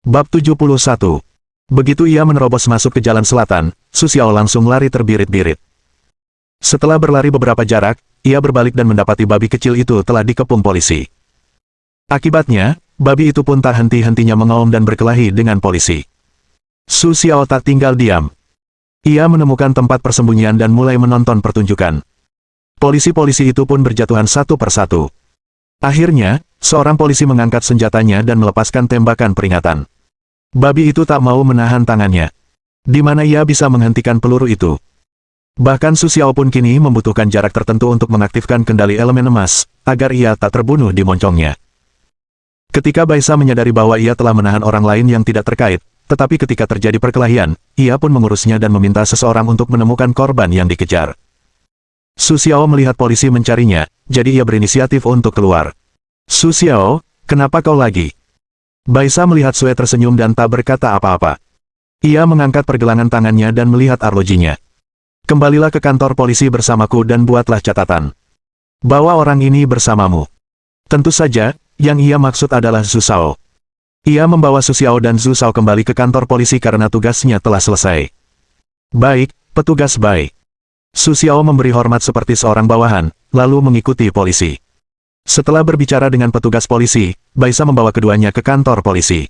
Bab 71. Begitu ia menerobos masuk ke jalan selatan, Su Xiao langsung lari terbirit-birit. Setelah berlari beberapa jarak, ia berbalik dan mendapati babi kecil itu telah dikepung polisi. Akibatnya, babi itu pun tak henti-hentinya mengaum dan berkelahi dengan polisi. Su Xiao tak tinggal diam. Ia menemukan tempat persembunyian dan mulai menonton pertunjukan. Polisi-polisi itu pun berjatuhan satu persatu. Akhirnya, seorang polisi mengangkat senjatanya dan melepaskan tembakan peringatan. Babi itu tak mau menahan tangannya. Di mana ia bisa menghentikan peluru itu? Bahkan Su Xiao pun kini membutuhkan jarak tertentu untuk mengaktifkan kendali elemen emas, agar ia tak terbunuh di moncongnya. Ketika Baisa menyadari bahwa ia telah menahan orang lain yang tidak terkait, tetapi ketika terjadi perkelahian, ia pun mengurusnya dan meminta seseorang untuk menemukan korban yang dikejar. Su Xiao melihat polisi mencarinya, jadi ia berinisiatif untuk keluar. Su Xiao, kenapa kau lagi? Baisa melihat Sue tersenyum dan tak berkata apa-apa. Ia mengangkat pergelangan tangannya dan melihat arlojinya. Kembalilah ke kantor polisi bersamaku dan buatlah catatan. Bawa orang ini bersamamu. Tentu saja, yang ia maksud adalah Zhu Shao. Ia membawa Su Xiao dan Zhu Shao kembali ke kantor polisi karena tugasnya telah selesai. Baik, petugas baik. Su Xiao memberi hormat seperti seorang bawahan, lalu mengikuti polisi. Setelah berbicara dengan petugas polisi, Baisa membawa keduanya ke kantor polisi.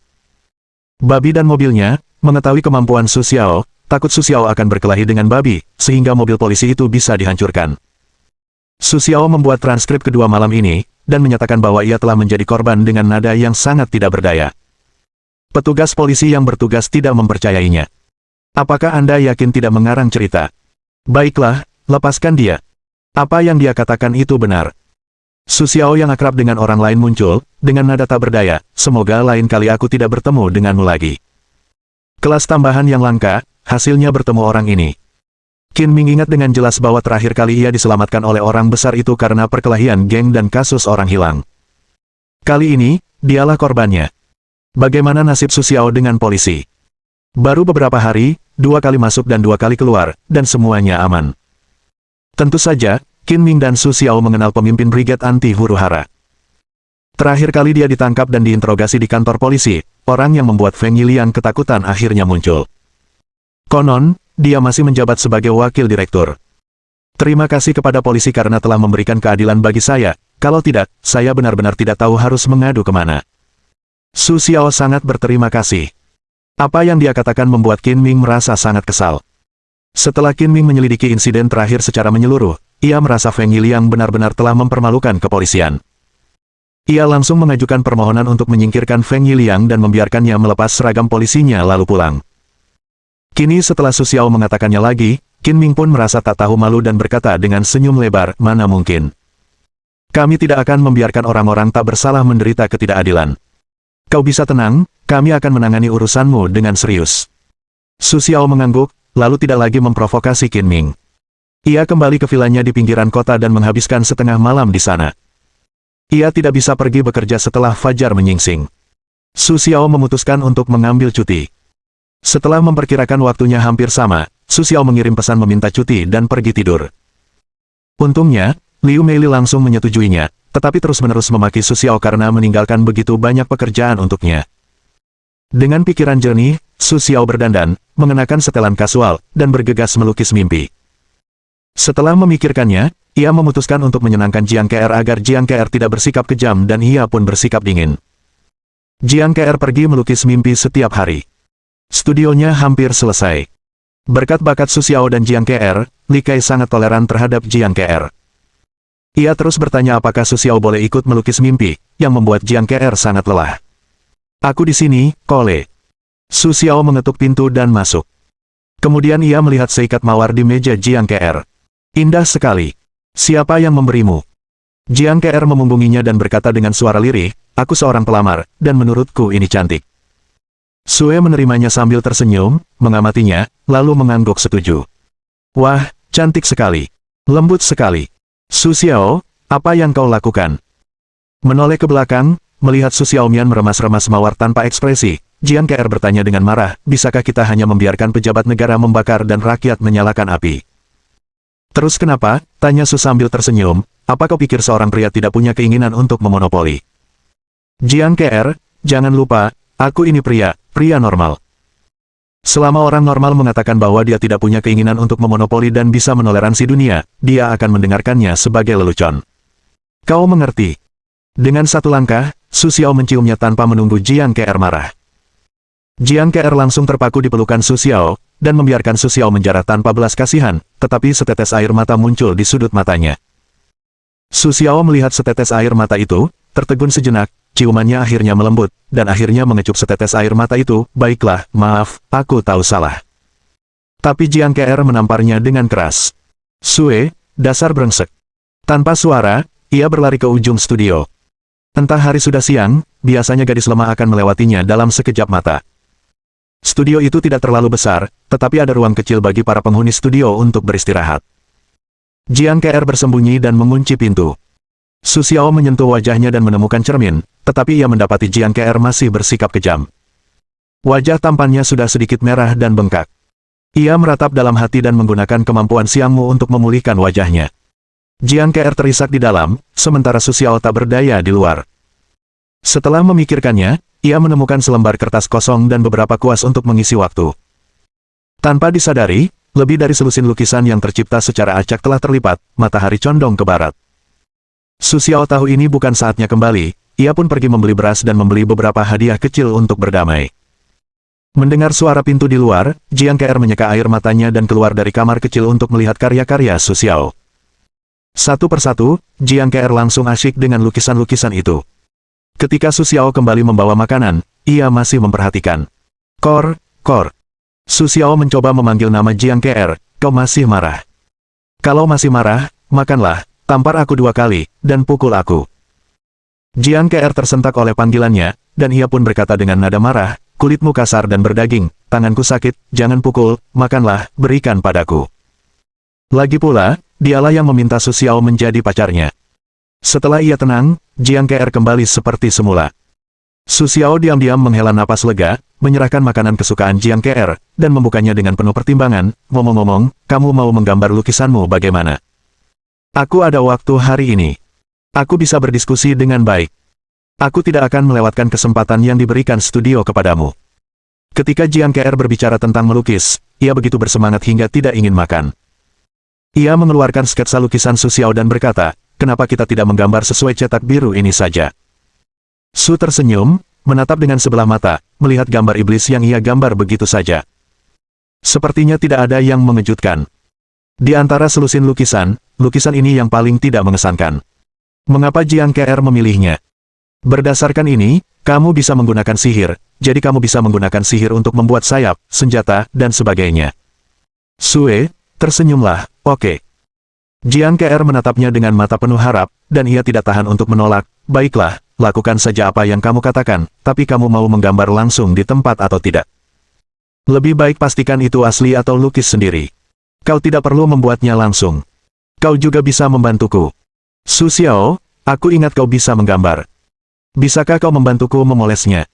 Babi dan mobilnya, mengetahui kemampuan Su Xiao, takut Su Xiao akan berkelahi dengan babi, sehingga mobil polisi itu bisa dihancurkan. Su Xiao membuat transkrip kedua malam ini, dan menyatakan bahwa ia telah menjadi korban dengan nada yang sangat tidak berdaya. Petugas polisi yang bertugas tidak mempercayainya. Apakah Anda yakin tidak mengarang cerita? Baiklah, lepaskan dia. Apa yang dia katakan itu benar. Su Xiao yang akrab dengan orang lain muncul, dengan nada tak berdaya, semoga lain kali aku tidak bertemu denganmu lagi. Kelas tambahan yang langka, hasilnya bertemu orang ini. Qin Ming ingat dengan jelas bahwa terakhir kali ia diselamatkan oleh orang besar itu karena perkelahian geng dan kasus orang hilang. Kali ini, dialah korbannya. Bagaimana nasib Su Xiao dengan polisi? Baru beberapa hari, 2 kali masuk dan 2 kali keluar, dan semuanya aman. Tentu saja, Qin Ming dan Su Xiao mengenal pemimpin brigade anti huru-hara. Terakhir kali dia ditangkap dan diinterogasi di kantor polisi, orang yang membuat Feng Yiliang ketakutan akhirnya muncul. Konon, dia masih menjabat sebagai wakil direktur. Terima kasih kepada polisi karena telah memberikan keadilan bagi saya, kalau tidak, saya benar-benar tidak tahu harus mengadu kemana. Su Xiao sangat berterima kasih. Apa yang dia katakan membuat Qin Ming merasa sangat kesal. Setelah Qin Ming menyelidiki insiden terakhir secara menyeluruh, ia merasa Feng Yiliang benar-benar telah mempermalukan kepolisian. Ia langsung mengajukan permohonan untuk menyingkirkan Feng Yiliang dan membiarkannya melepas seragam polisinya lalu pulang. Kini setelah Su Xiao mengatakannya lagi, Qin Ming pun merasa tak tahu malu dan berkata dengan senyum lebar, mana mungkin. Kami tidak akan membiarkan orang-orang tak bersalah menderita ketidakadilan. Kau bisa tenang, kami akan menangani urusanmu dengan serius. Su Xiao mengangguk, lalu tidak lagi memprovokasi Qin Ming. Ia kembali ke vilanya di pinggiran kota dan menghabiskan setengah malam di sana. Ia tidak bisa pergi bekerja setelah fajar menyingsing. Su Xiao memutuskan untuk mengambil cuti. Setelah memperkirakan waktunya hampir sama, Su Xiao mengirim pesan meminta cuti dan pergi tidur. Untungnya, Liu Meili langsung menyetujuinya, tetapi terus-menerus memaki Su Xiao karena meninggalkan begitu banyak pekerjaan untuknya. Dengan pikiran jernih, Su Xiao berdandan, mengenakan setelan kasual, dan bergegas melukis mimpi. Setelah memikirkannya, ia memutuskan untuk menyenangkan Jiang Ke'er agar Jiang Ke'er tidak bersikap kejam dan ia pun bersikap dingin. Jiang Ke'er pergi melukis mimpi setiap hari. Studionya hampir selesai. Berkat bakat Su Xiao dan Jiang Ke'er, Li Kai sangat toleran terhadap Jiang Ke'er. Ia terus bertanya apakah Su Xiao boleh ikut melukis mimpi, yang membuat Jiang Ke'er sangat lelah. Aku di sini, Kole. Su Xiao mengetuk pintu dan masuk. Kemudian ia melihat seikat mawar di meja Jiang Ke'er. Indah sekali. Siapa yang memberimu? Jiang Ke'er memunggunginya dan berkata dengan suara lirih, aku seorang pelamar, dan menurutku ini cantik. Sue menerimanya sambil tersenyum, mengamatinya, lalu mengangguk setuju. Wah, cantik sekali. Lembut sekali. Su Xiao, apa yang kau lakukan? Menoleh ke belakang, melihat Su Xiaomian meremas-remas mawar tanpa ekspresi, Jiang Ke'er bertanya dengan marah, bisakah kita hanya membiarkan pejabat negara membakar dan rakyat menyalakan api? Terus kenapa? Tanya Su sambil tersenyum, apa kau pikir seorang pria tidak punya keinginan untuk memonopoli? Jiang Ke'er, jangan lupa, aku ini pria, pria normal. Selama orang normal mengatakan bahwa dia tidak punya keinginan untuk memonopoli dan bisa menoleransi dunia, dia akan mendengarkannya sebagai lelucon. Kau mengerti? Dengan satu langkah, Su Xiao menciumnya tanpa menunggu Jiang Ke marah. Jiang Ke langsung terpaku di pelukan Su Xiao, dan membiarkan Su Xiao menjarah tanpa belas kasihan, tetapi setetes air mata muncul di sudut matanya. Su Xiao melihat setetes air mata itu, tertegun sejenak, ciumannya akhirnya melembut, dan akhirnya mengecup setetes air mata itu. Baiklah, maaf, aku tahu salah. Tapi Jiang Ke menamparnya dengan keras. Sue, dasar brengsek. Tanpa suara, ia berlari ke ujung studio. Entah hari sudah siang, biasanya gadis lemah akan melewatinya dalam sekejap mata. Studio itu tidak terlalu besar, tetapi ada ruang kecil bagi para penghuni studio untuk beristirahat. Jiang Ke bersembunyi dan mengunci pintu. Su Xiao menyentuh wajahnya dan menemukan cermin, tetapi ia mendapati Jiang Ke masih bersikap kejam. Wajah tampannya sudah sedikit merah dan bengkak. Ia meratap dalam hati dan menggunakan kemampuan siangmu untuk memulihkan wajahnya. Jiang Ke terisak di dalam, sementara Su Xiao tak berdaya di luar. Setelah memikirkannya, ia menemukan selembar kertas kosong dan beberapa kuas untuk mengisi waktu. Tanpa disadari, lebih dari selusin lukisan yang tercipta secara acak telah terlipat, matahari condong ke barat. Su Xiao tahu ini bukan saatnya kembali, ia pun pergi membeli beras dan membeli beberapa hadiah kecil untuk berdamai. Mendengar suara pintu di luar, Jiang Ke menyeka air matanya dan keluar dari kamar kecil untuk melihat karya-karya Su Xiao. Satu persatu, Jiang Ke langsung asyik dengan lukisan-lukisan itu. Ketika Su Xiao kembali membawa makanan, ia masih memperhatikan. Kor. Su Xiao mencoba memanggil nama Jiang Ke, kau masih marah. Kalau masih marah, makanlah, tampar aku 2 kali, dan pukul aku. Jiang Ke tersentak oleh panggilannya, dan ia pun berkata dengan nada marah, kulitmu kasar dan berdaging, tanganku sakit, jangan pukul, makanlah, berikan padaku. Lagi pula, dialah yang meminta Su Xiao menjadi pacarnya. Setelah ia tenang, Jiang Ke kembali seperti semula. Su Xiao diam-diam menghela napas lega, menyerahkan makanan kesukaan Jiang Ke, dan membukanya dengan penuh pertimbangan. Ngomong-ngomong, kamu mau menggambar lukisanmu bagaimana? Aku ada waktu hari ini. Aku bisa berdiskusi dengan baik. Aku tidak akan melewatkan kesempatan yang diberikan studio kepadamu. Ketika Jiang Ke berbicara tentang melukis, ia begitu bersemangat hingga tidak ingin makan. Ia mengeluarkan sketsa lukisan Su Xiao dan berkata, kenapa kita tidak menggambar sesuai cetak biru ini saja? Su tersenyum, menatap dengan sebelah mata, melihat gambar iblis yang ia gambar begitu saja. Sepertinya tidak ada yang mengejutkan. Di antara selusin lukisan, lukisan ini yang paling tidak mengesankan. Mengapa Jiang Ke memilihnya? Berdasarkan ini, kamu bisa menggunakan sihir, jadi kamu bisa menggunakan sihir untuk membuat sayap, senjata, dan sebagainya. Sue, tersenyumlah, oke. Jiang Ke menatapnya dengan mata penuh harap, dan ia tidak tahan untuk menolak. Baiklah, lakukan saja apa yang kamu katakan, tapi kamu mau menggambar langsung di tempat atau tidak? Lebih baik pastikan itu asli atau lukis sendiri. Kau tidak perlu membuatnya langsung. Kau juga bisa membantuku. Su Xiao, aku ingat kau bisa menggambar. Bisakah kau membantuku memolesnya?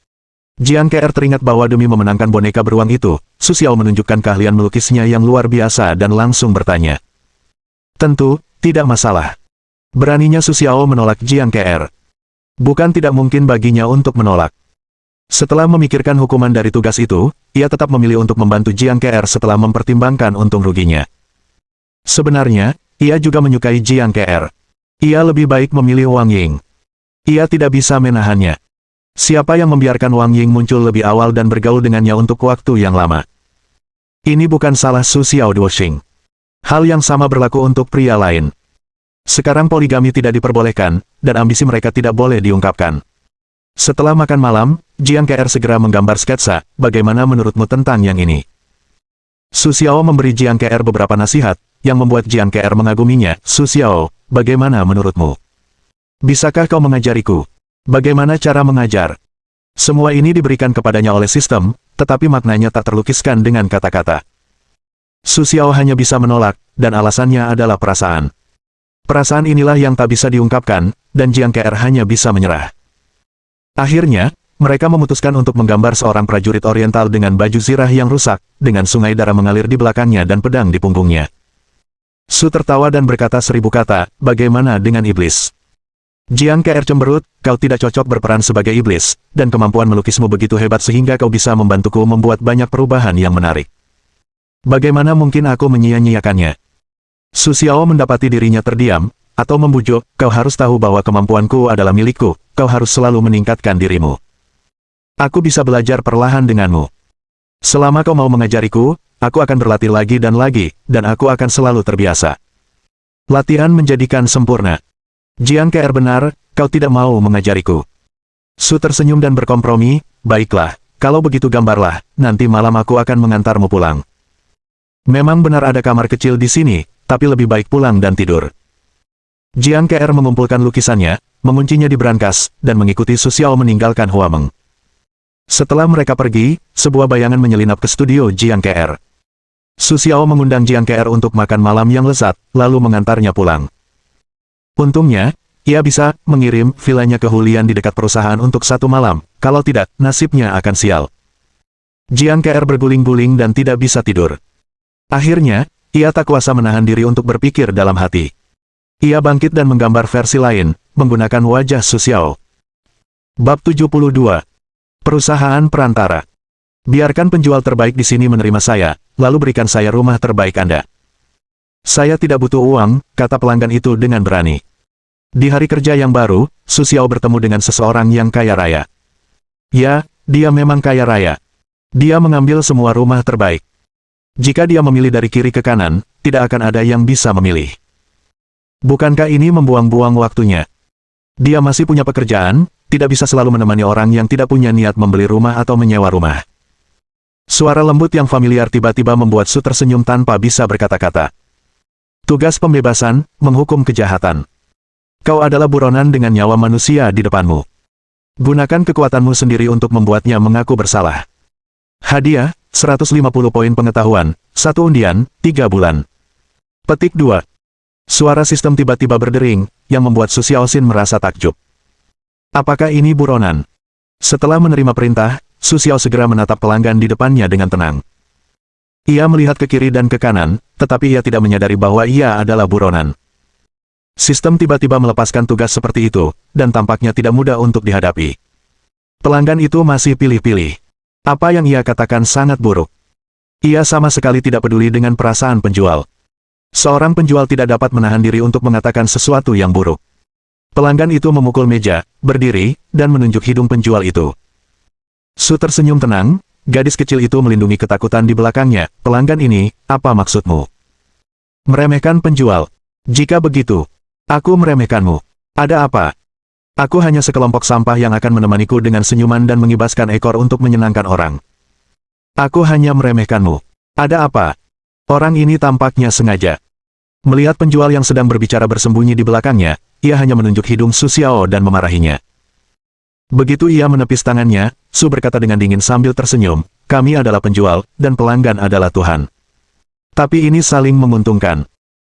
Jiang Ke teringat bahwa demi memenangkan boneka beruang itu, Su Xiao menunjukkan keahlian melukisnya yang luar biasa dan langsung bertanya. Tentu, tidak masalah. Beraninya Su Xiao menolak Jiang Ke. Bukan tidak mungkin baginya untuk menolak. Setelah memikirkan hukuman dari tugas itu, ia tetap memilih untuk membantu Jiang Ke setelah mempertimbangkan untung ruginya. Sebenarnya, ia juga menyukai Jiang Ke. Ia lebih baik memilih Wang Ying. Ia tidak bisa menahannya. Siapa yang membiarkan Wang Ying muncul lebih awal dan bergaul dengannya untuk waktu yang lama? Ini bukan salah Su Xiao Duoxing. Hal yang sama berlaku untuk pria lain. Sekarang poligami tidak diperbolehkan, dan ambisi mereka tidak boleh diungkapkan. Setelah makan malam, Jiang Ke segera menggambar sketsa, bagaimana menurutmu tentang yang ini? Su Xiao memberi Jiang Ke beberapa nasihat, yang membuat Jiang Ke mengaguminya. Su Xiao, bagaimana menurutmu? Bisakah kau mengajariku? Bagaimana cara mengajar? Semua ini diberikan kepadanya oleh sistem, tetapi maknanya tak terlukiskan dengan kata-kata. Su Xiao hanya bisa menolak, dan alasannya adalah perasaan. Perasaan inilah yang tak bisa diungkapkan, dan Jiang Ke hanya bisa menyerah. Akhirnya, mereka memutuskan untuk menggambar seorang prajurit oriental dengan baju zirah yang rusak, dengan sungai darah mengalir di belakangnya dan pedang di punggungnya. Su tertawa dan berkata 1000 kata, bagaimana dengan iblis? Jiang KR cemberut, kau tidak cocok berperan sebagai iblis, dan kemampuan melukismu begitu hebat sehingga kau bisa membantuku membuat banyak perubahan yang menarik. Bagaimana mungkin aku menyia-nyiakannya? Su Xiao mendapati dirinya terdiam, atau membujuk, kau harus tahu bahwa kemampuanku adalah milikku, kau harus selalu meningkatkan dirimu. Aku bisa belajar perlahan denganmu. Selama kau mau mengajariku, aku akan berlatih lagi, dan aku akan selalu terbiasa. Latihan menjadikan sempurna. Jiang KR benar, kau tidak mau mengajariku. Su tersenyum dan berkompromi, baiklah, kalau begitu gambarlah, nanti malam aku akan mengantarmu pulang. Memang benar ada kamar kecil di sini, tapi lebih baik pulang dan tidur. Jiang KR mengumpulkan lukisannya, menguncinya di brankas, dan mengikuti Su Xiao meninggalkan Huameng. Setelah mereka pergi, sebuah bayangan menyelinap ke studio Jiang KR. Su Xiao mengundang Jiang KR untuk makan malam yang lezat, lalu mengantarnya pulang. Untungnya, ia bisa mengirim vilanya ke Hulian di dekat perusahaan untuk 1 malam, kalau tidak, nasibnya akan sial. Jiang KR berguling-guling dan tidak bisa tidur. Akhirnya, ia tak kuasa menahan diri untuk berpikir dalam hati. Ia bangkit dan menggambar versi lain, menggunakan wajah Su Xiao. Bab 72. Perusahaan Perantara. Biarkan penjual terbaik di sini menerima saya, lalu berikan saya rumah terbaik Anda. Saya tidak butuh uang, kata pelanggan itu dengan berani. Di hari kerja yang baru, Su Xiao bertemu dengan seseorang yang kaya raya. Ya, dia memang kaya raya. Dia mengambil semua rumah terbaik. Jika dia memilih dari kiri ke kanan, tidak akan ada yang bisa memilih. Bukankah ini membuang-buang waktunya? Dia masih punya pekerjaan, tidak bisa selalu menemani orang yang tidak punya niat membeli rumah atau menyewa rumah. Suara lembut yang familiar tiba-tiba membuat Su tersenyum tanpa bisa berkata-kata. Tugas pembebasan, menghukum kejahatan. Kau adalah buronan dengan nyawa manusia di depanmu. Gunakan kekuatanmu sendiri untuk membuatnya mengaku bersalah. Hadiah, 150 poin pengetahuan, 1 undian, 3 bulan. Petik 2. Suara sistem tiba-tiba berdering, yang membuat Su Xiaoxin merasa takjub. Apakah ini buronan? Setelah menerima perintah, Su Xiao segera menatap pelanggan di depannya dengan tenang. Ia melihat ke kiri dan ke kanan, tetapi ia tidak menyadari bahwa ia adalah buronan. Sistem tiba-tiba melepaskan tugas seperti itu, dan tampaknya tidak mudah untuk dihadapi. Pelanggan itu masih pilih-pilih. Apa yang ia katakan sangat buruk. Ia sama sekali tidak peduli dengan perasaan penjual. Seorang penjual tidak dapat menahan diri untuk mengatakan sesuatu yang buruk. Pelanggan itu memukul meja, berdiri, dan menunjuk hidung penjual itu. Su tersenyum tenang, gadis kecil itu melindungi ketakutan di belakangnya. Pelanggan ini, apa maksudmu? Meremehkan penjual. Jika begitu, aku meremehkanmu. Ada apa? Aku hanya sekelompok sampah yang akan menemaniku dengan senyuman dan mengibaskan ekor untuk menyenangkan orang. Aku hanya meremehkanmu. Ada apa? Orang ini tampaknya sengaja. Melihat penjual yang sedang berbicara bersembunyi di belakangnya, ia hanya menunjuk hidung Su Xiao dan memarahinya. Begitu ia menepis tangannya, Su berkata dengan dingin sambil tersenyum, kami adalah penjual, dan pelanggan adalah Tuhan. Tapi ini saling menguntungkan.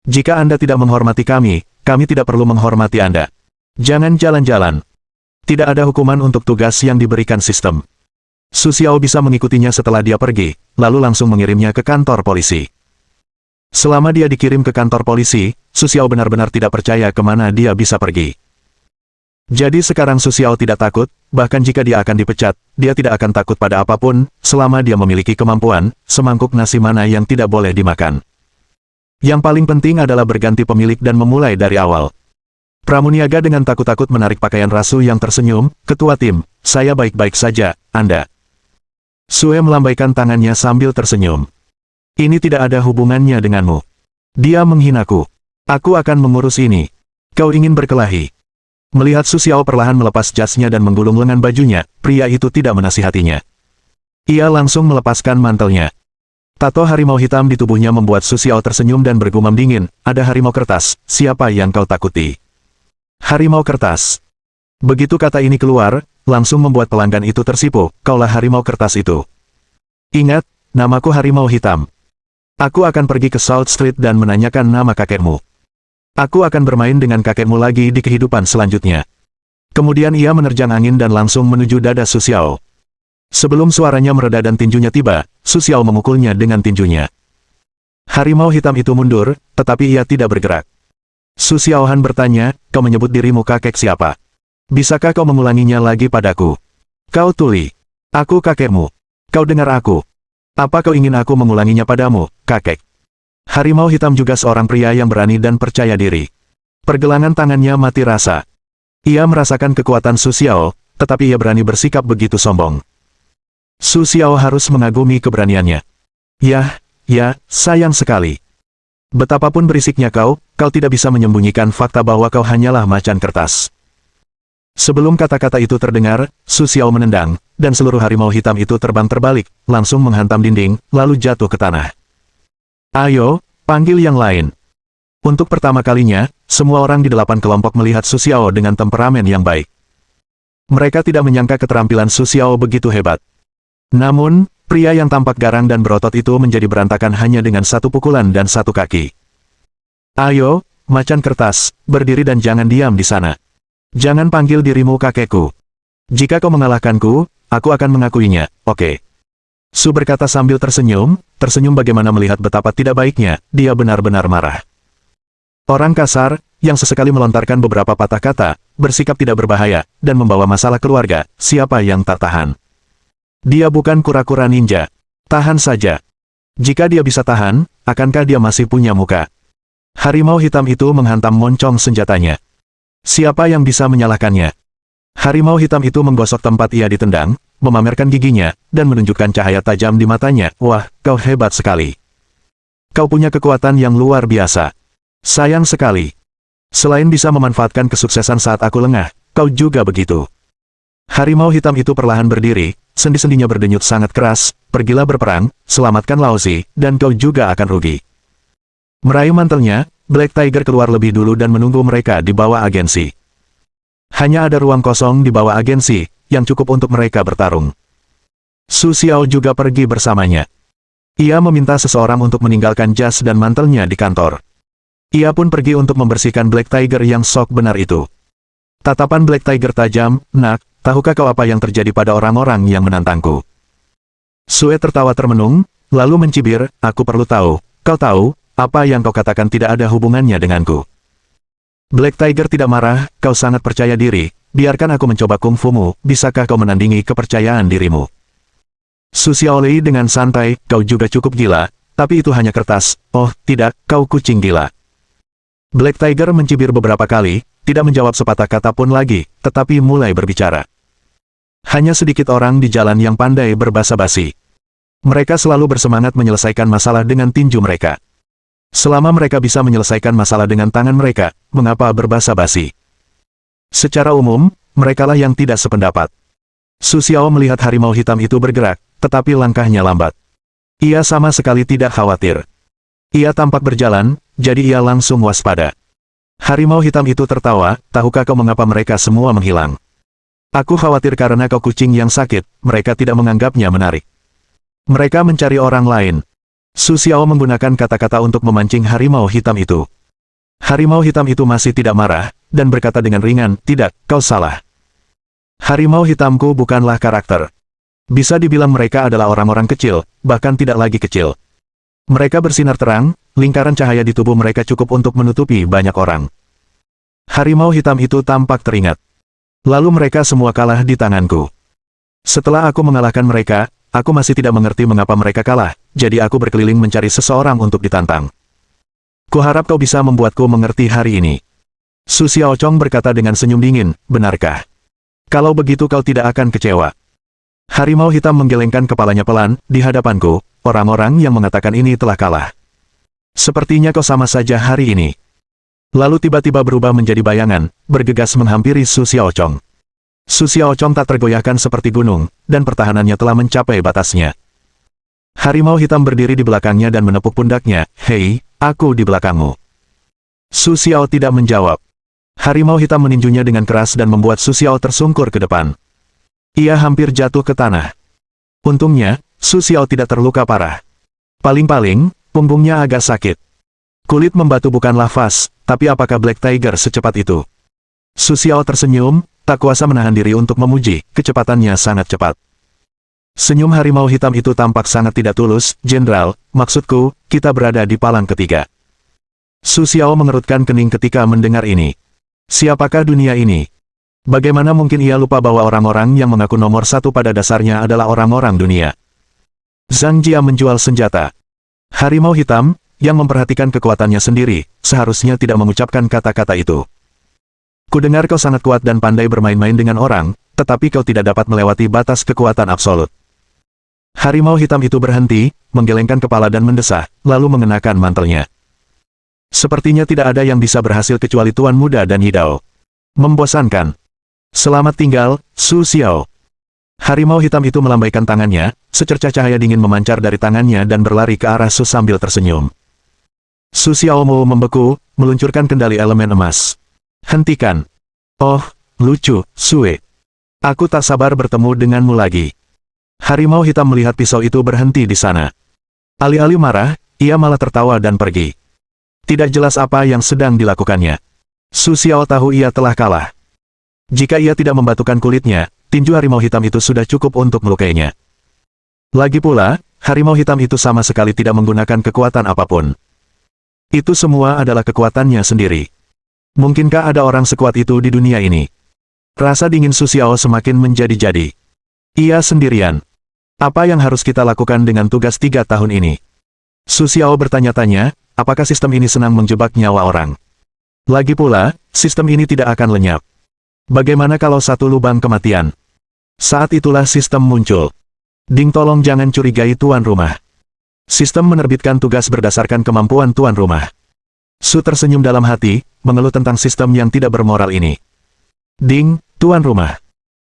Jika Anda tidak menghormati kami tidak perlu menghormati Anda. Jangan jalan-jalan. Tidak ada hukuman untuk tugas yang diberikan sistem. Su Xiao bisa mengikutinya setelah dia pergi, lalu langsung mengirimnya ke kantor polisi. Selama dia dikirim ke kantor polisi, Su Xiao benar-benar tidak percaya kemana dia bisa pergi. Jadi sekarang Su Xiao tidak takut, bahkan jika dia akan dipecat, dia tidak akan takut pada apapun, selama dia memiliki kemampuan, semangkuk nasi mana yang tidak boleh dimakan. Yang paling penting adalah berganti pemilik dan memulai dari awal. Pramuniaga dengan takut-takut menarik pakaian rasu yang tersenyum, ketua tim, saya baik-baik saja, Anda. Sue melambaikan tangannya sambil tersenyum. Ini tidak ada hubungannya denganmu. Dia menghinaku. Aku akan mengurus ini. Kau ingin berkelahi. Melihat Su Xiao perlahan melepas jasnya dan menggulung lengan bajunya, pria itu tidak menasihatinya. Ia langsung melepaskan mantelnya. Tato harimau hitam di tubuhnya membuat Su Xiao tersenyum dan bergumam dingin, ada harimau kertas, siapa yang kau takuti? Harimau kertas. Begitu kata ini keluar, langsung membuat pelanggan itu tersipu, kaulah harimau kertas itu. Ingat, namaku harimau hitam. Aku akan pergi ke South Street dan menanyakan nama kakekmu. Aku akan bermain dengan kakekmu lagi di kehidupan selanjutnya. Kemudian ia menerjang angin dan langsung menuju dada Su Xiao. Sebelum suaranya mereda dan tinjunya tiba, Su Xiao memukulnya dengan tinjunya. Harimau hitam itu mundur, tetapi ia tidak bergerak. Su Xiaohan bertanya, kau menyebut dirimu kakek siapa? Bisakah kau mengulanginya lagi padaku? Kau tuli. Aku kakekmu. Kau dengar aku. Apa kau ingin aku mengulanginya padamu, kakek? Harimau hitam juga seorang pria yang berani dan percaya diri. Pergelangan tangannya mati rasa. Ia merasakan kekuatan Su Xiao, tetapi ia berani bersikap begitu sombong. Su Xiao harus mengagumi keberaniannya. Ya, sayang sekali. Betapapun berisiknya kau tidak bisa menyembunyikan fakta bahwa kau hanyalah macan kertas. Sebelum kata-kata itu terdengar, Su Xiao menendang, dan seluruh harimau hitam itu terbang terbalik, langsung menghantam dinding, lalu jatuh ke tanah. Ayo, panggil yang lain. Untuk pertama kalinya, semua orang di 8 kelompok melihat Su Xiao dengan temperamen yang baik. Mereka tidak menyangka keterampilan Su Xiao begitu hebat. Namun, pria yang tampak garang dan berotot itu menjadi berantakan hanya dengan satu pukulan dan satu kaki. Ayo, macan kertas, berdiri dan jangan diam di sana. Jangan panggil dirimu kakekku. Jika kau mengalahkanku, aku akan mengakuinya, oke? Su berkata sambil tersenyum bagaimana melihat betapa tidak baiknya, dia benar-benar marah. Orang kasar, yang sesekali melontarkan beberapa patah kata, bersikap tidak berbahaya, dan membawa masalah keluarga, siapa yang tak tahan? Dia bukan kura-kura ninja. Tahan saja. Jika dia bisa tahan, akankah dia masih punya muka? Harimau hitam itu menghantam moncong senjatanya. Siapa yang bisa menyalahkannya? Harimau hitam itu menggosok tempat ia ditendang, memamerkan giginya, dan menunjukkan cahaya tajam di matanya. Wah, kau hebat sekali. Kau punya kekuatan yang luar biasa. Sayang sekali. Selain bisa memanfaatkan kesuksesan saat aku lengah, kau juga begitu. Harimau hitam itu perlahan berdiri, sendi-sendinya berdenyut sangat keras, pergilah berperang, selamatkan Laozi, dan kau juga akan rugi. Meraih mantelnya, Black Tiger keluar lebih dulu dan menunggu mereka di bawah agensi. Hanya ada ruang kosong di bawah agensi, yang cukup untuk mereka bertarung. Su Xiao juga pergi bersamanya. Ia meminta seseorang untuk meninggalkan jas dan mantelnya di kantor. Ia pun pergi untuk membersihkan Black Tiger yang sok benar itu. Tatapan Black Tiger tajam, nak, tahukah kau apa yang terjadi pada orang-orang yang menantangku? Sue tertawa termenung, lalu mencibir, aku perlu tahu, kau tahu, apa yang kau katakan tidak ada hubungannya denganku. Black Tiger tidak marah, kau sangat percaya diri, biarkan aku mencoba kungfumu, bisakah kau menandingi kepercayaan dirimu? Su Xiaolei dengan santai, kau juga cukup gila, tapi itu hanya kertas, oh, tidak, kau kucing gila. Black Tiger mencibir beberapa kali, tidak menjawab sepatah kata pun lagi, tetapi mulai berbicara. Hanya sedikit orang di jalan yang pandai berbasa-basi. Mereka selalu bersemangat menyelesaikan masalah dengan tinju mereka. Selama mereka bisa menyelesaikan masalah dengan tangan mereka, mengapa berbasa-basi? Secara umum, merekalah yang tidak sependapat. Su Xiao melihat harimau hitam itu bergerak, tetapi langkahnya lambat. Ia sama sekali tidak khawatir. Ia tampak berjalan, jadi ia langsung waspada. Harimau hitam itu tertawa, tahukah kau mengapa mereka semua menghilang? Aku khawatir karena kau kucing yang sakit, mereka tidak menganggapnya menarik. Mereka mencari orang lain. Su Xiao menggunakan kata-kata untuk memancing harimau hitam itu. Harimau hitam itu masih tidak marah, dan berkata dengan ringan, tidak, kau salah. Harimau hitamku bukanlah karakter. Bisa dibilang mereka adalah orang-orang kecil, bahkan tidak lagi kecil. Mereka bersinar terang, lingkaran cahaya di tubuh mereka cukup untuk menutupi banyak orang. Harimau hitam itu tampak teringat. Lalu mereka semua kalah di tanganku. Setelah aku mengalahkan mereka, aku masih tidak mengerti mengapa mereka kalah, jadi aku berkeliling mencari seseorang untuk ditantang. Kuharap kau bisa membuatku mengerti hari ini. Su Xiaochong berkata dengan senyum dingin, benarkah? Kalau begitu kau tidak akan kecewa. Harimau hitam menggelengkan kepalanya pelan, di hadapanku, orang-orang yang mengatakan ini telah kalah. Sepertinya kau sama saja hari ini. Lalu tiba-tiba berubah menjadi bayangan, bergegas menghampiri Su Xiaochong. Su Xiaochong tak tergoyahkan seperti gunung, dan pertahanannya telah mencapai batasnya. Harimau hitam berdiri di belakangnya dan menepuk pundaknya, hei, aku di belakangmu. Su Xiao tidak menjawab. Harimau hitam meninjunya dengan keras dan membuat Su Xiao tersungkur ke depan. Ia hampir jatuh ke tanah. Untungnya, Su Xiao tidak terluka parah. Paling-paling, punggungnya agak sakit. Kulit membatu bukanlah vas, tapi apakah Black Tiger secepat itu? Su Xiao tersenyum, tak kuasa menahan diri untuk memuji, kecepatannya sangat cepat. Senyum harimau hitam itu tampak sangat tidak tulus, Jenderal, maksudku, kita berada di palang ketiga. Su Xiao mengerutkan kening ketika mendengar ini. Siapakah dunia ini? Bagaimana mungkin ia lupa bahwa orang-orang yang mengaku nomor satu pada dasarnya adalah orang-orang dunia? Zhang Jia menjual senjata. Harimau hitam, yang memperhatikan kekuatannya sendiri, seharusnya tidak mengucapkan kata-kata itu. Kudengar kau sangat kuat dan pandai bermain-main dengan orang, tetapi kau tidak dapat melewati batas kekuatan absolut. Harimau hitam itu berhenti, menggelengkan kepala dan mendesah, lalu mengenakan mantelnya. Sepertinya tidak ada yang bisa berhasil kecuali Tuan Muda dan Yidao. Membosankan. Selamat tinggal, Su Xiao. Harimau hitam itu melambaikan tangannya, secercah cahaya dingin memancar dari tangannya dan berlari ke arah Su sambil tersenyum. Su Xiao mau membeku, meluncurkan kendali elemen emas. Hentikan. Oh, lucu, Sue. Aku tak sabar bertemu denganmu lagi. Harimau hitam melihat pisau itu berhenti di sana. Alih-alih marah, ia malah tertawa dan pergi. Tidak jelas apa yang sedang dilakukannya. Su Xiao tahu ia telah kalah. Jika ia tidak membatukan kulitnya, tinju harimau hitam itu sudah cukup untuk melukainya. Lagi pula, harimau hitam itu sama sekali tidak menggunakan kekuatan apapun. Itu semua adalah kekuatannya sendiri. Mungkinkah ada orang sekuat itu di dunia ini? Rasa dingin Su Xiao semakin menjadi-jadi. Ia sendirian. Apa yang harus kita lakukan dengan tugas 3 tahun ini? Su Xiao bertanya-tanya, apakah sistem ini senang menjebak nyawa orang? Lagi pula, sistem ini tidak akan lenyap. Bagaimana kalau satu lubang kematian? Saat itulah sistem muncul. Ding, tolong jangan curigai tuan rumah. Sistem menerbitkan tugas berdasarkan kemampuan tuan rumah. Su tersenyum dalam hati, mengeluh tentang sistem yang tidak bermoral ini. Ding, tuan rumah.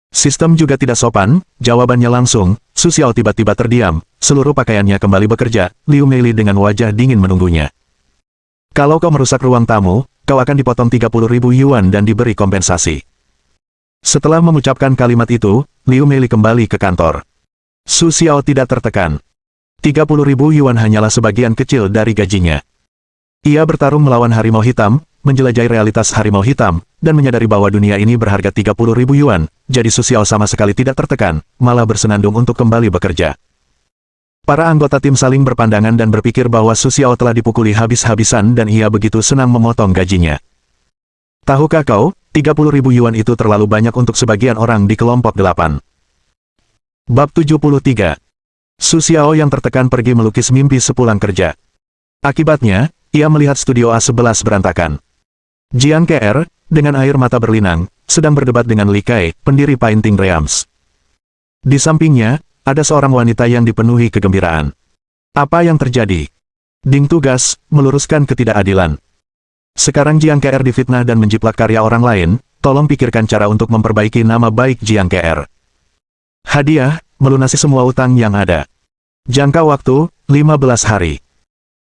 Sistem juga tidak sopan, jawabannya langsung. Su Xiao tiba-tiba terdiam, seluruh pakaiannya kembali bekerja, Liu Meili dengan wajah dingin menunggunya. Kalau kau merusak ruang tamu, kau akan dipotong 30.000 yuan dan diberi kompensasi. Setelah mengucapkan kalimat itu, Liu Meili kembali ke kantor. Su Xiao tidak tertekan. 30.000 yuan hanyalah sebagian kecil dari gajinya. Ia bertarung melawan harimau hitam, menjelajahi realitas harimau hitam, dan menyadari bahwa dunia ini berharga 30.000 yuan, jadi Su Xiao sama sekali tidak tertekan, malah bersenandung untuk kembali bekerja. Para anggota tim saling berpandangan dan berpikir bahwa Su Xiao telah dipukuli habis-habisan dan ia begitu senang memotong gajinya. Tahukah kau, 30.000 yuan itu terlalu banyak untuk sebagian orang di kelompok 8. Bab 73. Su Xiao yang tertekan pergi melukis mimpi sepulang kerja. Akibatnya, ia melihat studio A11 berantakan. Jiang KR, dengan air mata berlinang, sedang berdebat dengan Li Kai, pendiri Painting Realms. Di sampingnya, ada seorang wanita yang dipenuhi kegembiraan. Apa yang terjadi? Ding tugas, meluruskan ketidakadilan. Sekarang Jiang KR difitnah dan menjiplak karya orang lain, tolong pikirkan cara untuk memperbaiki nama baik Jiang KR. Hadiah, melunasi semua utang yang ada. Jangka waktu, 15 hari.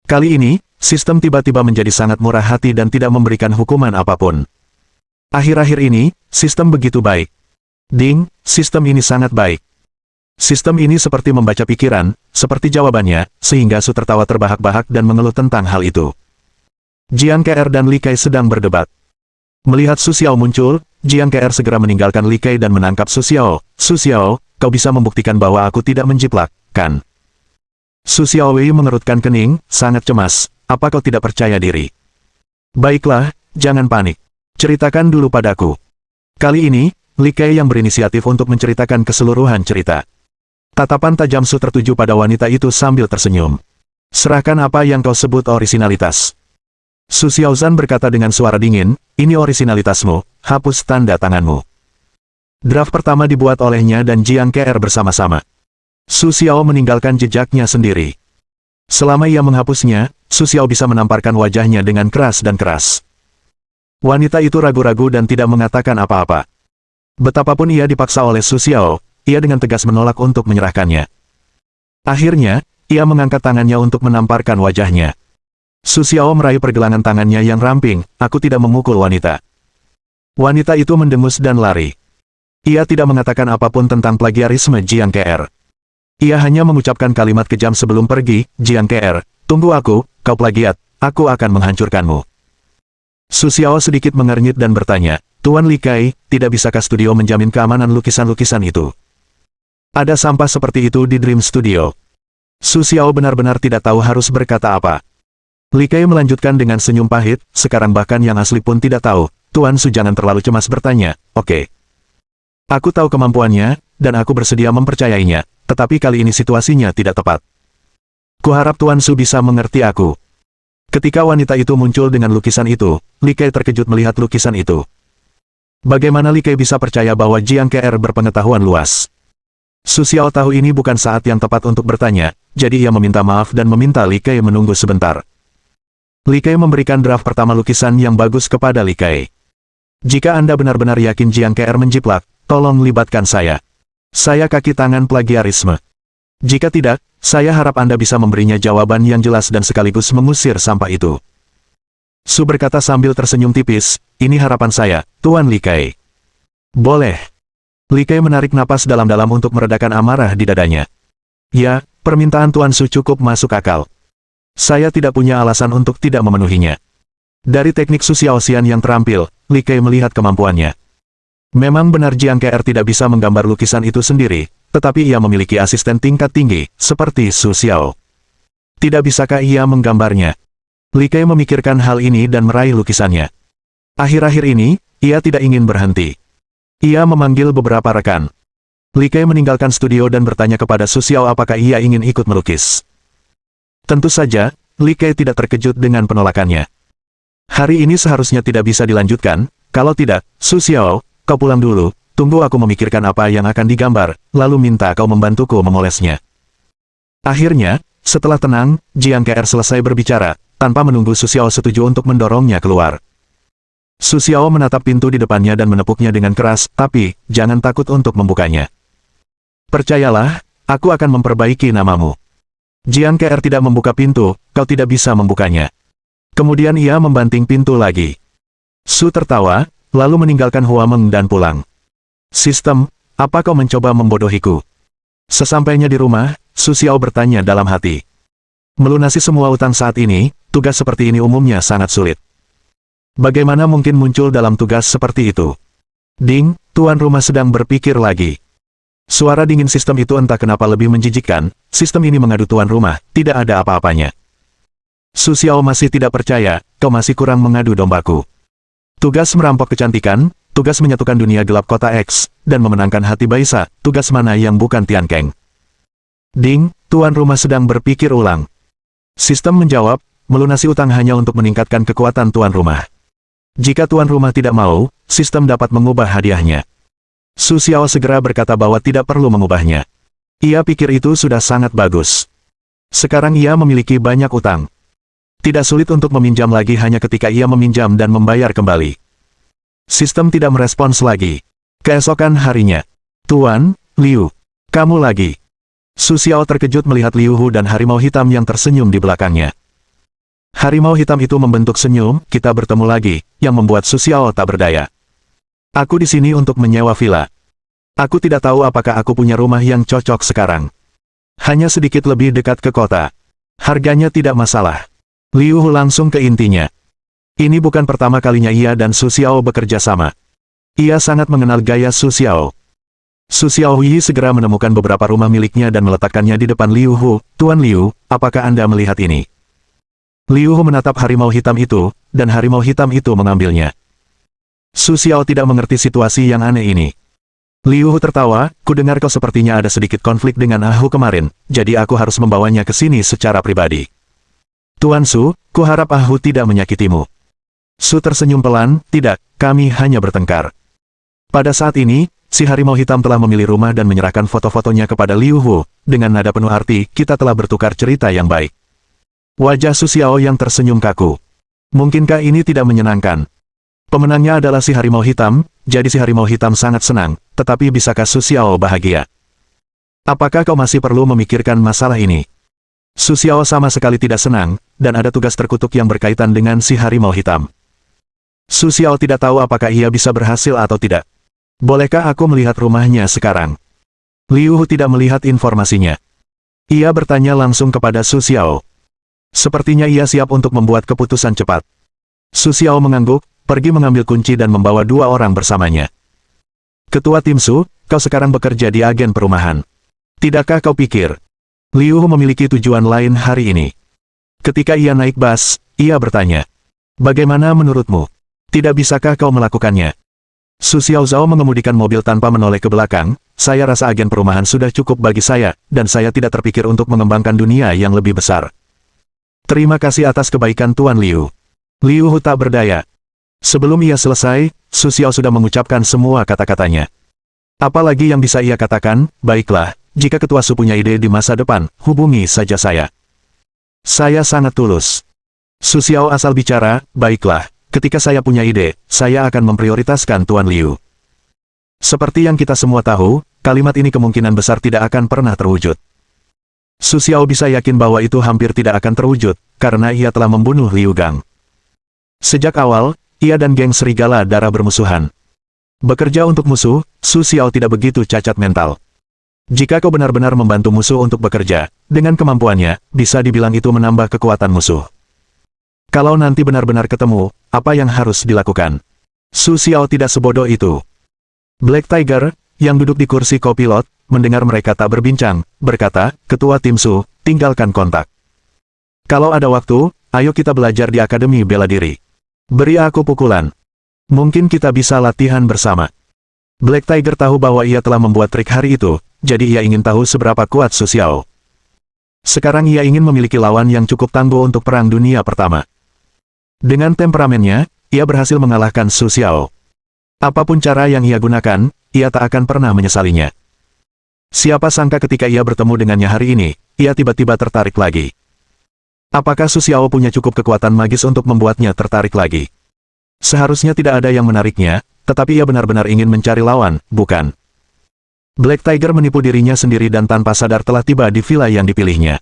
Kali ini, sistem tiba-tiba menjadi sangat murah hati dan tidak memberikan hukuman apapun. Akhir-akhir ini, sistem begitu baik. Ding, sistem ini sangat baik. Sistem ini seperti membaca pikiran, seperti jawabannya, sehingga Su tertawa terbahak-bahak dan mengeluh tentang hal itu. Jiang KR dan Li Kai sedang berdebat. Melihat Su Xiao muncul, Jiang KR segera meninggalkan Li Kai dan menangkap Su Xiao. Su Xiao, kau bisa membuktikan bahwa aku tidak menjiplak, kan? Su Xiaowei mengerutkan kening, sangat cemas. Apa kau tidak percaya diri? Baiklah, jangan panik. Ceritakan dulu padaku. Kali ini, Li Kai yang berinisiatif untuk menceritakan keseluruhan cerita. Tatapan tajam Su tertuju pada wanita itu sambil tersenyum. Serahkan apa yang kau sebut orisinalitas. Su Xiaozan berkata dengan suara dingin, ini orisinalitasmu, hapus tanda tanganmu. Draft pertama dibuat olehnya dan Jiang KR bersama-sama. Su Xiao meninggalkan jejaknya sendiri. Selama ia menghapusnya, Su Xiao bisa menamparkan wajahnya dengan keras dan keras. Wanita itu ragu-ragu dan tidak mengatakan apa-apa. Betapapun ia dipaksa oleh Su Xiao, ia dengan tegas menolak untuk menyerahkannya. Akhirnya, ia mengangkat tangannya untuk menamparkan wajahnya. Su Xiao meraih pergelangan tangannya yang ramping, aku tidak memukul wanita. Wanita itu mendengus dan lari. Ia tidak mengatakan apapun tentang plagiarisme Jiang KR. Ia hanya mengucapkan kalimat kejam sebelum pergi, Jiang KR, tunggu aku, kau plagiat, aku akan menghancurkanmu. Su Xiao sedikit mengernyit dan bertanya, Tuan Li Kai, tidak bisakah studio menjamin keamanan lukisan-lukisan itu? Ada sampah seperti itu di Dream Studio. Su Xiao benar-benar tidak tahu harus berkata apa. Li Kai melanjutkan dengan senyum pahit, sekarang bahkan yang asli pun tidak tahu. Tuan Su jangan terlalu cemas bertanya, oke. Aku tahu kemampuannya, dan aku bersedia mempercayainya, tetapi kali ini situasinya tidak tepat. Kuharap Tuan Su bisa mengerti aku. Ketika wanita itu muncul dengan lukisan itu, Li Kai terkejut melihat lukisan itu. Bagaimana Li Kai bisa percaya bahwa Jiang Ke berpengetahuan luas? Su Xiao tahu ini bukan saat yang tepat untuk bertanya, jadi ia meminta maaf dan meminta Li Kai menunggu sebentar. Li Kai memberikan draft pertama lukisan yang bagus kepada Li Kai. Jika Anda benar-benar yakin Jiang Ke menjiplak, tolong libatkan saya. Saya kaki tangan plagiarisme. Jika tidak, saya harap Anda bisa memberinya jawaban yang jelas dan sekaligus mengusir sampah itu. Su berkata sambil tersenyum tipis, ini harapan saya, Tuan Li Kai. Boleh. Li Kai menarik napas dalam-dalam untuk meredakan amarah di dadanya. Ya, permintaan Tuan Su cukup masuk akal. Saya tidak punya alasan untuk tidak memenuhinya. Dari teknik Su Xiaoxian yang terampil, Li Kai melihat kemampuannya. Memang benar Jiang Ke tidak bisa menggambar lukisan itu sendiri, tetapi ia memiliki asisten tingkat tinggi, seperti Su Xiao. Tidak bisakah ia menggambarnya? Li Kai memikirkan hal ini dan meraih lukisannya. Akhir-akhir ini, ia tidak ingin berhenti. Ia memanggil beberapa rekan. Li Kai meninggalkan studio dan bertanya kepada Su Xiao apakah ia ingin ikut melukis. Tentu saja, Li Kai tidak terkejut dengan penolakannya. Hari ini seharusnya tidak bisa dilanjutkan, kalau tidak, Su Xiao, kau pulang dulu, tunggu aku memikirkan apa yang akan digambar, lalu minta kau membantuku memolesnya. Akhirnya, setelah tenang, Jiang Ke selesai berbicara, tanpa menunggu Su Xiao setuju untuk mendorongnya keluar. Su Xiao menatap pintu di depannya dan menepuknya dengan keras, tapi, jangan takut untuk membukanya. Percayalah, aku akan memperbaiki namamu. Jiang Ke tidak membuka pintu, kau tidak bisa membukanya. Kemudian ia membanting pintu lagi. Su tertawa, lalu meninggalkan Hua Meng dan pulang. Sistem, apa kau mencoba membodohiku? Sesampainya di rumah, Su Xiao bertanya dalam hati. Melunasi semua utang saat ini, tugas seperti ini umumnya sangat sulit. Bagaimana mungkin muncul dalam tugas seperti itu? Ding, tuan rumah sedang berpikir lagi. Suara dingin sistem itu entah kenapa lebih menjijikkan, sistem ini mengadu tuan rumah, tidak ada apa-apanya. Su Xiao masih tidak percaya, kau masih kurang mengadu dombaku. Tugas merampok kecantikan, tugas menyatukan dunia gelap kota X, dan memenangkan hati Baisa, tugas mana yang bukan Tian Keng? Ding, tuan rumah sedang berpikir ulang. Sistem menjawab, melunasi utang hanya untuk meningkatkan kekuatan tuan rumah. Jika tuan rumah tidak mau, sistem dapat mengubah hadiahnya. Su Xiao segera berkata bahwa tidak perlu mengubahnya. Ia pikir itu sudah sangat bagus. Sekarang ia memiliki banyak utang. Tidak sulit untuk meminjam lagi hanya ketika ia meminjam dan membayar kembali. Sistem tidak merespons lagi. Keesokan harinya. Tuan, Liu. Kamu lagi. Su Xiao terkejut melihat Liu Hu dan harimau hitam yang tersenyum di belakangnya. Harimau hitam itu membentuk senyum, kita bertemu lagi, yang membuat Su Xiao tak berdaya. Aku di sini untuk menyewa villa. Aku tidak tahu apakah aku punya rumah yang cocok sekarang. Hanya sedikit lebih dekat ke kota. Harganya tidak masalah. Liu Hu langsung ke intinya. Ini bukan pertama kalinya ia dan Su Xiao bekerja sama. Ia sangat mengenal gaya Su Xiao. Su Xiao Hui segera menemukan beberapa rumah miliknya dan meletakkannya di depan Liu Hu. Tuan Liu, apakah Anda melihat ini? Liu Hu menatap harimau hitam itu, dan harimau hitam itu mengambilnya. Su Xiao tidak mengerti situasi yang aneh ini. Liu Hu tertawa, kudengar kau sepertinya ada sedikit konflik dengan Ah Hu kemarin, jadi aku harus membawanya ke sini secara pribadi. Tuan Su, kuharap Ah Hu tidak menyakitimu. Su tersenyum pelan, tidak, kami hanya bertengkar. Pada saat ini, si harimau hitam telah memilih rumah dan menyerahkan foto-fotonya kepada Liu Hu, dengan nada penuh arti, kita telah bertukar cerita yang baik. Wajah Su Xiao yang tersenyum kaku. Mungkinkah ini tidak menyenangkan? Pemenangnya adalah si harimau hitam, jadi si harimau hitam sangat senang, tetapi bisakah Su Xiao bahagia? Apakah kau masih perlu memikirkan masalah ini? Su Xiao sama sekali tidak senang, dan ada tugas terkutuk yang berkaitan dengan si harimau hitam. Su Xiao tidak tahu apakah ia bisa berhasil atau tidak. Bolehkah aku melihat rumahnya sekarang? Liu Hu tidak melihat informasinya. Ia bertanya langsung kepada Su Xiao. Sepertinya ia siap untuk membuat keputusan cepat. Su Xiao mengangguk, pergi mengambil kunci dan membawa 2 orang bersamanya. Ketua Tim Su, kau sekarang bekerja di agen perumahan. Tidakkah kau pikir Liu Hu memiliki tujuan lain hari ini? Ketika ia naik bus, ia bertanya, "Bagaimana menurutmu? Tidak bisakah kau melakukannya?" Su Xiaozhao mengemudikan mobil tanpa menoleh ke belakang. "Saya rasa agen perumahan sudah cukup bagi saya, dan saya tidak terpikir untuk mengembangkan dunia yang lebih besar." "Terima kasih atas kebaikan Tuan Liu." Liu Hu tak berdaya. Sebelum ia selesai, Su Xiao sudah mengucapkan semua kata-katanya. Apalagi yang bisa ia katakan? Baiklah, jika Ketua Su punya ide di masa depan, hubungi saja saya. Saya sangat tulus. Su Xiao asal bicara, "Baiklah, ketika saya punya ide, saya akan memprioritaskan Tuan Liu." Seperti yang kita semua tahu, kalimat ini kemungkinan besar tidak akan pernah terwujud. Su Xiao bisa yakin bahwa itu hampir tidak akan terwujud, karena ia telah membunuh Liu Gang. Sejak awal, ia dan geng serigala darah bermusuhan. Bekerja untuk musuh, Su Xiao tidak begitu cacat mental. Jika kau benar-benar membantu musuh untuk bekerja, dengan kemampuannya, bisa dibilang itu menambah kekuatan musuh. Kalau nanti benar-benar ketemu, apa yang harus dilakukan? Su Xiao tidak sebodoh itu. Black Tiger, yang duduk di kursi kopilot, mendengar mereka tak berbincang, berkata, "Ketua tim Su, tinggalkan kontak. Kalau ada waktu, ayo kita belajar di Akademi Bela Diri. Beri aku pukulan. Mungkin kita bisa latihan bersama." Black Tiger tahu bahwa ia telah membuat trik hari itu, jadi ia ingin tahu seberapa kuat Su Xiao. Sekarang ia ingin memiliki lawan yang cukup tangguh untuk Perang Dunia Pertama. Dengan temperamennya, ia berhasil mengalahkan Su Xiao. Apapun cara yang ia gunakan, ia tak akan pernah menyesalinya. Siapa sangka ketika ia bertemu dengannya hari ini, ia tiba-tiba tertarik lagi. Apakah Su Xiao punya cukup kekuatan magis untuk membuatnya tertarik lagi? Seharusnya tidak ada yang menariknya, tetapi ia benar-benar ingin mencari lawan, bukan? Black Tiger menipu dirinya sendiri dan tanpa sadar telah tiba di villa yang dipilihnya.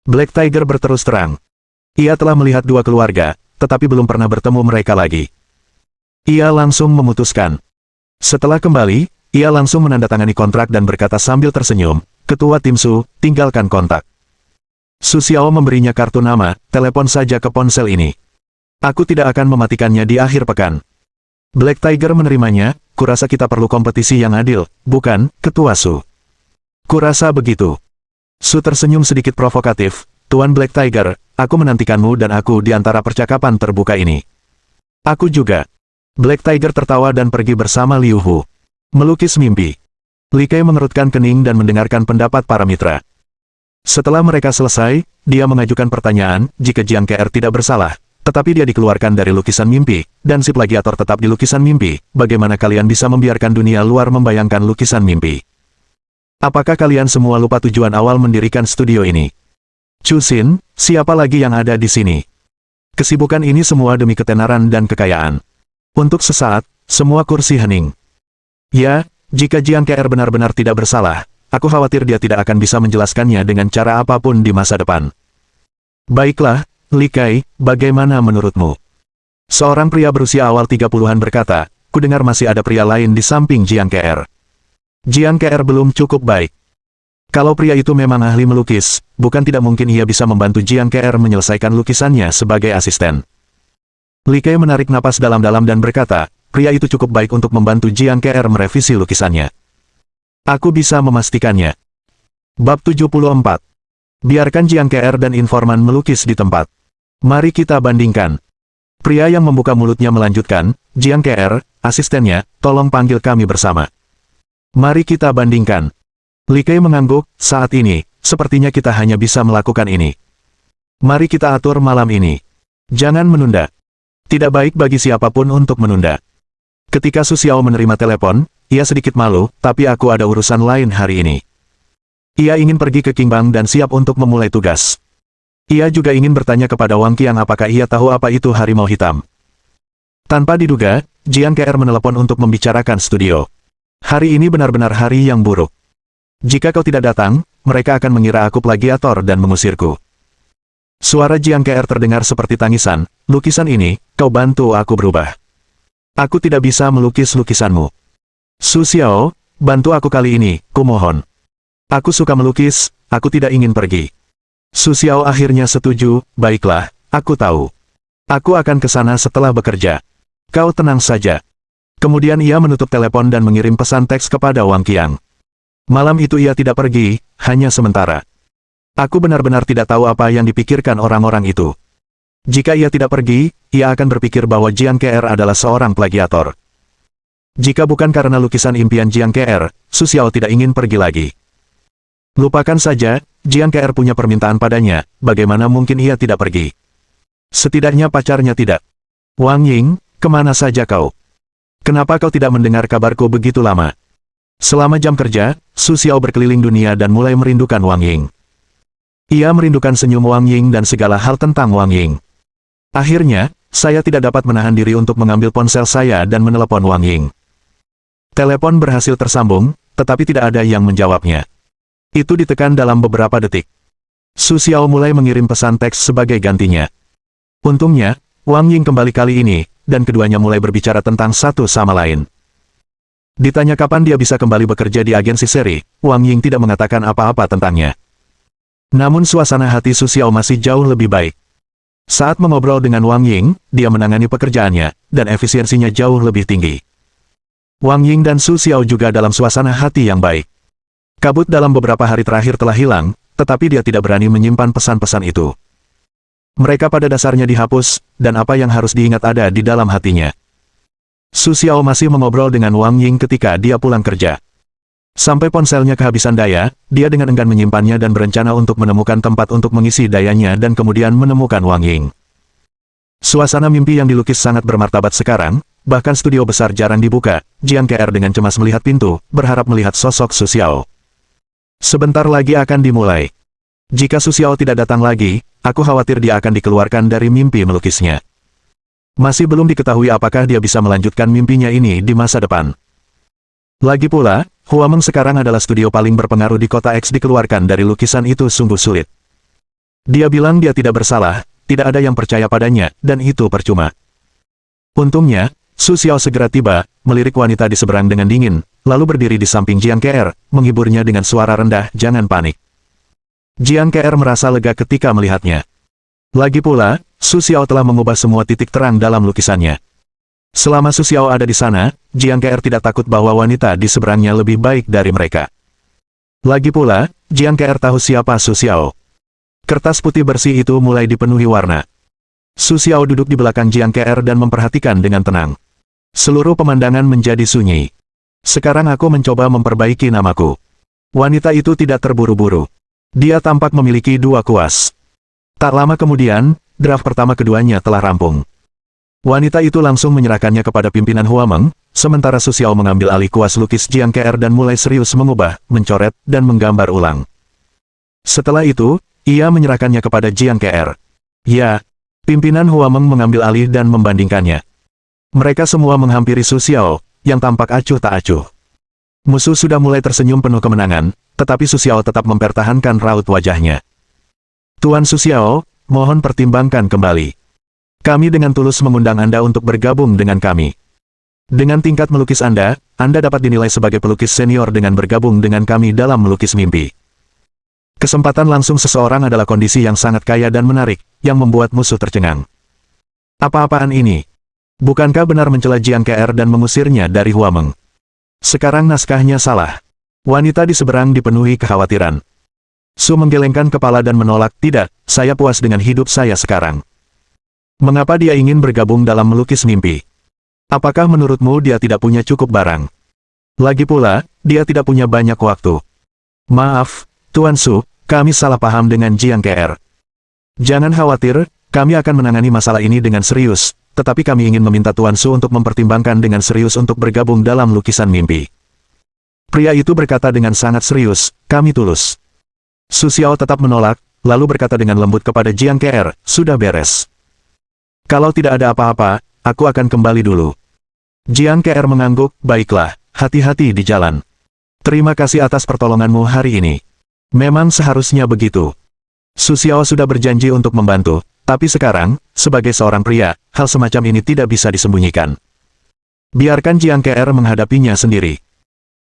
Black Tiger berterus terang. Ia telah melihat dua keluarga, tetapi belum pernah bertemu mereka lagi. Ia langsung memutuskan. Setelah kembali, ia langsung menandatangani kontrak dan berkata sambil tersenyum, "Ketua tim Su, tinggalkan kontak." Su Xiao memberinya kartu nama, "Telepon saja ke ponsel ini. Aku tidak akan mematikannya di akhir pekan." Black Tiger menerimanya, "Kurasa kita perlu kompetisi yang adil, bukan, Ketua Su?" "Kurasa begitu." Su tersenyum sedikit provokatif, "Tuan Black Tiger, aku menantikanmu dan aku di antara percakapan terbuka ini." "Aku juga." Black Tiger tertawa dan pergi bersama Liu Hu. Melukis mimpi. Li Kai mengerutkan kening dan mendengarkan pendapat para mitra. Setelah mereka selesai, dia mengajukan pertanyaan, jika Jiang KR tidak bersalah, tetapi dia dikeluarkan dari lukisan mimpi, dan si plagiator tetap di lukisan mimpi, bagaimana kalian bisa membiarkan dunia luar membayangkan lukisan mimpi? Apakah kalian semua lupa tujuan awal mendirikan studio ini? Chu Xin, siapa lagi yang ada di sini? Kesibukan ini semua demi ketenaran dan kekayaan. Untuk sesaat, semua kursi hening. Ya, jika Jiang KR benar-benar tidak bersalah, aku khawatir dia tidak akan bisa menjelaskannya dengan cara apapun di masa depan. Baiklah, Li Kai, bagaimana menurutmu? Seorang pria berusia awal 30-an berkata, "Kudengar masih ada pria lain di samping Jiang KR. Jiang KR belum cukup baik. Kalau pria itu memang ahli melukis, bukan tidak mungkin ia bisa membantu Jiang KR menyelesaikan lukisannya sebagai asisten." Li Kai menarik napas dalam-dalam dan berkata, "Pria itu cukup baik untuk membantu Jiang KR merevisi lukisannya. Aku bisa memastikannya." Bab 74. Biarkan Jiang KR dan informan melukis di tempat. Mari kita bandingkan. Pria yang membuka mulutnya melanjutkan, "Jiang KR, asistennya, tolong panggil kami bersama. Mari kita bandingkan." Li Kai mengangguk, "Saat ini, sepertinya kita hanya bisa melakukan ini. Mari kita atur malam ini. Jangan menunda. Tidak baik bagi siapapun untuk menunda." Ketika Su Xiao menerima telepon, ia sedikit malu, "Tapi aku ada urusan lain hari ini." Ia ingin pergi ke Qingbang dan siap untuk memulai tugas. Ia juga ingin bertanya kepada Wang Qiang apakah ia tahu apa itu harimau hitam. Tanpa diduga, Jiang KR menelepon untuk membicarakan studio. "Hari ini benar-benar hari yang buruk. Jika kau tidak datang, mereka akan mengira aku plagiator dan mengusirku." Suara Jiang KR terdengar seperti tangisan, "Lukisan ini, kau bantu aku berubah. Aku tidak bisa melukis lukisanmu. Su Xiao, bantu aku kali ini, kumohon. Aku suka melukis, aku tidak ingin pergi." Su Xiao akhirnya setuju, "Baiklah, aku tahu. Aku akan ke sana setelah bekerja. Kau tenang saja." Kemudian ia menutup telepon dan mengirim pesan teks kepada Wang Qiang. Malam itu ia tidak pergi, hanya sementara. Aku benar-benar tidak tahu apa yang dipikirkan orang-orang itu. Jika ia tidak pergi, ia akan berpikir bahwa Jiang KR adalah seorang plagiator. Jika bukan karena lukisan impian Jiang KR, Su Xiao tidak ingin pergi lagi. Lupakan saja, Jiang KR punya permintaan padanya, bagaimana mungkin ia tidak pergi? Setidaknya pacarnya tidak. Wang Ying, kemana saja kau? Kenapa kau tidak mendengar kabarku begitu lama? Selama jam kerja, Su Xiao berkeliling dunia dan mulai merindukan Wang Ying. Ia merindukan senyum Wang Ying dan segala hal tentang Wang Ying. Akhirnya, saya tidak dapat menahan diri untuk mengambil ponsel saya dan menelepon Wang Ying. Telepon berhasil tersambung, tetapi tidak ada yang menjawabnya. Itu ditekan dalam beberapa detik. Su Xiao mulai mengirim pesan teks sebagai gantinya. Untungnya, Wang Ying kembali kali ini, dan keduanya mulai berbicara tentang satu sama lain. Ditanya kapan dia bisa kembali bekerja di agensi seri, Wang Ying tidak mengatakan apa-apa tentangnya. Namun suasana hati Su Xiao masih jauh lebih baik. Saat mengobrol dengan Wang Ying, dia menangani pekerjaannya, dan efisiensinya jauh lebih tinggi. Wang Ying dan Su Xiao juga dalam suasana hati yang baik. Kabut dalam beberapa hari terakhir telah hilang, tetapi dia tidak berani menyimpan pesan-pesan itu. Mereka pada dasarnya dihapus, dan apa yang harus diingat ada di dalam hatinya. Su Xiao masih mengobrol dengan Wang Ying ketika dia pulang kerja. Sampai ponselnya kehabisan daya, dia dengan enggan menyimpannya dan berencana untuk menemukan tempat untuk mengisi dayanya dan kemudian menemukan Wang Ying. Suasana mimpi yang dilukis sangat bermartabat sekarang, bahkan studio besar jarang dibuka. Jiang KR dengan cemas melihat pintu, berharap melihat sosok Su Xiao. Sebentar lagi akan dimulai. Jika Su Xiao tidak datang lagi, aku khawatir dia akan dikeluarkan dari mimpi melukisnya. Masih belum diketahui apakah dia bisa melanjutkan mimpinya ini di masa depan. Lagi pula, Huameng sekarang adalah studio paling berpengaruh di kota X. Dikeluarkan dari lukisan itu sungguh sulit. Dia bilang dia tidak bersalah, tidak ada yang percaya padanya, dan itu percuma. Untungnya, Su Xiao segera tiba, melirik wanita di seberang dengan dingin, lalu berdiri di samping Jiang KR, menghiburnya dengan suara rendah, "Jangan panik." Jiang KR merasa lega ketika melihatnya. Lagi pula, Su Xiao telah mengubah semua titik terang dalam lukisannya. Selama Su Xiao ada di sana, Jiang KR tidak takut bahwa wanita di seberangnya lebih baik dari mereka. Lagi pula, Jiang KR tahu siapa Su Xiao. Kertas putih bersih itu mulai dipenuhi warna. Su Xiao duduk di belakang Jiang KR dan memperhatikan dengan tenang. Seluruh pemandangan menjadi sunyi. Sekarang aku mencoba memperbaiki namaku. Wanita itu tidak terburu-buru. Dia tampak memiliki dua kuas. Tak lama kemudian, draft pertama keduanya telah rampung. Wanita itu langsung menyerahkannya kepada pimpinan Huameng, sementara Su Xiao mengambil alih kuas lukis Jiang KR dan mulai serius mengubah, mencoret, dan menggambar ulang. Setelah itu, ia menyerahkannya kepada Jiang KR. Ya, pimpinan Huameng mengambil alih dan membandingkannya. Mereka semua menghampiri Su Xiao, yang tampak acuh tak acuh. Musuh sudah mulai tersenyum penuh kemenangan, tetapi Su Xiao tetap mempertahankan raut wajahnya. "Tuan Su Xiao, mohon pertimbangkan kembali. Kami dengan tulus mengundang Anda untuk bergabung dengan kami. Dengan tingkat melukis Anda dapat dinilai sebagai pelukis senior dengan bergabung dengan kami dalam melukis mimpi. Kesempatan langsung seseorang adalah kondisi yang sangat kaya dan menarik, yang membuat musuh tercengang. Apa-apaan ini? Bukankah benar mencela Jiang KR dan mengusirnya dari Huameng? Sekarang naskahnya salah." Wanita di seberang dipenuhi kekhawatiran. Su menggelengkan kepala dan menolak, "Tidak, saya puas dengan hidup saya sekarang. Mengapa dia ingin bergabung dalam melukis mimpi? Apakah menurutmu dia tidak punya cukup barang? Lagi pula, dia tidak punya banyak waktu." "Maaf, Tuan Su, kami salah paham dengan Jiang KR. Jangan khawatir, kami akan menangani masalah ini dengan serius, tetapi kami ingin meminta Tuan Su untuk mempertimbangkan dengan serius untuk bergabung dalam lukisan mimpi." Pria itu berkata dengan sangat serius, "Kami tulus." Su Xiao tetap menolak, lalu berkata dengan lembut kepada Jiang KR, "Sudah beres. Kalau tidak ada apa-apa, aku akan kembali dulu." Jiang KR mengangguk, "Baiklah, hati-hati di jalan. Terima kasih atas pertolonganmu hari ini. Memang seharusnya begitu." Su Xiao sudah berjanji untuk membantu, tapi sekarang, sebagai seorang pria, hal semacam ini tidak bisa disembunyikan. Biarkan Jiang KR menghadapinya sendiri.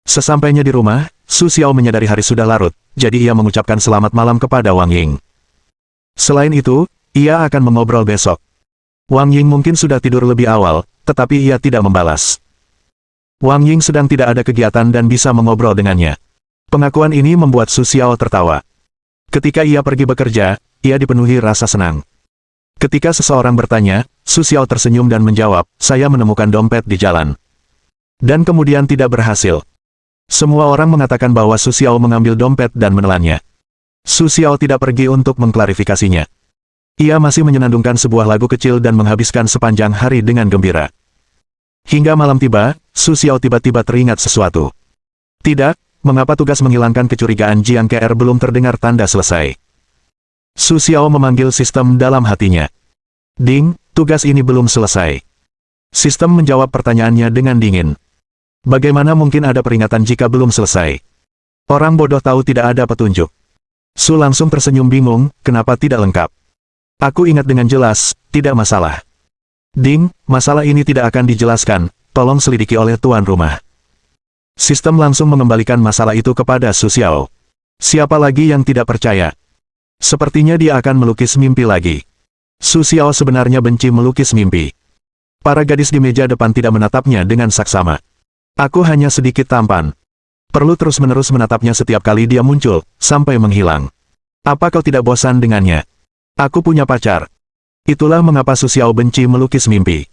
Sesampainya di rumah, Su Xiao menyadari hari sudah larut, jadi ia mengucapkan selamat malam kepada Wang Ying. Selain itu, ia akan mengobrol besok. Wang Ying mungkin sudah tidur lebih awal, tetapi ia tidak membalas. Wang Ying sedang tidak ada kegiatan dan bisa mengobrol dengannya. Pengakuan ini membuat Su Xiao tertawa. Ketika ia pergi bekerja, ia dipenuhi rasa senang. Ketika seseorang bertanya, Su Xiao tersenyum dan menjawab, saya menemukan dompet di jalan. Dan kemudian tidak berhasil. Semua orang mengatakan bahwa Su Xiao mengambil dompet dan menelannya. Su Xiao tidak pergi untuk mengklarifikasinya. Ia masih menyenandungkan sebuah lagu kecil dan menghabiskan sepanjang hari dengan gembira. Hingga malam tiba, Su Xiao tiba-tiba teringat sesuatu. Tidak, mengapa tugas menghilangkan kecurigaan Jiang Ke'er belum terdengar tanda selesai. Su Xiao memanggil sistem dalam hatinya. Ding, tugas ini belum selesai. Sistem menjawab pertanyaannya dengan dingin. Bagaimana mungkin ada peringatan jika belum selesai? Orang bodoh tahu tidak ada petunjuk. Su langsung tersenyum bingung, kenapa tidak lengkap? Aku ingat dengan jelas, tidak masalah. Ding, masalah ini tidak akan dijelaskan, tolong selidiki oleh tuan rumah. Sistem langsung mengembalikan masalah itu kepada Su Xiao. Siapa lagi yang tidak percaya? Sepertinya dia akan melukis mimpi lagi. Su Xiao sebenarnya benci melukis mimpi. Para gadis di meja depan tidak menatapnya dengan saksama. Aku hanya sedikit tampan. Perlu terus-menerus menatapnya setiap kali dia muncul, sampai menghilang. Apa kau tidak bosan dengannya? Aku punya pacar. Itulah mengapa Su Xiao benci melukis mimpi.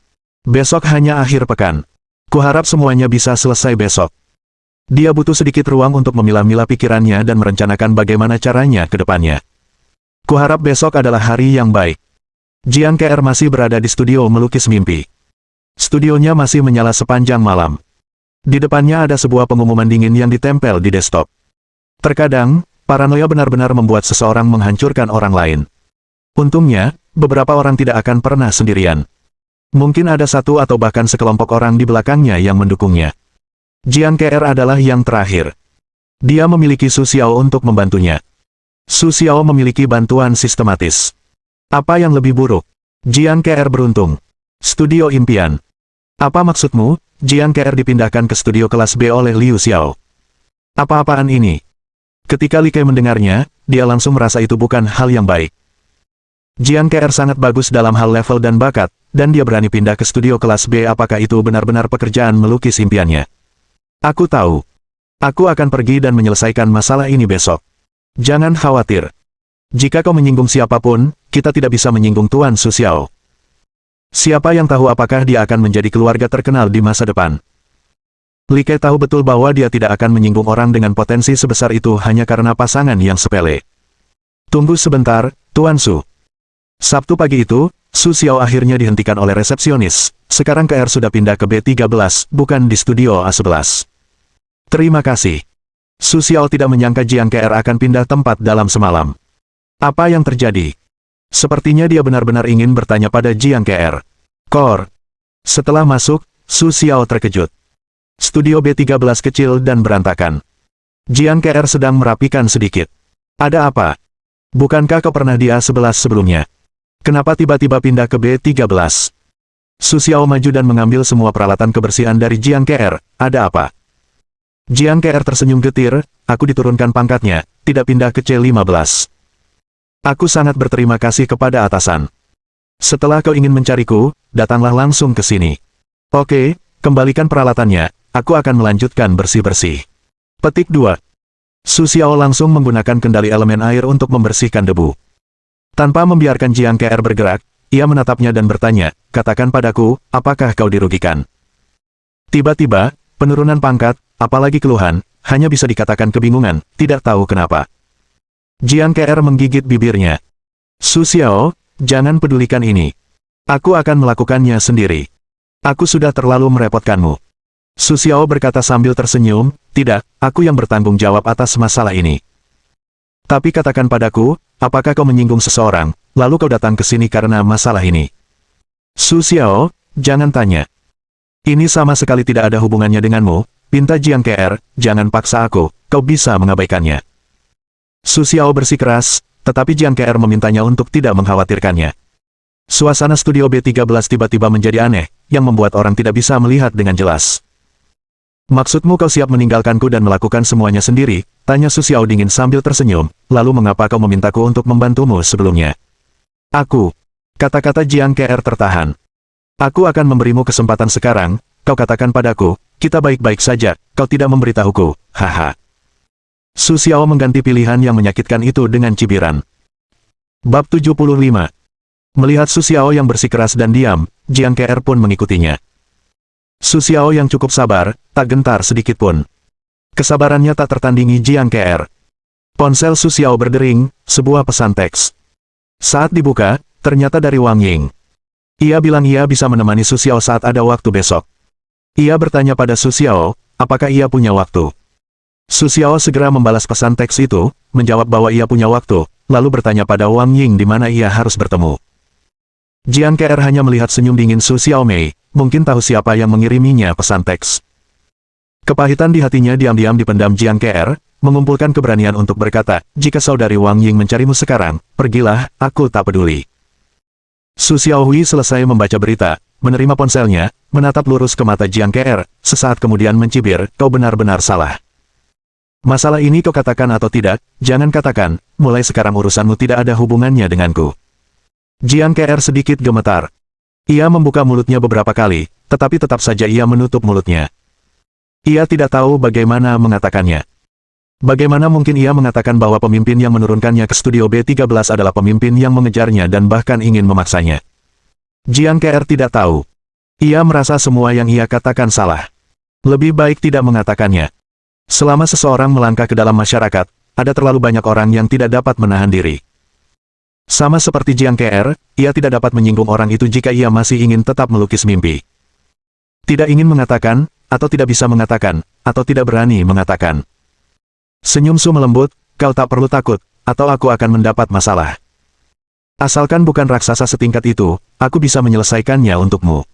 Besok hanya akhir pekan. Kuharap semuanya bisa selesai besok. Dia butuh sedikit ruang untuk memilah-milah pikirannya dan merencanakan bagaimana caranya ke depannya. Kuharap besok adalah hari yang baik. Jiang Ke'er masih berada di studio melukis mimpi. Studionya masih menyala sepanjang malam. Di depannya ada sebuah pengumuman dingin yang ditempel di desktop. Terkadang, paranoia benar-benar membuat seseorang menghancurkan orang lain. Untungnya, beberapa orang tidak akan pernah sendirian. Mungkin ada satu atau bahkan sekelompok orang di belakangnya yang mendukungnya. Jiang Ke'er adalah yang terakhir. Dia memiliki Su Xiao untuk membantunya. Su Xiao memiliki bantuan sistematis. Apa yang lebih buruk? Jiang Ke'er beruntung. Studio impian. Apa maksudmu? Jiang Ke'er dipindahkan ke studio kelas B oleh Liu Xiao. Apa-apaan ini? Ketika Li Kai mendengarnya, dia langsung merasa itu bukan hal yang baik. Jiang Ke'er sangat bagus dalam hal level dan bakat, dan dia berani pindah ke studio kelas B. Apakah itu benar-benar pekerjaan melukis impiannya? Aku tahu. Aku akan pergi dan menyelesaikan masalah ini besok. Jangan khawatir. Jika kau menyinggung siapapun, kita tidak bisa menyinggung Tuan Su Xiao. Siapa yang tahu apakah dia akan menjadi keluarga terkenal di masa depan. Li Kai tahu betul bahwa dia tidak akan menyinggung orang dengan potensi sebesar itu hanya karena pasangan yang sepele. Tunggu sebentar, Tuan Su. Sabtu pagi itu, Su Xiao akhirnya dihentikan oleh resepsionis. Sekarang KR sudah pindah ke B13, bukan di studio A11. Terima kasih. Su Xiao tidak menyangka Jiang Ke'er akan pindah tempat dalam semalam. Apa yang terjadi? Sepertinya dia benar-benar ingin bertanya pada Jiang Ke'er. Kor. Setelah masuk, Su Xiao terkejut. Studio B13 kecil dan berantakan. Jiang Ke'er sedang merapikan sedikit. Ada apa? Bukankah kau pernah di A11 sebelumnya? Kenapa tiba-tiba pindah ke B13? Su Xiao maju dan mengambil semua peralatan kebersihan dari Jiang Ke'er. Ada apa? Jiang Ke'er tersenyum getir, aku diturunkan pangkatnya, tidak pindah ke C15. Aku sangat berterima kasih kepada atasan. Setelah kau ingin mencariku, datanglah langsung ke sini. Oke, kembalikan peralatannya, aku akan melanjutkan bersih-bersih. Petik 2. Su Xiao langsung menggunakan kendali elemen air untuk membersihkan debu. Tanpa membiarkan Jiang Ke'er bergerak, ia menatapnya dan bertanya, katakan padaku, apakah kau dirugikan? Tiba-tiba, penurunan pangkat, apalagi keluhan, hanya bisa dikatakan kebingungan, tidak tahu kenapa. Jiang Ke'er menggigit bibirnya. Su Xiao, jangan pedulikan ini. Aku akan melakukannya sendiri. Aku sudah terlalu merepotkanmu. Su Xiao berkata sambil tersenyum, tidak, aku yang bertanggung jawab atas masalah ini. Tapi katakan padaku, apakah kau menyinggung seseorang, lalu kau datang ke sini karena masalah ini? Su Xiao, jangan tanya. Ini sama sekali tidak ada hubungannya denganmu, pinta Jiang Ke'er, jangan paksa aku, kau bisa mengabaikannya. Su Xiao bersikeras, tetapi Jiang Ke'er memintanya untuk tidak mengkhawatirkannya. Suasana studio B13 tiba-tiba menjadi aneh, yang membuat orang tidak bisa melihat dengan jelas. Maksudmu kau siap meninggalkanku dan melakukan semuanya sendiri? Tanya Su Xiao dingin sambil tersenyum, lalu mengapa kau memintaku untuk membantumu sebelumnya? Aku. Kata-kata Jiang Ke'er tertahan. Aku akan memberimu kesempatan sekarang, kau katakan padaku, kita baik-baik saja, kau tidak memberitahuku, haha. Su Xiao mengganti pilihan yang menyakitkan itu dengan cibiran. Bab 75. Melihat Su Xiao yang bersikeras dan diam, Jiang Ke'er pun mengikutinya. Su Xiao yang cukup sabar, tak gentar sedikit pun. Kesabarannya tak tertandingi Jiang Ke'er. Ponsel Su Xiao berdering, sebuah pesan teks. Saat dibuka, ternyata dari Wang Ying. Ia bilang ia bisa menemani Su Xiao saat ada waktu besok. Ia bertanya pada Su Xiao, apakah ia punya waktu. Su Xiao segera membalas pesan teks itu, menjawab bahwa ia punya waktu, lalu bertanya pada Wang Ying di mana ia harus bertemu. Jiang Ke'er hanya melihat senyum dingin Su Xiaomei, mungkin tahu siapa yang mengiriminya pesan teks. Kepahitan di hatinya diam-diam dipendam Jiang Ke'er, mengumpulkan keberanian untuk berkata, jika saudari Wang Ying mencarimu sekarang, pergilah, aku tak peduli. Su Xiaohui selesai membaca berita, menerima ponselnya, menatap lurus ke mata Jiang Ke'er, sesaat kemudian mencibir, kau benar-benar salah. Masalah ini kau katakan atau tidak, jangan katakan, mulai sekarang urusanmu tidak ada hubungannya denganku. Jiang Ke'er sedikit gemetar. Ia membuka mulutnya beberapa kali, tetapi tetap saja ia menutup mulutnya. Ia tidak tahu bagaimana mengatakannya. Bagaimana mungkin ia mengatakan bahwa pemimpin yang menurunkannya ke studio B13 adalah pemimpin yang mengejarnya dan bahkan ingin memaksanya? Jiang Ke'er tidak tahu. Ia merasa semua yang ia katakan salah. Lebih baik tidak mengatakannya. Selama seseorang melangkah ke dalam masyarakat, ada terlalu banyak orang yang tidak dapat menahan diri. Sama seperti Jiang Ke'er, ia tidak dapat menyinggung orang itu jika ia masih ingin tetap melukis mimpi. Tidak ingin mengatakan, atau tidak bisa mengatakan, atau tidak berani mengatakan. Senyum Su melembut, kau tak perlu takut, atau aku akan mendapat masalah. Asalkan bukan raksasa setingkat itu, aku bisa menyelesaikannya untukmu.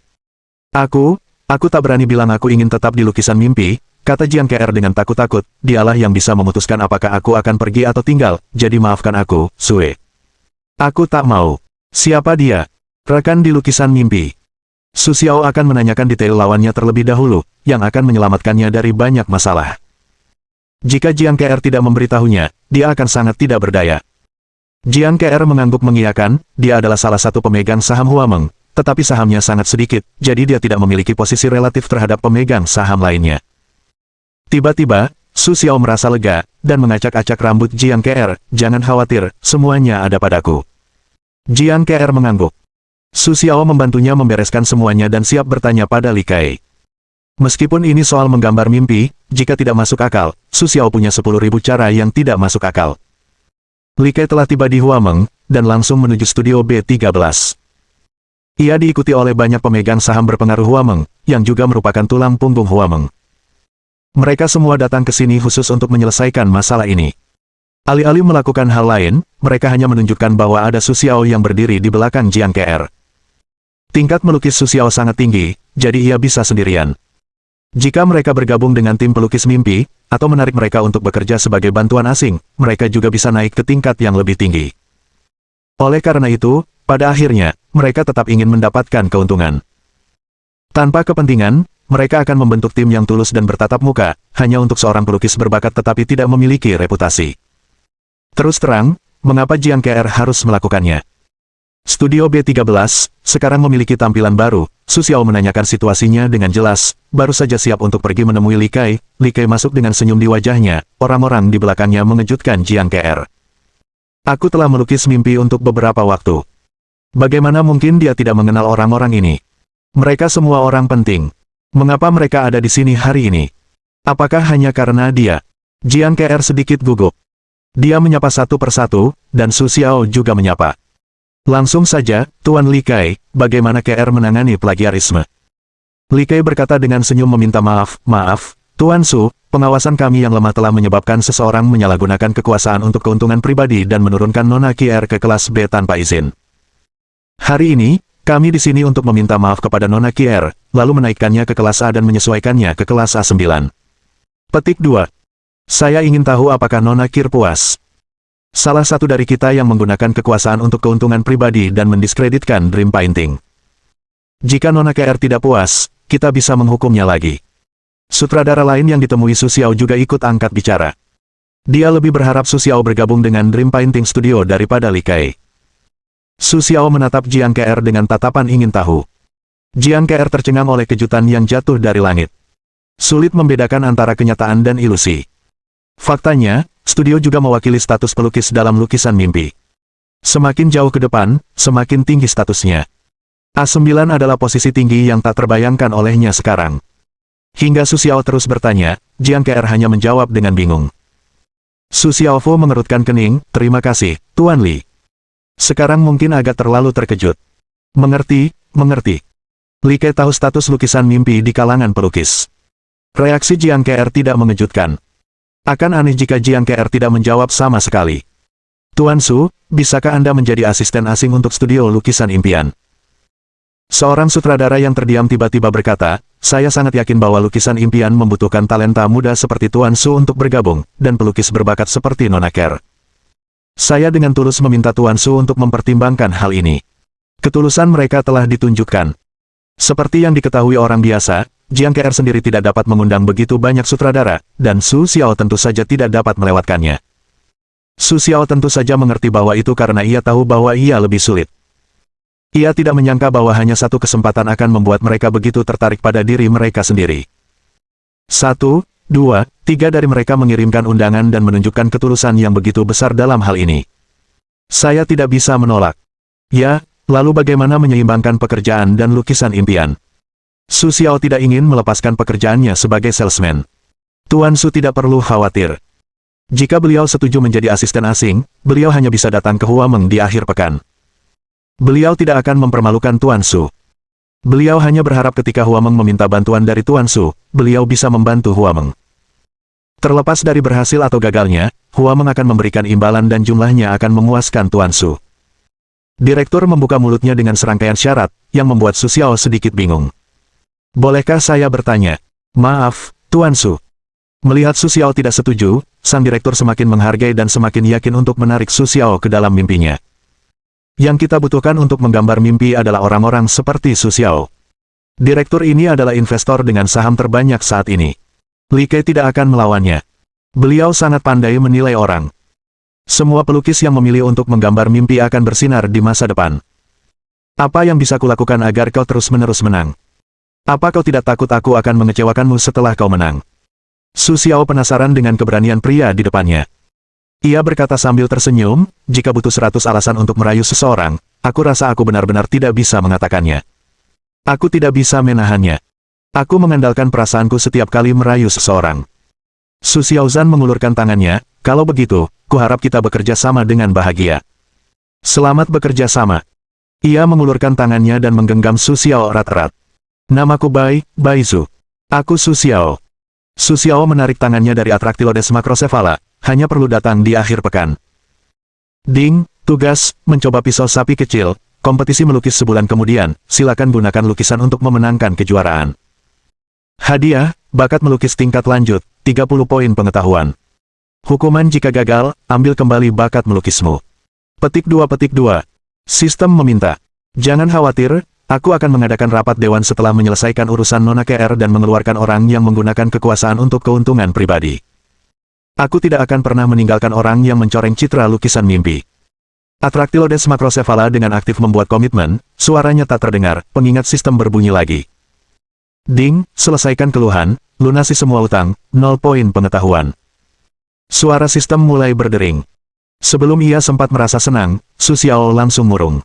Aku tak berani bilang aku ingin tetap di lukisan mimpi, kata Jiang Ke'er dengan takut-takut, dialah yang bisa memutuskan apakah aku akan pergi atau tinggal, jadi maafkan aku, Sue. Aku tak mau. Siapa dia? Rekan di lukisan mimpi. Su Xiao akan menanyakan detail lawannya terlebih dahulu, yang akan menyelamatkannya dari banyak masalah. Jika Jiang Ke'er tidak memberitahunya, dia akan sangat tidak berdaya. Jiang Ke'er mengangguk mengiyakan, dia adalah salah satu pemegang saham Huameng, tetapi sahamnya sangat sedikit, jadi dia tidak memiliki posisi relatif terhadap pemegang saham lainnya. Tiba-tiba, Su Xiao merasa lega, dan mengacak-acak rambut Jiang Ke'er, jangan khawatir, semuanya ada padaku. Jiang Ke'er mengangguk. Su Xiao membantunya membereskan semuanya dan siap bertanya pada Li Kai. Meskipun ini soal menggambar mimpi, jika tidak masuk akal, Su Xiao punya 10.000 cara yang tidak masuk akal. Li Kai telah tiba di Huameng, dan langsung menuju studio B13. Ia diikuti oleh banyak pemegang saham berpengaruh Huameng, yang juga merupakan tulang punggung Huameng. Mereka semua datang ke sini khusus untuk menyelesaikan masalah ini. Alih-alih melakukan hal lain, mereka hanya menunjukkan bahwa ada Su Xiao yang berdiri di belakang Jiang Ke'er. Tingkat melukis Su Xiao sangat tinggi, jadi ia bisa sendirian. Jika mereka bergabung dengan tim pelukis mimpi, atau menarik mereka untuk bekerja sebagai bantuan asing, mereka juga bisa naik ke tingkat yang lebih tinggi. Oleh karena itu, pada akhirnya, mereka tetap ingin mendapatkan keuntungan. Tanpa kepentingan, mereka akan membentuk tim yang tulus dan bertatap muka, hanya untuk seorang pelukis berbakat tetapi tidak memiliki reputasi. Terus terang, mengapa Jiang Ke'er harus melakukannya? Studio B13, sekarang memiliki tampilan baru. Su Xiao menanyakan situasinya dengan jelas, baru saja siap untuk pergi menemui Li Kai. Li Kai masuk dengan senyum di wajahnya, orang-orang di belakangnya mengejutkan Jiang Ke'er. Aku telah melukis mimpi untuk beberapa waktu. Bagaimana mungkin dia tidak mengenal orang-orang ini? Mereka semua orang penting. Mengapa mereka ada di sini hari ini? Apakah hanya karena dia? Jiang Ke'er sedikit gugup. Dia menyapa satu persatu, dan Su Xiao juga menyapa. Langsung saja, Tuan Li Kai, bagaimana Ke'er menangani plagiarisme? Li Kai berkata dengan senyum meminta maaf, maaf, Tuan Su, pengawasan kami yang lemah telah menyebabkan seseorang menyalahgunakan kekuasaan untuk keuntungan pribadi dan menurunkan Nona Ke'er ke kelas B tanpa izin. Hari ini, kami di sini untuk meminta maaf kepada Nona Ke'er, lalu menaikkannya ke kelas A dan menyesuaikannya ke kelas A9. Petik 2. Saya ingin tahu apakah Nona Ke'er puas. Salah satu dari kita yang menggunakan kekuasaan untuk keuntungan pribadi dan mendiskreditkan Dream Painting. Jika Nona Ke'er tidak puas, kita bisa menghukumnya lagi. Sutradara lain yang ditemui Su Xiao juga ikut angkat bicara. Dia lebih berharap Su Xiao bergabung dengan Dream Painting Studio daripada Li Kai. Su Xiao menatap Jiang Ke'er dengan tatapan ingin tahu. Jiang Ke'er tercengang oleh kejutan yang jatuh dari langit. Sulit membedakan antara kenyataan dan ilusi. Faktanya, studio juga mewakili status pelukis dalam lukisan mimpi. Semakin jauh ke depan, semakin tinggi statusnya. A9 adalah posisi tinggi yang tak terbayangkan olehnya sekarang. Hingga Su Xiao terus bertanya, Jiang Ke'er hanya menjawab dengan bingung. Su Xiaofo mengerutkan kening, terima kasih, Tuan Li. Sekarang mungkin agak terlalu terkejut. Mengerti, mengerti. Li Ke tahu status lukisan mimpi di kalangan pelukis. Reaksi Jiang Ke'er tidak mengejutkan. Akan aneh jika Jiang Ke'er tidak menjawab sama sekali. Tuan Su, bisakah Anda menjadi asisten asing untuk studio lukisan impian? Seorang sutradara yang terdiam tiba-tiba berkata, saya sangat yakin bahwa lukisan impian membutuhkan talenta muda seperti Tuan Su untuk bergabung, dan pelukis berbakat seperti Nona Ker. Saya dengan tulus meminta Tuan Su untuk mempertimbangkan hal ini. Ketulusan mereka telah ditunjukkan. Seperti yang diketahui orang biasa, Jiang Ke'er sendiri tidak dapat mengundang begitu banyak sutradara, dan Su Xiao tentu saja tidak dapat melewatkannya. Su Xiao tentu saja mengerti bahwa itu karena ia tahu bahwa ia lebih sulit. Ia tidak menyangka bahwa hanya satu kesempatan akan membuat mereka begitu tertarik pada diri mereka sendiri. 1, 2, 3 dari mereka mengirimkan undangan dan menunjukkan ketulusan yang begitu besar dalam hal ini. Saya tidak bisa menolak. Ya, lalu bagaimana menyeimbangkan pekerjaan dan lukisan impian? Su Xiao tidak ingin melepaskan pekerjaannya sebagai salesman. Tuan Su tidak perlu khawatir. Jika beliau setuju menjadi asisten asing, beliau hanya bisa datang ke Huameng di akhir pekan. Beliau tidak akan mempermalukan Tuan Su. Beliau hanya berharap ketika Huameng meminta bantuan dari Tuan Su, beliau bisa membantu Huameng. Terlepas dari berhasil atau gagalnya, Huameng akan memberikan imbalan dan jumlahnya akan memuaskan Tuan Su. Direktur membuka mulutnya dengan serangkaian syarat, yang membuat Su Xiao sedikit bingung. Bolehkah saya bertanya? Maaf, Tuan Su. Melihat Su Xiao tidak setuju, sang direktur semakin menghargai dan semakin yakin untuk menarik Su Xiao ke dalam mimpinya. Yang kita butuhkan untuk menggambar mimpi adalah orang-orang seperti Su Xiao. Direktur ini adalah investor dengan saham terbanyak saat ini. Li Ke tidak akan melawannya. Beliau sangat pandai menilai orang. Semua pelukis yang memilih untuk menggambar mimpi akan bersinar di masa depan. Apa yang bisa kulakukan agar kau terus-menerus menang? Apa kau tidak takut aku akan mengecewakanmu setelah kau menang? Su Xiao penasaran dengan keberanian pria di depannya. Ia berkata sambil tersenyum, jika butuh 100 alasan untuk merayu seseorang, aku rasa aku benar-benar tidak bisa mengatakannya. Aku tidak bisa menahannya. Aku mengandalkan perasaanku setiap kali merayu seseorang. Su Xiaozan mengulurkan tangannya, kalau begitu, kuharap kita bekerja sama dengan bahagia. Selamat bekerja sama. Ia mengulurkan tangannya dan menggenggam Su Xiao erat-erat. Namaku Bai Su. Aku Su Xiao. Su Xiao menarik tangannya dari Atractylodes macrocephala, hanya perlu datang di akhir pekan. Ding, tugas, mencoba pisau sapi kecil, kompetisi melukis sebulan kemudian, silakan gunakan lukisan untuk memenangkan kejuaraan. Hadiah, bakat melukis tingkat lanjut, 30 poin pengetahuan. Hukuman jika gagal, ambil kembali bakat melukismu. Petik 2. Sistem meminta. Jangan khawatir, aku akan mengadakan rapat dewan setelah menyelesaikan urusan Nona KR dan mengeluarkan orang yang menggunakan kekuasaan untuk keuntungan pribadi. Aku tidak akan pernah meninggalkan orang yang mencoreng citra lukisan mimpi. Atractylodes macrocephala dengan aktif membuat komitmen, suaranya tak terdengar, pengingat sistem berbunyi lagi. Ding, selesaikan keluhan, lunasi semua utang, 0 poin pengetahuan. Suara sistem mulai berdering. Sebelum ia sempat merasa senang, Su Xiao langsung murung.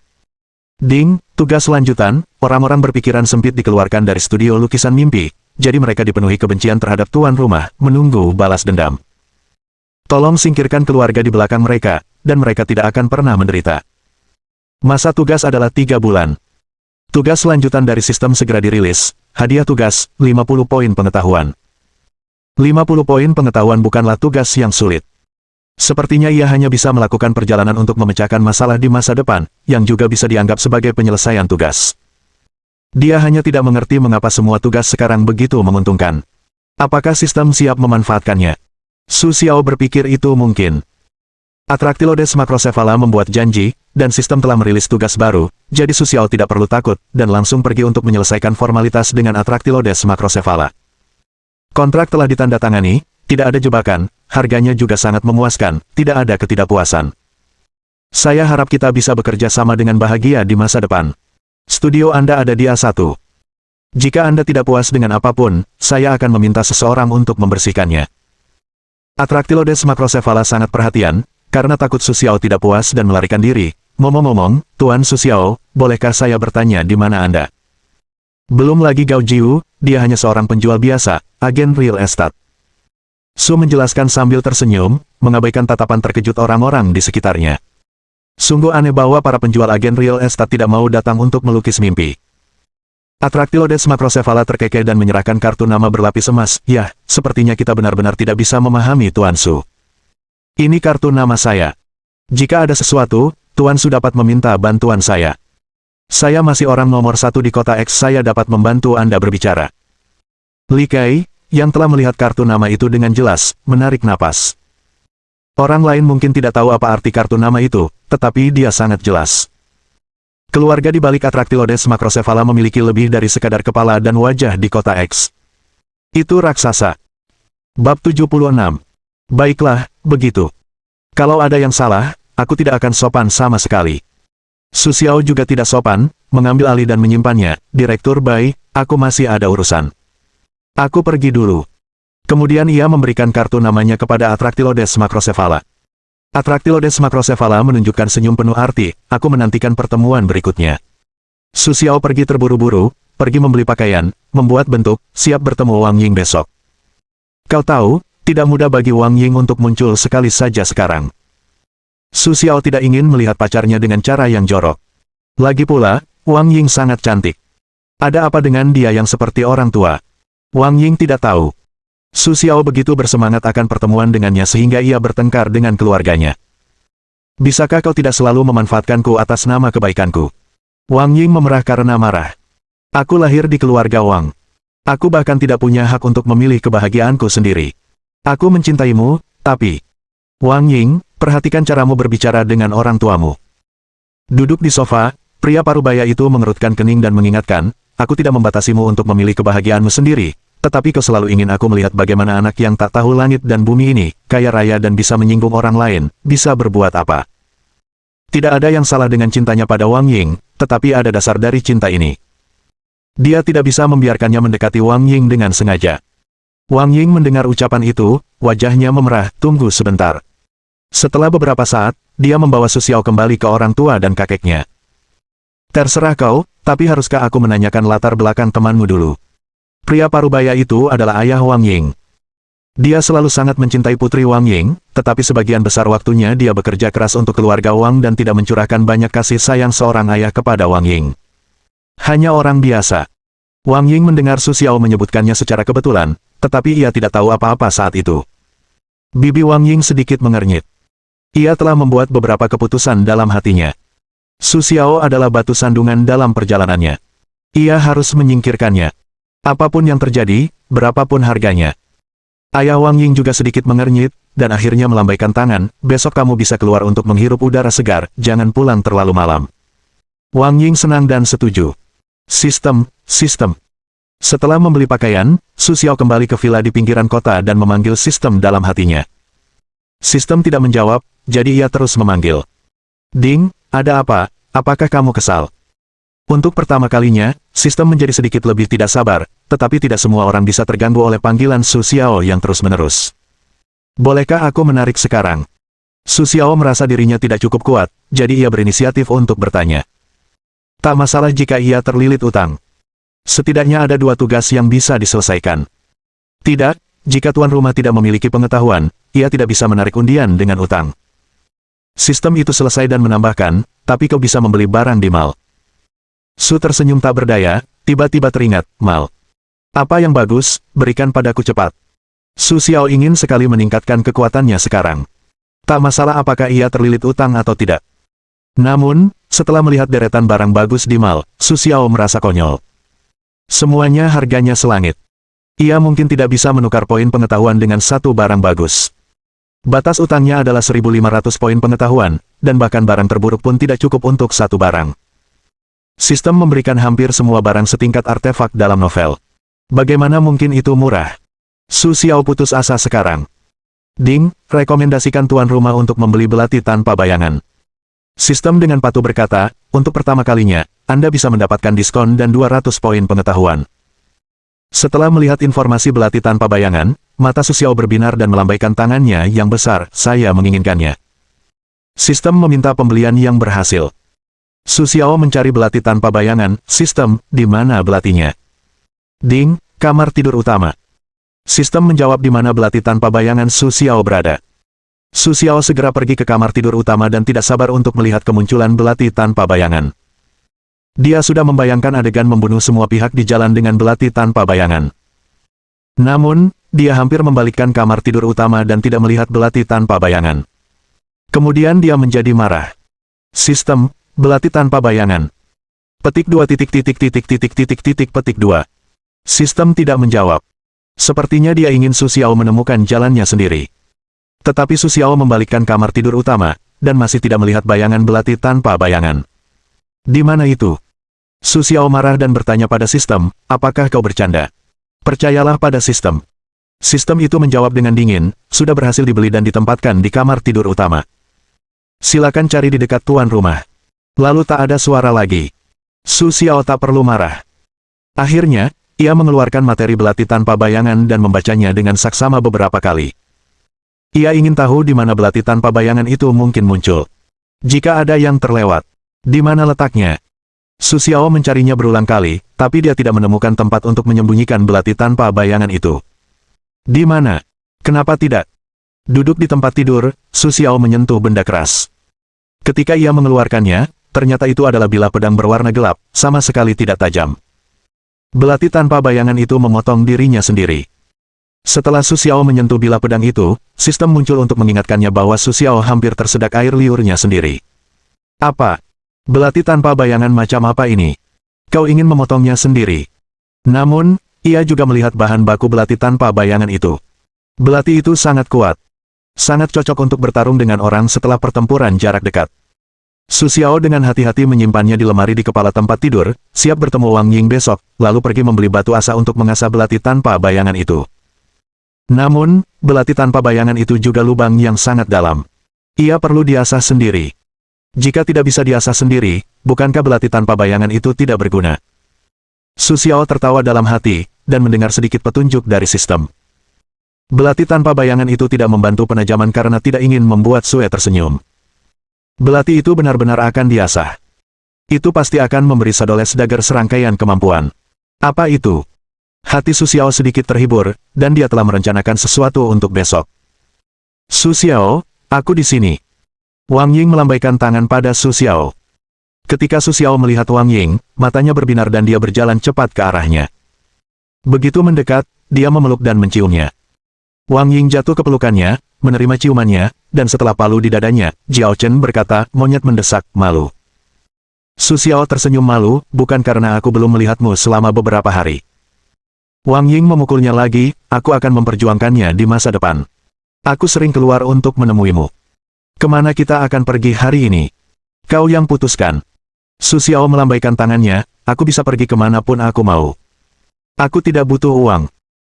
Ding, tugas lanjutan, orang-orang berpikiran sempit dikeluarkan dari studio lukisan mimpi, jadi mereka dipenuhi kebencian terhadap tuan rumah, menunggu balas dendam. Tolong singkirkan keluarga di belakang mereka, dan mereka tidak akan pernah menderita. Masa tugas adalah 3 bulan. Tugas lanjutan dari sistem segera dirilis, hadiah tugas, 50 poin pengetahuan. 50 poin pengetahuan bukanlah tugas yang sulit. Sepertinya ia hanya bisa melakukan perjalanan untuk memecahkan masalah di masa depan, yang juga bisa dianggap sebagai penyelesaian tugas. Dia hanya tidak mengerti mengapa semua tugas sekarang begitu menguntungkan. Apakah sistem siap memanfaatkannya? Su Xiao berpikir itu mungkin. Atractylodes macrocephala membuat janji, dan sistem telah merilis tugas baru, jadi Su Xiao tidak perlu takut, dan langsung pergi untuk menyelesaikan formalitas dengan Atractylodes macrocephala. Kontrak telah ditandatangani, tidak ada jebakan, harganya juga sangat memuaskan, tidak ada ketidakpuasan. Saya harap kita bisa bekerja sama dengan bahagia di masa depan. Studio Anda ada di A1. Jika Anda tidak puas dengan apapun, saya akan meminta seseorang untuk membersihkannya. Atraktilodes Macrocephala sangat perhatian, karena takut Su Xiao tidak puas dan melarikan diri. Ngomong-ngomong, Tuan Su Xiao, bolehkah saya bertanya di mana Anda? Belum lagi Gao Jiu, dia hanya seorang penjual biasa, agen real estate. Su menjelaskan sambil tersenyum, mengabaikan tatapan terkejut orang-orang di sekitarnya. Sungguh aneh bahwa para penjual agen real estate tidak mau datang untuk melukis mimpi. Atraktilodes Macrocephala terkekeh dan menyerahkan kartu nama berlapis emas. Ya, sepertinya kita benar-benar tidak bisa memahami Tuan Su. Ini kartu nama saya. Jika ada sesuatu, Tuan Su dapat meminta bantuan saya. Saya masih orang nomor 1 di kota X, saya dapat membantu Anda berbicara. Li Kai, yang telah melihat kartu nama itu dengan jelas, menarik napas. Orang lain mungkin tidak tahu apa arti kartu nama itu, tetapi dia sangat jelas. Keluarga di balik Atraktilodes Macrocephala memiliki lebih dari sekadar kepala dan wajah di kota X. Itu raksasa. Bab 76. Baiklah, begitu. Kalau ada yang salah, aku tidak akan sopan sama sekali. Su Xiao juga tidak sopan, mengambil alih dan menyimpannya. Direktur Bai, aku masih ada urusan. Aku pergi dulu. Kemudian ia memberikan kartu namanya kepada Atraktilodes Macrocephala. Atraktilodes Macrocephala menunjukkan senyum penuh arti, aku menantikan pertemuan berikutnya. Su Xiao pergi terburu-buru, pergi membeli pakaian, membuat bentuk, siap bertemu Wang Ying besok. Kau tahu, tidak mudah bagi Wang Ying untuk muncul sekali saja sekarang. Su Xiao tidak ingin melihat pacarnya dengan cara yang jorok. Lagi pula, Wang Ying sangat cantik. Ada apa dengan dia yang seperti orang tua? Wang Ying tidak tahu. Su Xiao begitu bersemangat akan pertemuan dengannya sehingga ia bertengkar dengan keluarganya. Bisakah kau tidak selalu memanfaatkanku atas nama kebaikanku? Wang Ying memerah karena marah. Aku lahir di keluarga Wang. Aku bahkan tidak punya hak untuk memilih kebahagiaanku sendiri. Aku mencintaimu, tapi... Wang Ying, perhatikan caramu berbicara dengan orang tuamu. Duduk di sofa, pria parubaya itu mengerutkan kening dan mengingatkan, aku tidak membatasimu untuk memilih kebahagiaanmu sendiri. Tetapi kau selalu ingin aku melihat bagaimana anak yang tak tahu langit dan bumi ini, kaya raya dan bisa menyinggung orang lain, bisa berbuat apa. Tidak ada yang salah dengan cintanya pada Wang Ying, tetapi ada dasar dari cinta ini. Dia tidak bisa membiarkannya mendekati Wang Ying dengan sengaja. Wang Ying mendengar ucapan itu, wajahnya memerah, tunggu sebentar. Setelah beberapa saat, dia membawa Su Xiao kembali ke orang tua dan kakeknya. Terserah kau, tapi haruskah aku menanyakan latar belakang temanmu dulu? Pria parubaya itu adalah ayah Wang Ying. Dia selalu sangat mencintai putri Wang Ying, tetapi sebagian besar waktunya dia bekerja keras untuk keluarga Wang dan tidak mencurahkan banyak kasih sayang seorang ayah kepada Wang Ying. Hanya orang biasa. Wang Ying mendengar Su Xiao menyebutkannya secara kebetulan, tetapi ia tidak tahu apa-apa saat itu. Bibi Wang Ying sedikit mengernyit. Ia telah membuat beberapa keputusan dalam hatinya. Su Xiao adalah batu sandungan dalam perjalanannya. Ia harus menyingkirkannya. Apapun yang terjadi, berapapun harganya. Ayah Wang Ying juga sedikit mengernyit, dan akhirnya melambaikan tangan, besok kamu bisa keluar untuk menghirup udara segar, jangan pulang terlalu malam. Wang Ying senang dan setuju. Sistem. Setelah membeli pakaian, Su Xiao kembali ke villa di pinggiran kota dan memanggil Sistem dalam hatinya. Sistem tidak menjawab, jadi ia terus memanggil. Ding, ada apa? Apakah kamu kesal? Untuk pertama kalinya, Sistem menjadi sedikit lebih tidak sabar, tetapi tidak semua orang bisa terganggu oleh panggilan Su Xiao yang terus-menerus. Bolehkah aku menarik sekarang? Su Xiao merasa dirinya tidak cukup kuat, jadi ia berinisiatif untuk bertanya. Tak masalah jika ia terlilit utang. Setidaknya ada 2 tugas yang bisa diselesaikan. Tidak, jika tuan rumah tidak memiliki pengetahuan, ia tidak bisa menarik undian dengan utang. Sistem itu selesai dan menambahkan, tapi kau bisa membeli barang di mall. Su tersenyum tak berdaya, tiba-tiba teringat, mal. Apa yang bagus, berikan padaku cepat. Su Xiao ingin sekali meningkatkan kekuatannya sekarang. Tak masalah apakah ia terlilit utang atau tidak. Namun, setelah melihat deretan barang bagus di mall, Su Xiao merasa konyol. Semuanya harganya selangit. Ia mungkin tidak bisa menukar poin pengetahuan dengan satu barang bagus. Batas utangnya adalah 1.500 poin pengetahuan, dan bahkan barang terburuk pun tidak cukup untuk satu barang. Sistem memberikan hampir semua barang setingkat artefak dalam novel. Bagaimana mungkin itu murah? Su Xiao putus asa sekarang. Ding, rekomendasikan tuan rumah untuk membeli belati tanpa bayangan. Sistem dengan patuh berkata, untuk pertama kalinya, Anda bisa mendapatkan diskon dan 200 poin pengetahuan. Setelah melihat informasi belati tanpa bayangan, mata Su Xiao berbinar dan melambaikan tangannya yang besar, saya menginginkannya. Sistem meminta pembelian yang berhasil. Su Xiao mencari belati tanpa bayangan, sistem, di mana belatinya? Ding, kamar tidur utama. Sistem menjawab di mana belati tanpa bayangan Su Xiao berada. Su Xiao segera pergi ke kamar tidur utama dan tidak sabar untuk melihat kemunculan belati tanpa bayangan. Dia sudah membayangkan adegan membunuh semua pihak di jalan dengan belati tanpa bayangan. Namun, dia hampir membalikkan kamar tidur utama dan tidak melihat belati tanpa bayangan. Kemudian dia menjadi marah. Sistem, belati tanpa bayangan. Petik 2 petik 2. Sistem tidak menjawab. Sepertinya dia ingin Su Xiao menemukan jalannya sendiri. Tetapi Su Xiao membalikkan kamar tidur utama, dan masih tidak melihat bayangan belati tanpa bayangan. Di mana itu? Su Xiao marah dan bertanya pada sistem, apakah kau bercanda? Percayalah pada sistem. Sistem itu menjawab dengan dingin, sudah berhasil dibeli dan ditempatkan di kamar tidur utama. Silakan cari di dekat tuan rumah. Lalu tak ada suara lagi. Su Xiao tak perlu marah. Akhirnya, ia mengeluarkan materi belati tanpa bayangan dan membacanya dengan saksama beberapa kali. Ia ingin tahu di mana belati tanpa bayangan itu mungkin muncul. Jika ada yang terlewat, di mana letaknya? Su Xiao mencarinya berulang kali, tapi dia tidak menemukan tempat untuk menyembunyikan belati tanpa bayangan itu. Di mana? Kenapa tidak? Duduk di tempat tidur, Su Xiao menyentuh benda keras. Ketika ia mengeluarkannya, ternyata itu adalah bilah pedang berwarna gelap, sama sekali tidak tajam. Belati tanpa bayangan itu memotong dirinya sendiri. Setelah Su Xiao menyentuh bilah pedang itu, sistem muncul untuk mengingatkannya bahwa Su Xiao hampir tersedak air liurnya sendiri. Apa? Belati tanpa bayangan macam apa ini? Kau ingin memotongnya sendiri. Namun, ia juga melihat bahan baku belati tanpa bayangan itu. Belati itu sangat kuat. Sangat cocok untuk bertarung dengan orang setelah pertempuran jarak dekat. Su Xiao dengan hati-hati menyimpannya di lemari di kepala tempat tidur, siap bertemu Wang Ying besok, lalu pergi membeli batu asa untuk mengasah belati tanpa bayangan itu. Namun, belati tanpa bayangan itu juga lubang yang sangat dalam. Ia perlu diasah sendiri. Jika tidak bisa diasah sendiri, bukankah belati tanpa bayangan itu tidak berguna? Su Xiao tertawa dalam hati, dan mendengar sedikit petunjuk dari sistem. Belati tanpa bayangan itu tidak membantu penajaman karena tidak ingin membuat Sue tersenyum. Belati itu benar-benar akan diasah. Itu pasti akan memberi Sadoles Dagger serangkaian kemampuan. Apa itu? Hati Su Xiao sedikit terhibur, dan dia telah merencanakan sesuatu untuk besok. Su Xiao, aku di sini. Wang Ying melambaikan tangan pada Su Xiao. Ketika Su Xiao melihat Wang Ying, matanya berbinar dan dia berjalan cepat ke arahnya. Begitu mendekat, dia memeluk dan menciumnya. Wang Ying jatuh ke pelukannya, menerima ciumannya, dan setelah palu di dadanya, Jiao Chen berkata, monyet mendesak, malu. Su Xiao tersenyum malu, bukan karena aku belum melihatmu selama beberapa hari. Wang Ying memukulnya lagi, aku akan memperjuangkannya di masa depan. Aku sering keluar untuk menemuimu. Kemana kita akan pergi hari ini? Kau yang putuskan. Su Xiao melambaikan tangannya, aku bisa pergi kemanapun aku mau. Aku tidak butuh uang.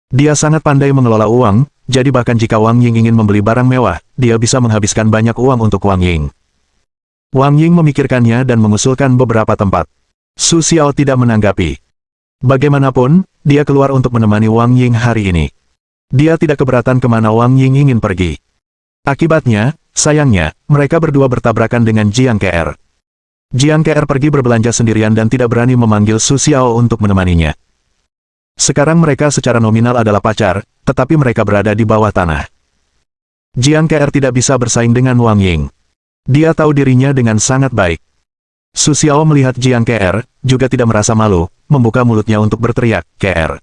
Dia sangat pandai mengelola uang, jadi bahkan jika Wang Ying ingin membeli barang mewah, dia bisa menghabiskan banyak uang untuk Wang Ying. Wang Ying memikirkannya dan mengusulkan beberapa tempat. Su Xiao tidak menanggapi. Bagaimanapun, dia keluar untuk menemani Wang Ying hari ini. Dia tidak keberatan kemana Wang Ying ingin pergi. Akibatnya, sayangnya, mereka berdua bertabrakan dengan Jiang Kr. Jiang Kr pergi berbelanja sendirian dan tidak berani memanggil Su Xiao untuk menemaninya. Sekarang mereka secara nominal adalah pacar, tetapi mereka berada di bawah tanah. Jiang Kr tidak bisa bersaing dengan Wang Ying. Dia tahu dirinya dengan sangat baik. Su Xiao melihat Jiang Kr, juga tidak merasa malu, membuka mulutnya untuk berteriak, Kr.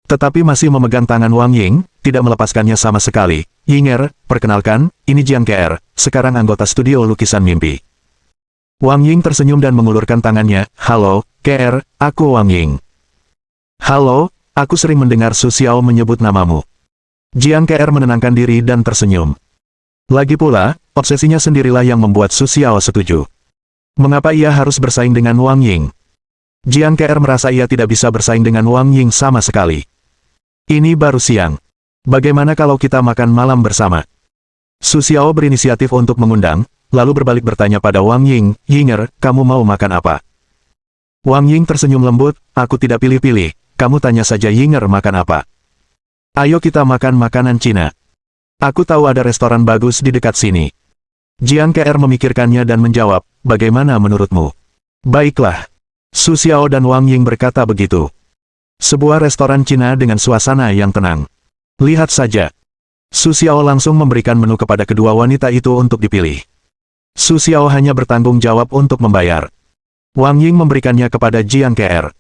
Tetapi masih memegang tangan Wang Ying, tidak melepaskannya sama sekali. Yinger, perkenalkan, ini Jiang Kr, sekarang anggota studio lukisan mimpi. Wang Ying tersenyum dan mengulurkan tangannya, halo, Kr, aku Wang Ying. Halo, aku sering mendengar Su Xiao menyebut namamu. Jiang Kr menenangkan diri dan tersenyum. Lagi pula, obsesinya sendirilah yang membuat Su Xiao setuju. Mengapa ia harus bersaing dengan Wang Ying? Jiang Kr merasa ia tidak bisa bersaing dengan Wang Ying sama sekali. Ini baru siang. Bagaimana kalau kita makan malam bersama? Su Xiao berinisiatif untuk mengundang, lalu berbalik bertanya pada Wang Ying, Yinger, kamu mau makan apa? Wang Ying tersenyum lembut, aku tidak pilih-pilih, kamu tanya saja Yinger makan apa. Ayo kita makan makanan Cina. Aku tahu ada restoran bagus di dekat sini. Jiang Ke'er memikirkannya dan menjawab, bagaimana menurutmu? Baiklah. Su Xiao dan Wang Ying berkata begitu. Sebuah restoran Cina dengan suasana yang tenang. Lihat saja. Su Xiao langsung memberikan menu kepada kedua wanita itu untuk dipilih. Su Xiao hanya bertanggung jawab untuk membayar. Wang Ying memberikannya kepada Jiang Ke'er.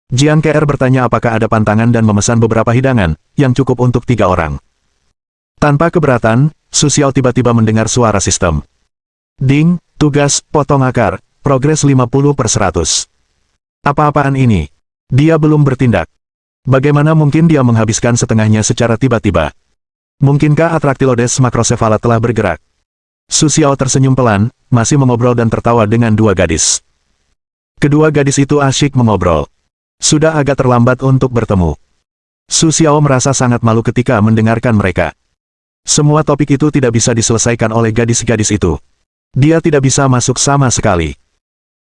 Jiang Ke'er bertanya apakah ada pantangan dan memesan beberapa hidangan, yang cukup untuk 3 orang. Tanpa keberatan, Su Xiao tiba-tiba mendengar suara sistem. Ding, tugas, potong akar, progres 50/100. Apa-apaan ini? Dia belum bertindak. Bagaimana mungkin dia menghabiskan setengahnya secara tiba-tiba? Mungkinkah Atraktilodes macrocephala telah bergerak? Su Xiao tersenyum pelan, masih mengobrol dan tertawa dengan 2 gadis. Kedua gadis itu asyik mengobrol. Sudah agak terlambat untuk bertemu. Su Xiao merasa sangat malu ketika mendengarkan mereka. Semua topik itu tidak bisa diselesaikan oleh gadis-gadis itu. Dia tidak bisa masuk sama sekali.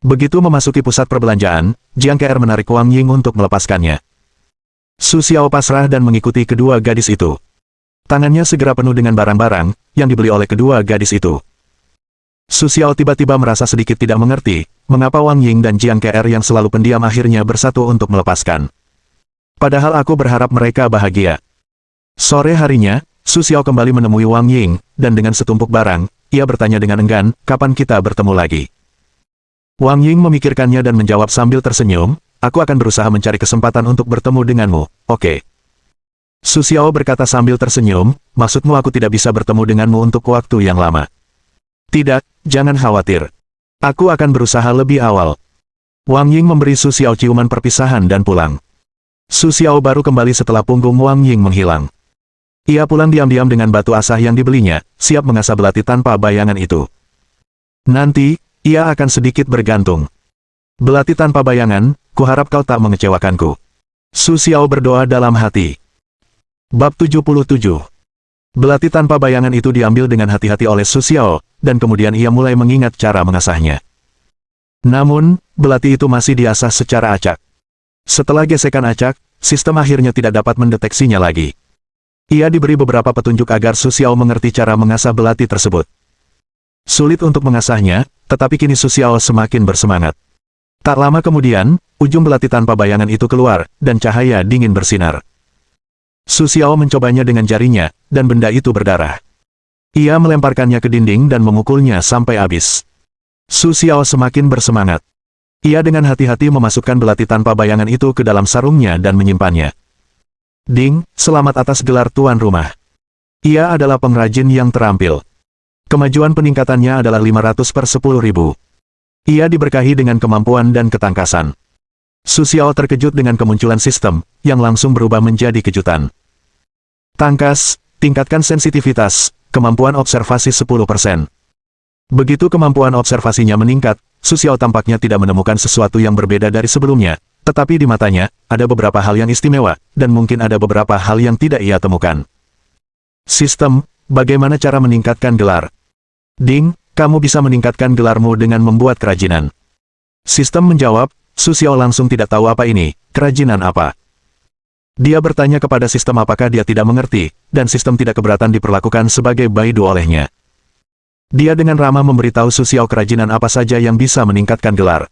Begitu memasuki pusat perbelanjaan, Jiang Ke'er menarik Wang Ying untuk melepaskannya. Su Xiao pasrah dan mengikuti kedua gadis itu. Tangannya segera penuh dengan barang-barang yang dibeli oleh kedua gadis itu. Su Xiao tiba-tiba merasa sedikit tidak mengerti, mengapa Wang Ying dan Jiang Ke'er yang selalu pendiam akhirnya bersatu untuk melepaskan. Padahal aku berharap mereka bahagia. Sore harinya, Su Xiao kembali menemui Wang Ying, dan dengan setumpuk barang, ia bertanya dengan enggan, kapan kita bertemu lagi? Wang Ying memikirkannya dan menjawab sambil tersenyum, aku akan berusaha mencari kesempatan untuk bertemu denganmu, oke? Su Xiao berkata sambil tersenyum, maksudmu aku tidak bisa bertemu denganmu untuk waktu yang lama? Tidak, jangan khawatir. Aku akan berusaha lebih awal. Wang Ying memberi Su Xiao ciuman perpisahan dan pulang. Su Xiao baru kembali setelah punggung Wang Ying menghilang. Ia pulang diam-diam dengan batu asah yang dibelinya, siap mengasah belati tanpa bayangan itu. Nanti, ia akan sedikit bergantung. Belati tanpa bayangan, kuharap kau tak mengecewakanku. Su Xiao berdoa dalam hati. Bab 77. Belati tanpa bayangan itu diambil dengan hati-hati oleh Su Xiao, dan kemudian ia mulai mengingat cara mengasahnya. Namun, belati itu masih diasah secara acak. Setelah gesekan acak, sistem akhirnya tidak dapat mendeteksinya lagi. Ia diberi beberapa petunjuk agar Su Xiao mengerti cara mengasah belati tersebut. Sulit untuk mengasahnya, tetapi kini Su Xiao semakin bersemangat. Tak lama kemudian, ujung belati tanpa bayangan itu keluar, dan cahaya dingin bersinar. Su Xiao mencobanya dengan jarinya, dan benda itu berdarah. Ia melemparkannya ke dinding dan memukulnya sampai habis. Su Xiao semakin bersemangat. Ia dengan hati-hati memasukkan belati tanpa bayangan itu ke dalam sarungnya dan menyimpannya. Ding, selamat atas gelar tuan rumah. Ia adalah pengrajin yang terampil. Kemajuan peningkatannya adalah 500/10.000. Ia diberkahi dengan kemampuan dan ketangkasan. Su Xiao terkejut dengan kemunculan sistem, yang langsung berubah menjadi kejutan. Tangkas, tingkatkan sensitivitas, kemampuan observasi 10%. Begitu kemampuan observasinya meningkat, Su Xiao tampaknya tidak menemukan sesuatu yang berbeda dari sebelumnya, tetapi di matanya, ada beberapa hal yang istimewa, dan mungkin ada beberapa hal yang tidak ia temukan. Sistem, bagaimana cara meningkatkan gelar? Ding, kamu bisa meningkatkan gelarmu dengan membuat kerajinan. Sistem menjawab, Su Xiao langsung tidak tahu apa ini, kerajinan apa. Dia bertanya kepada sistem apakah dia tidak mengerti, dan sistem tidak keberatan diperlakukan sebagai baidu olehnya. Dia dengan ramah memberitahu Su Xiao kerajinan apa saja yang bisa meningkatkan gelar.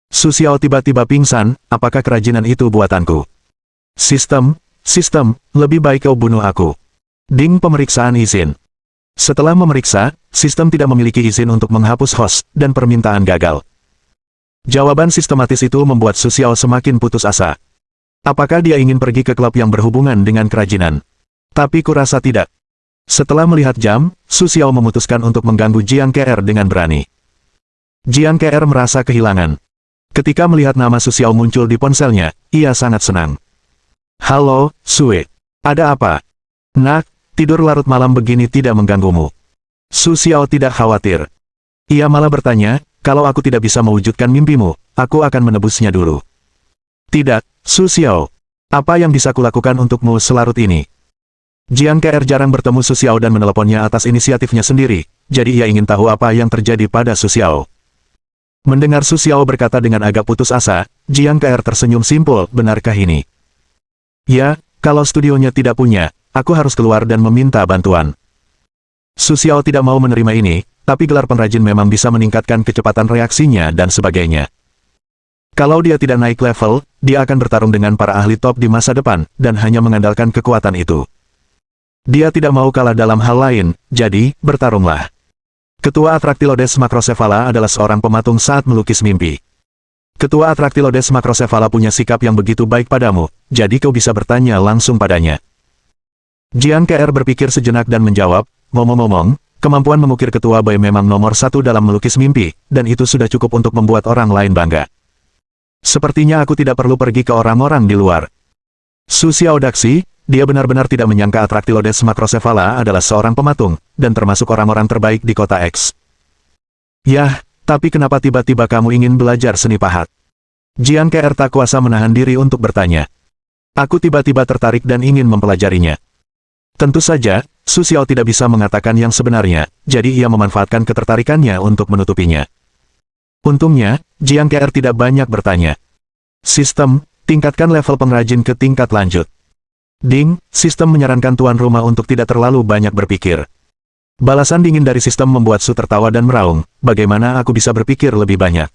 Su Xiao tiba-tiba pingsan, apakah kerajinan itu buatanku? Sistem, lebih baik kau bunuh aku. Ding, pemeriksaan izin. Setelah memeriksa, sistem tidak memiliki izin untuk menghapus host, dan permintaan gagal. Jawaban sistematis itu membuat Su Xiao semakin putus asa. Apakah dia ingin pergi ke klub yang berhubungan dengan kerajinan? Tapi kurasa tidak. Setelah melihat jam, Su Xiao memutuskan untuk mengganggu Jiang Ke'er dengan berani. Jiang Ke'er merasa kehilangan. Ketika melihat nama Su Xiao muncul di ponselnya, ia sangat senang. Halo, Sue. Ada apa? Nak, tidur larut malam begini tidak mengganggumu. Su Xiao tidak khawatir. Ia malah bertanya, kalau aku tidak bisa mewujudkan mimpimu, aku akan menebusnya dulu. Tidak, Su Xiao. Apa yang bisa kulakukan untukmu selarut ini? Jiang Ke'er jarang bertemu Su Xiao dan meneleponnya atas inisiatifnya sendiri, jadi ia ingin tahu apa yang terjadi pada Su Xiao. Mendengar Su Xiao berkata dengan agak putus asa, Jiang Ke'er tersenyum simpul, benarkah ini? Ya, Kalau studionya tidak punya, aku harus keluar dan meminta bantuan. Su Xiao tidak mau menerima ini, tapi gelar pengrajin memang bisa meningkatkan kecepatan reaksinya dan sebagainya. Kalau dia tidak naik level, dia akan bertarung dengan para ahli top di masa depan, dan hanya mengandalkan kekuatan itu. Dia tidak mau kalah dalam hal lain, jadi, bertarunglah. Ketua Atraktilodes Macrocephala adalah seorang pematung saat melukis mimpi. Ketua Atraktilodes Macrocephala punya sikap yang begitu baik padamu, jadi kau bisa bertanya langsung padanya. Jiang KR berpikir sejenak dan menjawab, ngomong-ngomong, kemampuan mengukir Ketua Bai memang nomor satu dalam melukis mimpi, dan itu sudah cukup untuk membuat orang lain bangga. Sepertinya aku tidak perlu pergi ke orang-orang di luar. Su Xiao Daxi, dia benar-benar tidak menyangka Atraktilodes Macrocephala adalah seorang pematung, dan termasuk orang-orang terbaik di kota X. Yah, tapi kenapa tiba-tiba kamu ingin belajar seni pahat? Jiang KR tak kuasa menahan diri untuk bertanya. Aku tiba-tiba tertarik dan ingin mempelajarinya. Tentu saja, Su Xiao tidak bisa mengatakan yang sebenarnya, jadi ia memanfaatkan ketertarikannya untuk menutupinya. Untungnya, Jiang KR tidak banyak bertanya. Sistem, tingkatkan level pengrajin ke tingkat lanjut. Ding, sistem menyarankan tuan rumah untuk tidak terlalu banyak berpikir. Balasan dingin dari sistem membuat Su tertawa dan meraung, bagaimana aku bisa berpikir lebih banyak.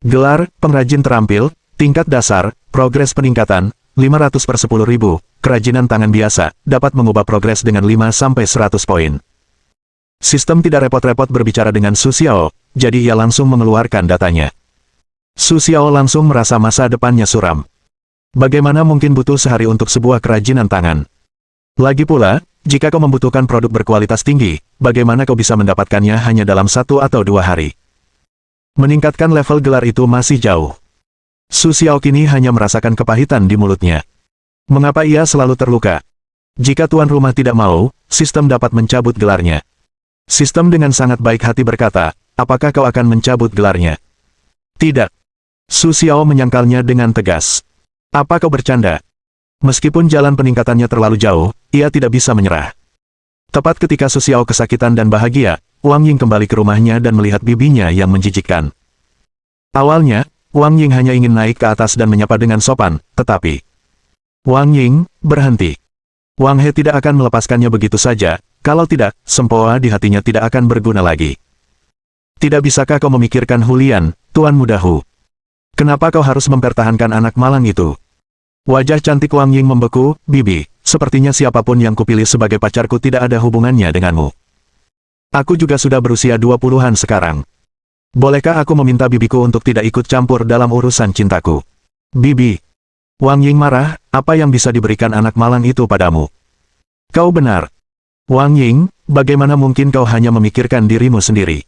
Gelar, pengrajin terampil, tingkat dasar, progres peningkatan, 500/10.000, kerajinan tangan biasa, dapat mengubah progres dengan 5-100 poin. Sistem tidak repot-repot berbicara dengan Su Xiao, jadi ia langsung mengeluarkan datanya. Su Xiao langsung merasa masa depannya suram. Bagaimana mungkin butuh sehari untuk sebuah kerajinan tangan? Lagi pula, jika kau membutuhkan produk berkualitas tinggi, bagaimana kau bisa mendapatkannya hanya dalam 1 atau 2 hari? Meningkatkan level gelar itu masih jauh. Su Xiao kini hanya merasakan kepahitan di mulutnya. Mengapa ia selalu terluka? Jika tuan rumah tidak mau, sistem dapat mencabut gelarnya. Sistem dengan sangat baik hati berkata, apakah kau akan mencabut gelarnya? Tidak. Su Xiao menyangkalnya dengan tegas. Apa kau bercanda? Meskipun jalan peningkatannya terlalu jauh, ia tidak bisa menyerah. Tepat ketika Su Xiao kesakitan dan bahagia, Wang Ying kembali ke rumahnya dan melihat bibinya yang menjijikkan. Awalnya, Wang Ying hanya ingin naik ke atas dan menyapa dengan sopan, tetapi Wang Ying, berhenti. Wang He tidak akan melepaskannya begitu saja, kalau tidak, sempoa di hatinya tidak akan berguna lagi. Tidak bisakah kau memikirkan Hulian, Tuan Muda Hu? Kenapa kau harus mempertahankan anak malang itu? Wajah cantik Wang Ying membeku, Bibi, sepertinya siapapun yang kupilih sebagai pacarku tidak ada hubungannya denganmu. Aku juga sudah berusia 20-an sekarang. Bolehkah aku meminta bibiku untuk tidak ikut campur dalam urusan cintaku? Bibi. Wang Ying marah, apa yang bisa diberikan anak malang itu padamu? Kau benar. Wang Ying, bagaimana mungkin kau hanya memikirkan dirimu sendiri?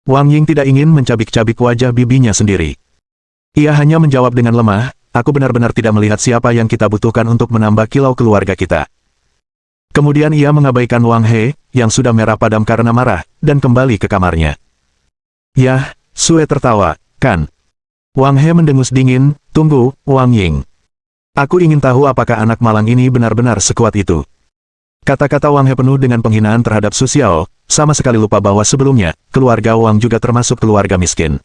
Wang Ying tidak ingin mencabik-cabik wajah bibinya sendiri. Ia hanya menjawab dengan lemah, aku benar-benar tidak melihat siapa yang kita butuhkan untuk menambah kilau keluarga kita. Kemudian ia mengabaikan Wang He, yang sudah merah padam karena marah, dan kembali ke kamarnya. Yah, Sue tertawa, kan? Wang He mendengus dingin, tunggu, Wang Ying. Aku ingin tahu apakah anak malang ini benar-benar sekuat itu. Kata-kata Wang He penuh dengan penghinaan terhadap Su Xiao, sama sekali lupa bahwa sebelumnya, keluarga Wang juga termasuk keluarga miskin.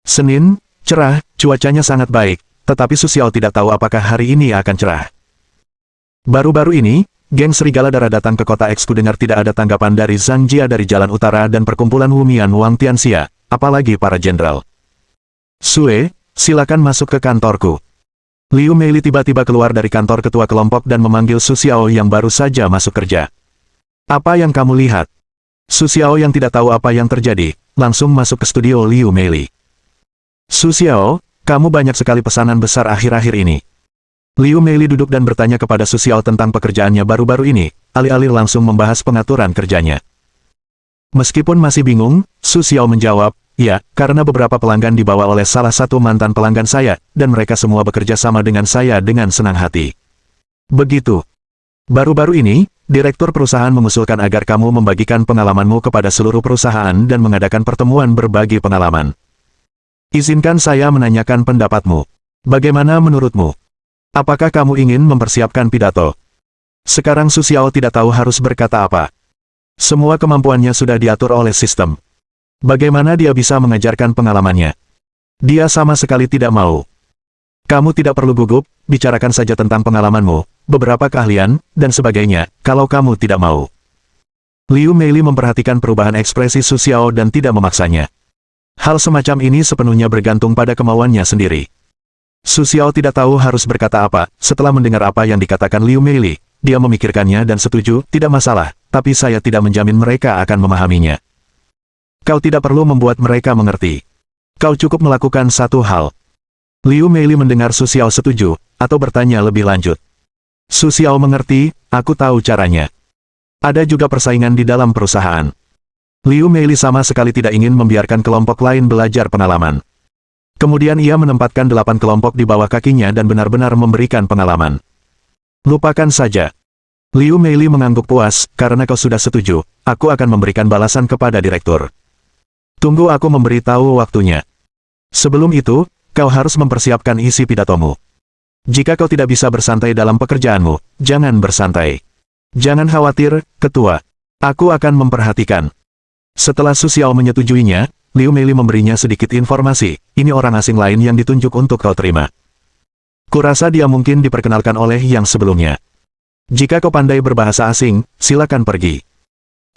Senin, cerah, cuacanya sangat baik, tetapi Su Xiao tidak tahu apakah hari ini akan cerah. Baru-baru ini, geng Serigala Darah datang ke kota X. Ku dengar tidak ada tanggapan dari Zhang Jia dari Jalan Utara dan perkumpulan Wumian Wang Tianxia, apalagi para jenderal. Sue, silakan masuk ke kantorku. Liu Meili tiba-tiba keluar dari kantor ketua kelompok dan memanggil Su Xiao yang baru saja masuk kerja. Apa yang kamu lihat? Su Xiao yang tidak tahu apa yang terjadi, langsung masuk ke studio Liu Meili. Su Xiao, kamu banyak sekali pesanan besar akhir-akhir ini. Liu Meili duduk dan bertanya kepada Su Xiao tentang pekerjaannya baru-baru ini, alih-alih langsung membahas pengaturan kerjanya. Meskipun masih bingung, Su Xiao menjawab, ya, karena beberapa pelanggan dibawa oleh salah satu mantan pelanggan saya, dan mereka semua bekerja sama dengan saya dengan senang hati. Begitu. Baru-baru ini, direktur perusahaan mengusulkan agar kamu membagikan pengalamanmu kepada seluruh perusahaan dan mengadakan pertemuan berbagi pengalaman. Izinkan saya menanyakan pendapatmu. Bagaimana menurutmu? Apakah kamu ingin mempersiapkan pidato? Sekarang Su Xiao tidak tahu harus berkata apa. Semua kemampuannya sudah diatur oleh sistem. Bagaimana dia bisa mengajarkan pengalamannya? Dia sama sekali tidak mau. Kamu tidak perlu gugup, bicarakan saja tentang pengalamanmu, beberapa keahlian, dan sebagainya, kalau kamu tidak mau. Liu Meili memperhatikan perubahan ekspresi Su Xiao dan tidak memaksanya. Hal semacam ini sepenuhnya bergantung pada kemauannya sendiri. Su Xiao tidak tahu harus berkata apa, setelah mendengar apa yang dikatakan Liu Meili, dia memikirkannya dan setuju, tidak masalah, tapi saya tidak menjamin mereka akan memahaminya. Kau tidak perlu membuat mereka mengerti. Kau cukup melakukan satu hal. Liu Meili mendengar Su Xiao setuju, atau bertanya lebih lanjut. Su Xiao mengerti, aku tahu caranya. Ada juga persaingan di dalam perusahaan. Liu Meili sama sekali tidak ingin membiarkan kelompok lain belajar pengalaman. Kemudian ia menempatkan 8 kelompok di bawah kakinya dan benar-benar memberikan pengalaman. Lupakan saja. Liu Meili mengangguk puas, karena kau sudah setuju, aku akan memberikan balasan kepada direktur. Tunggu aku memberitahu waktunya. Sebelum itu, kau harus mempersiapkan isi pidatomu. Jika kau tidak bisa bersantai dalam pekerjaanmu, jangan bersantai. Jangan khawatir, ketua. Aku akan memperhatikan. Setelah Su Xiao menyetujuinya, Liu Meili memberinya sedikit informasi, ini orang asing lain yang ditunjuk untuk kau terima. Kurasa dia mungkin diperkenalkan oleh yang sebelumnya. Jika kau pandai berbahasa asing, silakan pergi.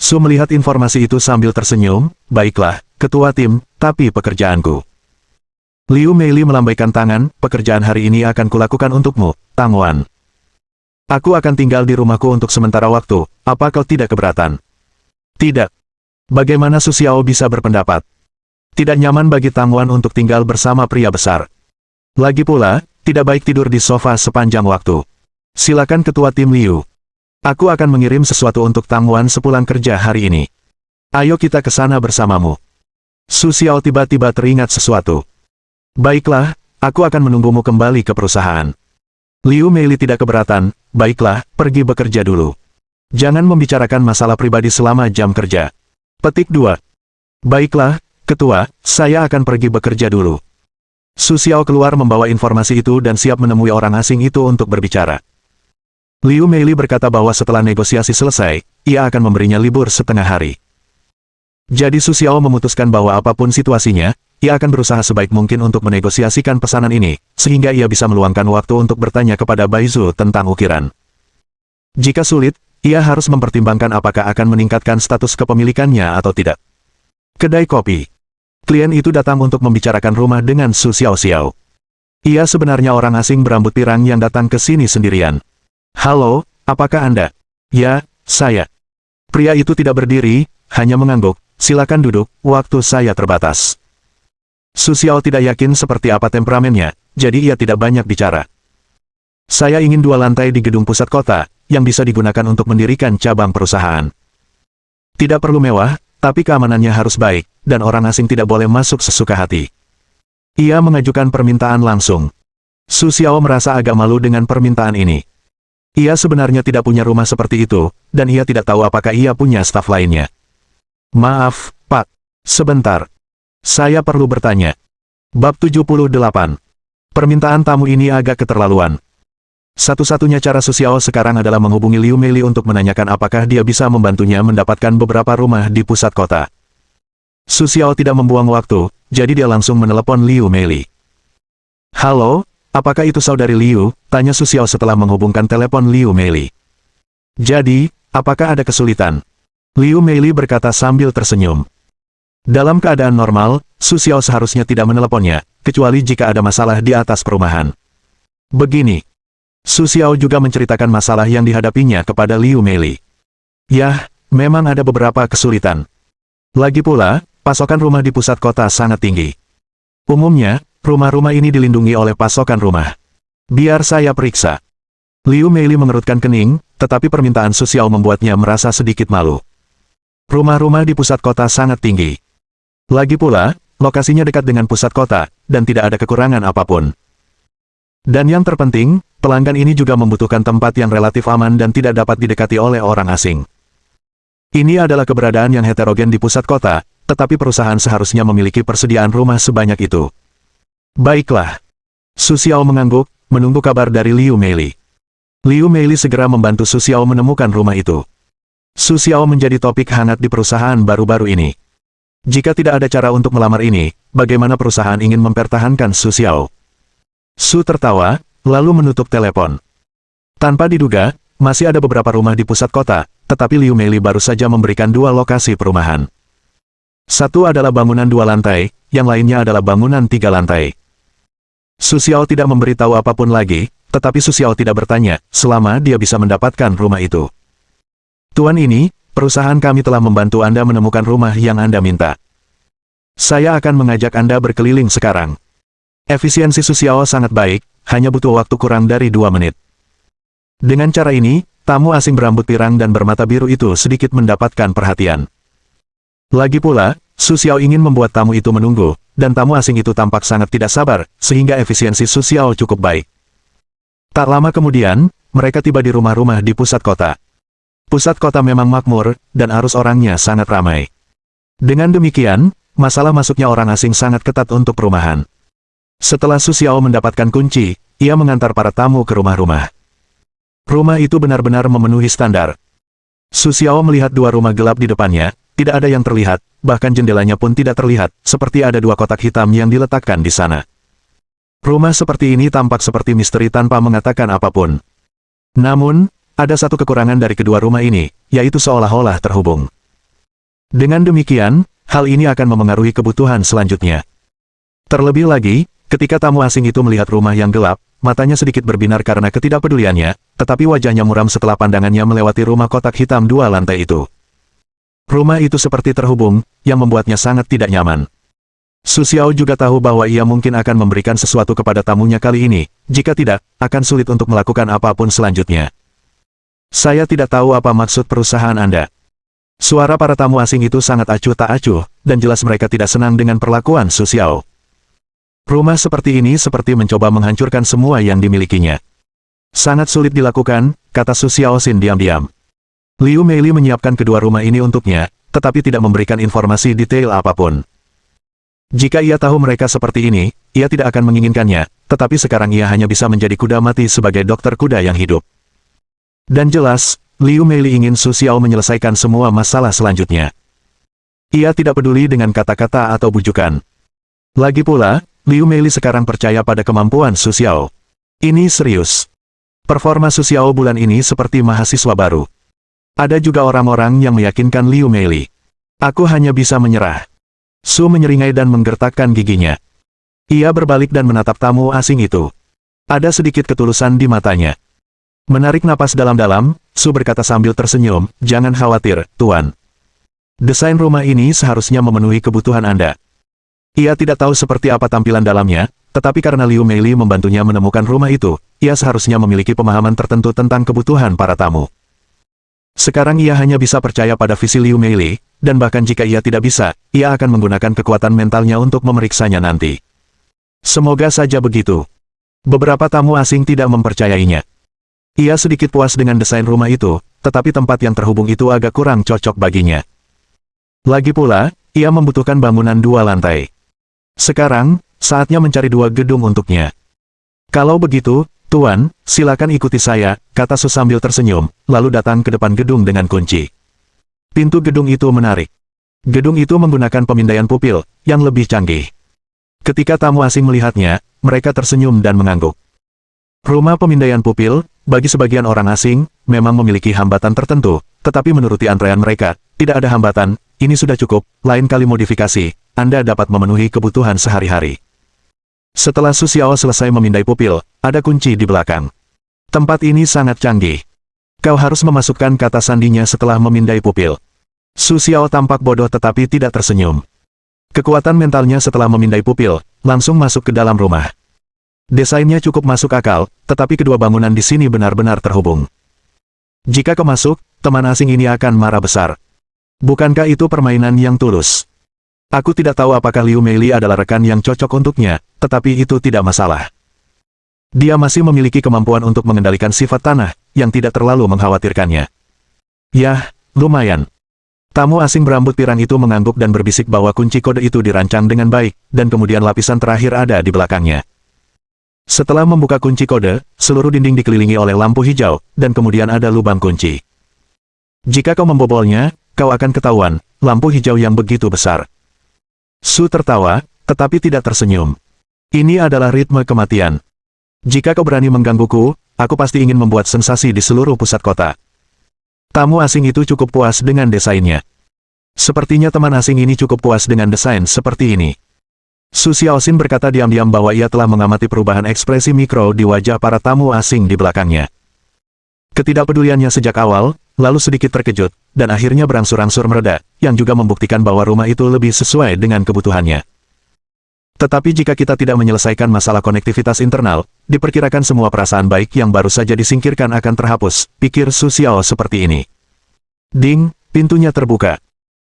Su melihat informasi itu sambil tersenyum, baiklah, ketua tim, tapi pekerjaanku. Liu Meili melambaikan tangan, pekerjaan hari ini akan kulakukan untukmu, Tang Wan. Aku akan tinggal di rumahku untuk sementara waktu, apa kau tidak keberatan? Tidak. Bagaimana Su Xiao bisa berpendapat? Tidak nyaman bagi Tang Wan untuk tinggal bersama pria besar. Lagi pula, tidak baik tidur di sofa sepanjang waktu. Silakan ketua tim Liu. Aku akan mengirim sesuatu untuk Tang Wan sepulang kerja hari ini. Ayo kita ke sana bersamamu. Su Xiao tiba-tiba teringat sesuatu. Baiklah, aku akan menunggumu kembali ke perusahaan. Liu Meili tidak keberatan, baiklah, pergi bekerja dulu. Jangan membicarakan masalah pribadi selama jam kerja. Petik 2. Baiklah, ketua, saya akan pergi bekerja dulu. Su Xiao keluar membawa informasi itu dan siap menemui orang asing itu untuk berbicara. Liu Meili berkata bahwa setelah negosiasi selesai, ia akan memberinya libur setengah hari. Jadi Su Xiao memutuskan bahwa apapun situasinya, ia akan berusaha sebaik mungkin untuk menegosiasikan pesanan ini, sehingga ia bisa meluangkan waktu untuk bertanya kepada Baizu tentang ukiran. Jika sulit, ia harus mempertimbangkan apakah akan meningkatkan status kepemilikannya atau tidak. Kedai kopi. Klien itu datang untuk membicarakan rumah dengan Su Xiao. Ia sebenarnya orang asing berambut pirang yang datang ke sini sendirian. Halo, apakah Anda? Ya, saya. Pria itu tidak berdiri, hanya mengangguk, silakan duduk, waktu saya terbatas. Su Xiao tidak yakin seperti apa temperamennya, jadi ia tidak banyak bicara. Saya ingin 2 lantai di gedung pusat kota, yang bisa digunakan untuk mendirikan cabang perusahaan. Tidak perlu mewah, tapi keamanannya harus baik, dan orang asing tidak boleh masuk sesuka hati. Ia mengajukan permintaan langsung. Su Xiao merasa agak malu dengan permintaan ini. Ia sebenarnya tidak punya rumah seperti itu, dan ia tidak tahu apakah ia punya staf lainnya. Maaf, Pak. Sebentar. Saya perlu bertanya. Bab 78. Permintaan tamu ini agak keterlaluan. Satu-satunya cara Su Xiao sekarang adalah menghubungi Liu Meili untuk menanyakan apakah dia bisa membantunya mendapatkan beberapa rumah di pusat kota. Su Xiao tidak membuang waktu, jadi dia langsung menelepon Liu Meili. Halo, apakah itu saudari Liu? Tanya Su Xiao setelah menghubungkan telepon Liu Meili. Jadi, apakah ada kesulitan? Liu Meili berkata sambil tersenyum. Dalam keadaan normal, Su Xiao seharusnya tidak meneleponnya, kecuali jika ada masalah di atas perumahan. Begini. Su Xiao juga menceritakan masalah yang dihadapinya kepada Liu Meili. Yah, memang ada beberapa kesulitan. Lagi pula, pasokan rumah di pusat kota sangat tinggi. Umumnya, rumah-rumah ini dilindungi oleh pasokan rumah. Biar saya periksa. Liu Meili mengerutkan kening, tetapi permintaan Su Xiao membuatnya merasa sedikit malu. Rumah-rumah di pusat kota sangat tinggi. Lagi pula, lokasinya dekat dengan pusat kota, dan tidak ada kekurangan apapun. Dan yang terpenting, pelanggan ini juga membutuhkan tempat yang relatif aman dan tidak dapat didekati oleh orang asing. Ini adalah keberadaan yang heterogen di pusat kota, tetapi perusahaan seharusnya memiliki persediaan rumah sebanyak itu. Baiklah. Su Xiao mengangguk, menunggu kabar dari Liu Meili. Liu Meili segera membantu Su Xiao menemukan rumah itu. Su Xiao menjadi topik hangat di perusahaan baru-baru ini. Jika tidak ada cara untuk melamar ini, bagaimana perusahaan ingin mempertahankan Su Xiao? Su tertawa, lalu menutup telepon. Tanpa diduga, masih ada beberapa rumah di pusat kota, tetapi Liu Meili baru saja memberikan dua lokasi perumahan. Satu adalah bangunan 2 lantai, yang lainnya adalah bangunan 3 lantai. Su Xiao tidak memberitahu apapun lagi, tetapi Su Xiao tidak bertanya, selama dia bisa mendapatkan rumah itu. Tuan ini, perusahaan kami telah membantu Anda menemukan rumah yang Anda minta. Saya akan mengajak Anda berkeliling sekarang. Efisiensi Su Xiao sangat baik, hanya butuh waktu kurang dari 2 menit. Dengan cara ini, tamu asing berambut pirang dan bermata biru itu sedikit mendapatkan perhatian. Lagi pula, Su Xiao ingin membuat tamu itu menunggu, dan tamu asing itu tampak sangat tidak sabar, sehingga efisiensi Su Xiao cukup baik. Tak lama kemudian, mereka tiba di rumah-rumah di pusat kota. Pusat kota memang makmur, dan arus orangnya sangat ramai. Dengan demikian, masalah masuknya orang asing sangat ketat untuk perumahan. Setelah Su Xiao mendapatkan kunci, ia mengantar para tamu ke rumah-rumah. Rumah itu benar-benar memenuhi standar. Su Xiao melihat 2 rumah gelap di depannya, tidak ada yang terlihat, bahkan jendelanya pun tidak terlihat, seperti ada 2 kotak hitam yang diletakkan di sana. Rumah seperti ini tampak seperti misteri tanpa mengatakan apapun. Namun, ada satu kekurangan dari kedua rumah ini, yaitu seolah-olah terhubung. Dengan demikian, hal ini akan memengaruhi kebutuhan selanjutnya. Terlebih lagi, ketika tamu asing itu melihat rumah yang gelap, matanya sedikit berbinar karena ketidakpeduliannya, tetapi wajahnya muram setelah pandangannya melewati rumah kotak hitam 2 lantai itu. Rumah itu seperti terhubung, yang membuatnya sangat tidak nyaman. Su Xiao juga tahu bahwa ia mungkin akan memberikan sesuatu kepada tamunya kali ini, jika tidak, akan sulit untuk melakukan apapun selanjutnya. Saya tidak tahu apa maksud perusahaan Anda. Suara para tamu asing itu sangat acuh tak acuh, dan jelas mereka tidak senang dengan perlakuan Su Xiao. Rumah seperti ini seperti mencoba menghancurkan semua yang dimilikinya. Sangat sulit dilakukan, kata Su Xiao Xin diam-diam. Liu Meili menyiapkan kedua rumah ini untuknya, tetapi tidak memberikan informasi detail apapun. Jika ia tahu mereka seperti ini, ia tidak akan menginginkannya, tetapi sekarang ia hanya bisa menjadi kuda mati sebagai dokter kuda yang hidup. Dan jelas, Liu Meili ingin Su Xiao menyelesaikan semua masalah selanjutnya. Ia tidak peduli dengan kata-kata atau bujukan. Lagi pula, Liu Meili sekarang percaya pada kemampuan Su Xiao. Ini serius. Performa Su Xiao bulan ini seperti mahasiswa baru. Ada juga orang-orang yang meyakinkan Liu Meili. Aku hanya bisa menyerah. Su menyeringai dan menggertakkan giginya. Ia berbalik dan menatap tamu asing itu. Ada sedikit ketulusan di matanya. Menarik napas dalam-dalam, Su berkata sambil tersenyum, "Jangan khawatir, Tuan. Desain rumah ini seharusnya memenuhi kebutuhan Anda." Ia tidak tahu seperti apa tampilan dalamnya, tetapi karena Liu Meili membantunya menemukan rumah itu, ia seharusnya memiliki pemahaman tertentu tentang kebutuhan para tamu. Sekarang ia hanya bisa percaya pada visi Liu Meili, dan bahkan jika ia tidak bisa, ia akan menggunakan kekuatan mentalnya untuk memeriksanya nanti. Semoga saja begitu. Beberapa tamu asing tidak mempercayainya. Ia sedikit puas dengan desain rumah itu, tetapi tempat yang terhubung itu agak kurang cocok baginya. Lagi pula, ia membutuhkan bangunan 2 lantai. Sekarang, saatnya mencari 2 gedung untuknya. Kalau begitu, Tuan, silakan ikuti saya, kata Su sambil tersenyum, lalu datang ke depan gedung dengan kunci. Pintu gedung itu menarik. Gedung itu menggunakan pemindaian pupil, yang lebih canggih. Ketika tamu asing melihatnya, mereka tersenyum dan mengangguk. Rumah pemindaian pupil, bagi sebagian orang asing, memang memiliki hambatan tertentu, tetapi menuruti antrean mereka, tidak ada hambatan, ini sudah cukup, lain kali modifikasi, Anda dapat memenuhi kebutuhan sehari-hari. Setelah Su Xiao selesai memindai pupil, ada kunci di belakang. Tempat ini sangat canggih. Kau harus memasukkan kata sandinya setelah memindai pupil. Su Xiao tampak bodoh tetapi tidak tersenyum. Kekuatan mentalnya setelah memindai pupil, langsung masuk ke dalam rumah. Desainnya cukup masuk akal, tetapi kedua bangunan di sini benar-benar terhubung. Jika kau masuk, teman asing ini akan marah besar. Bukankah itu permainan yang tulus? Aku tidak tahu apakah Liu Meili adalah rekan yang cocok untuknya, tetapi itu tidak masalah. Dia masih memiliki kemampuan untuk mengendalikan sifat tanah, yang tidak terlalu mengkhawatirkannya. Yah, lumayan. Tamu asing berambut pirang itu mengangguk dan berbisik bahwa kunci kode itu dirancang dengan baik, dan kemudian lapisan terakhir ada di belakangnya. Setelah membuka kunci kode, seluruh dinding dikelilingi oleh lampu hijau, dan kemudian ada lubang kunci. Jika kau membobolnya, kau akan ketahuan, lampu hijau yang begitu besar. Su tertawa, tetapi tidak tersenyum. Ini adalah ritme kematian. Jika kau berani menggangguku, aku pasti ingin membuat sensasi di seluruh pusat kota. Tamu asing itu cukup puas dengan desainnya. Sepertinya teman asing ini cukup puas dengan desain seperti ini. Su Xiaoxin berkata diam-diam bahwa ia telah mengamati perubahan ekspresi mikro di wajah para tamu asing di belakangnya. Ketidakpeduliannya sejak awal, lalu sedikit terkejut, dan akhirnya berangsur-angsur mereda, yang juga membuktikan bahwa rumah itu lebih sesuai dengan kebutuhannya. Tetapi jika kita tidak menyelesaikan masalah konektivitas internal, diperkirakan semua perasaan baik yang baru saja disingkirkan akan terhapus, pikir Su Xiao seperti ini. Ding, pintunya terbuka.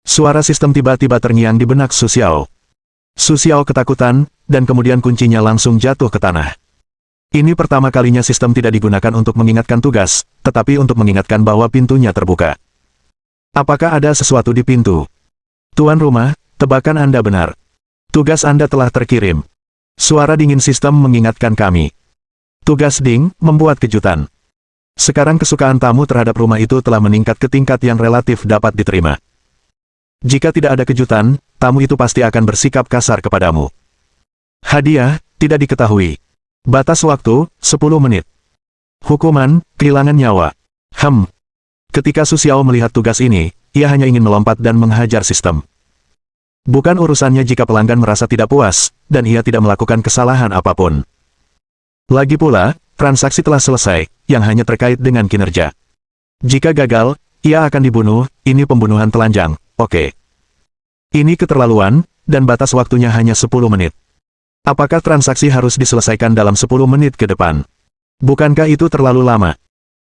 Suara sistem tiba-tiba terngiang di benak Su Xiao. Su Xiao ketakutan, dan kemudian kuncinya langsung jatuh ke tanah. Ini pertama kalinya sistem tidak digunakan untuk mengingatkan tugas, tetapi untuk mengingatkan bahwa pintunya terbuka. Apakah ada sesuatu di pintu? Tuan rumah, tebakan Anda benar. Tugas Anda telah terkirim. Suara dingin sistem mengingatkan kami. Tugas Ding, membuat kejutan. Sekarang kesukaan tamu terhadap rumah itu telah meningkat ke tingkat yang relatif dapat diterima. Jika tidak ada kejutan, tamu itu pasti akan bersikap kasar kepadamu. Hadiah, tidak diketahui. Batas waktu, 10 menit. Hukuman, kehilangan nyawa. Ketika Su Xiao melihat tugas ini, ia hanya ingin melompat dan menghajar sistem. Bukan urusannya jika pelanggan merasa tidak puas, dan ia tidak melakukan kesalahan apapun. Lagi pula, transaksi telah selesai, yang hanya terkait dengan kinerja. Jika gagal, ia akan dibunuh, ini pembunuhan telanjang, oke. Ini keterlaluan, dan batas waktunya hanya 10 menit. Apakah transaksi harus diselesaikan dalam 10 menit ke depan? Bukankah itu terlalu lama?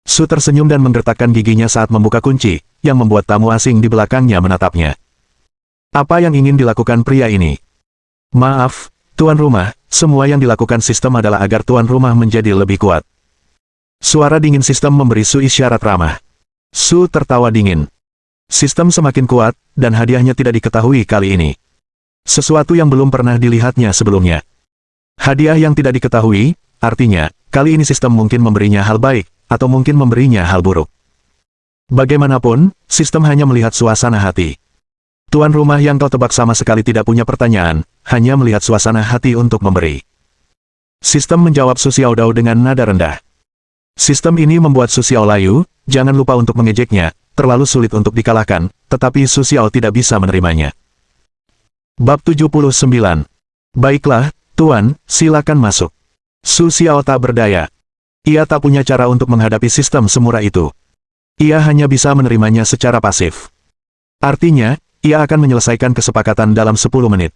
Su tersenyum dan menggertakkan giginya saat membuka kunci, yang membuat tamu asing di belakangnya menatapnya. Apa yang ingin dilakukan pria ini? Maaf, tuan rumah, semua yang dilakukan sistem adalah agar tuan rumah menjadi lebih kuat. Suara dingin sistem memberi Su isyarat ramah. Su tertawa dingin. Sistem semakin kuat, dan hadiahnya tidak diketahui kali ini. Sesuatu yang belum pernah dilihatnya sebelumnya. Hadiah yang tidak diketahui, artinya, kali ini sistem mungkin memberinya hal baik, atau mungkin memberinya hal buruk. Bagaimanapun, sistem hanya melihat suasana hati. Tuan rumah yang kau tebak sama sekali tidak punya pertanyaan, hanya melihat suasana hati untuk memberi. Sistem menjawab Su Xiaodao dengan nada rendah. Sistem ini membuat Su Xiao layu, jangan lupa untuk mengejeknya, terlalu sulit untuk dikalahkan, tetapi Su Xiao tidak bisa menerimanya. Bab 79. Baiklah, Tuan, silakan masuk. Su Xiao tak berdaya. Ia tak punya cara untuk menghadapi sistem semurah itu. Ia hanya bisa menerimanya secara pasif. Artinya, ia akan menyelesaikan kesepakatan dalam 10 menit.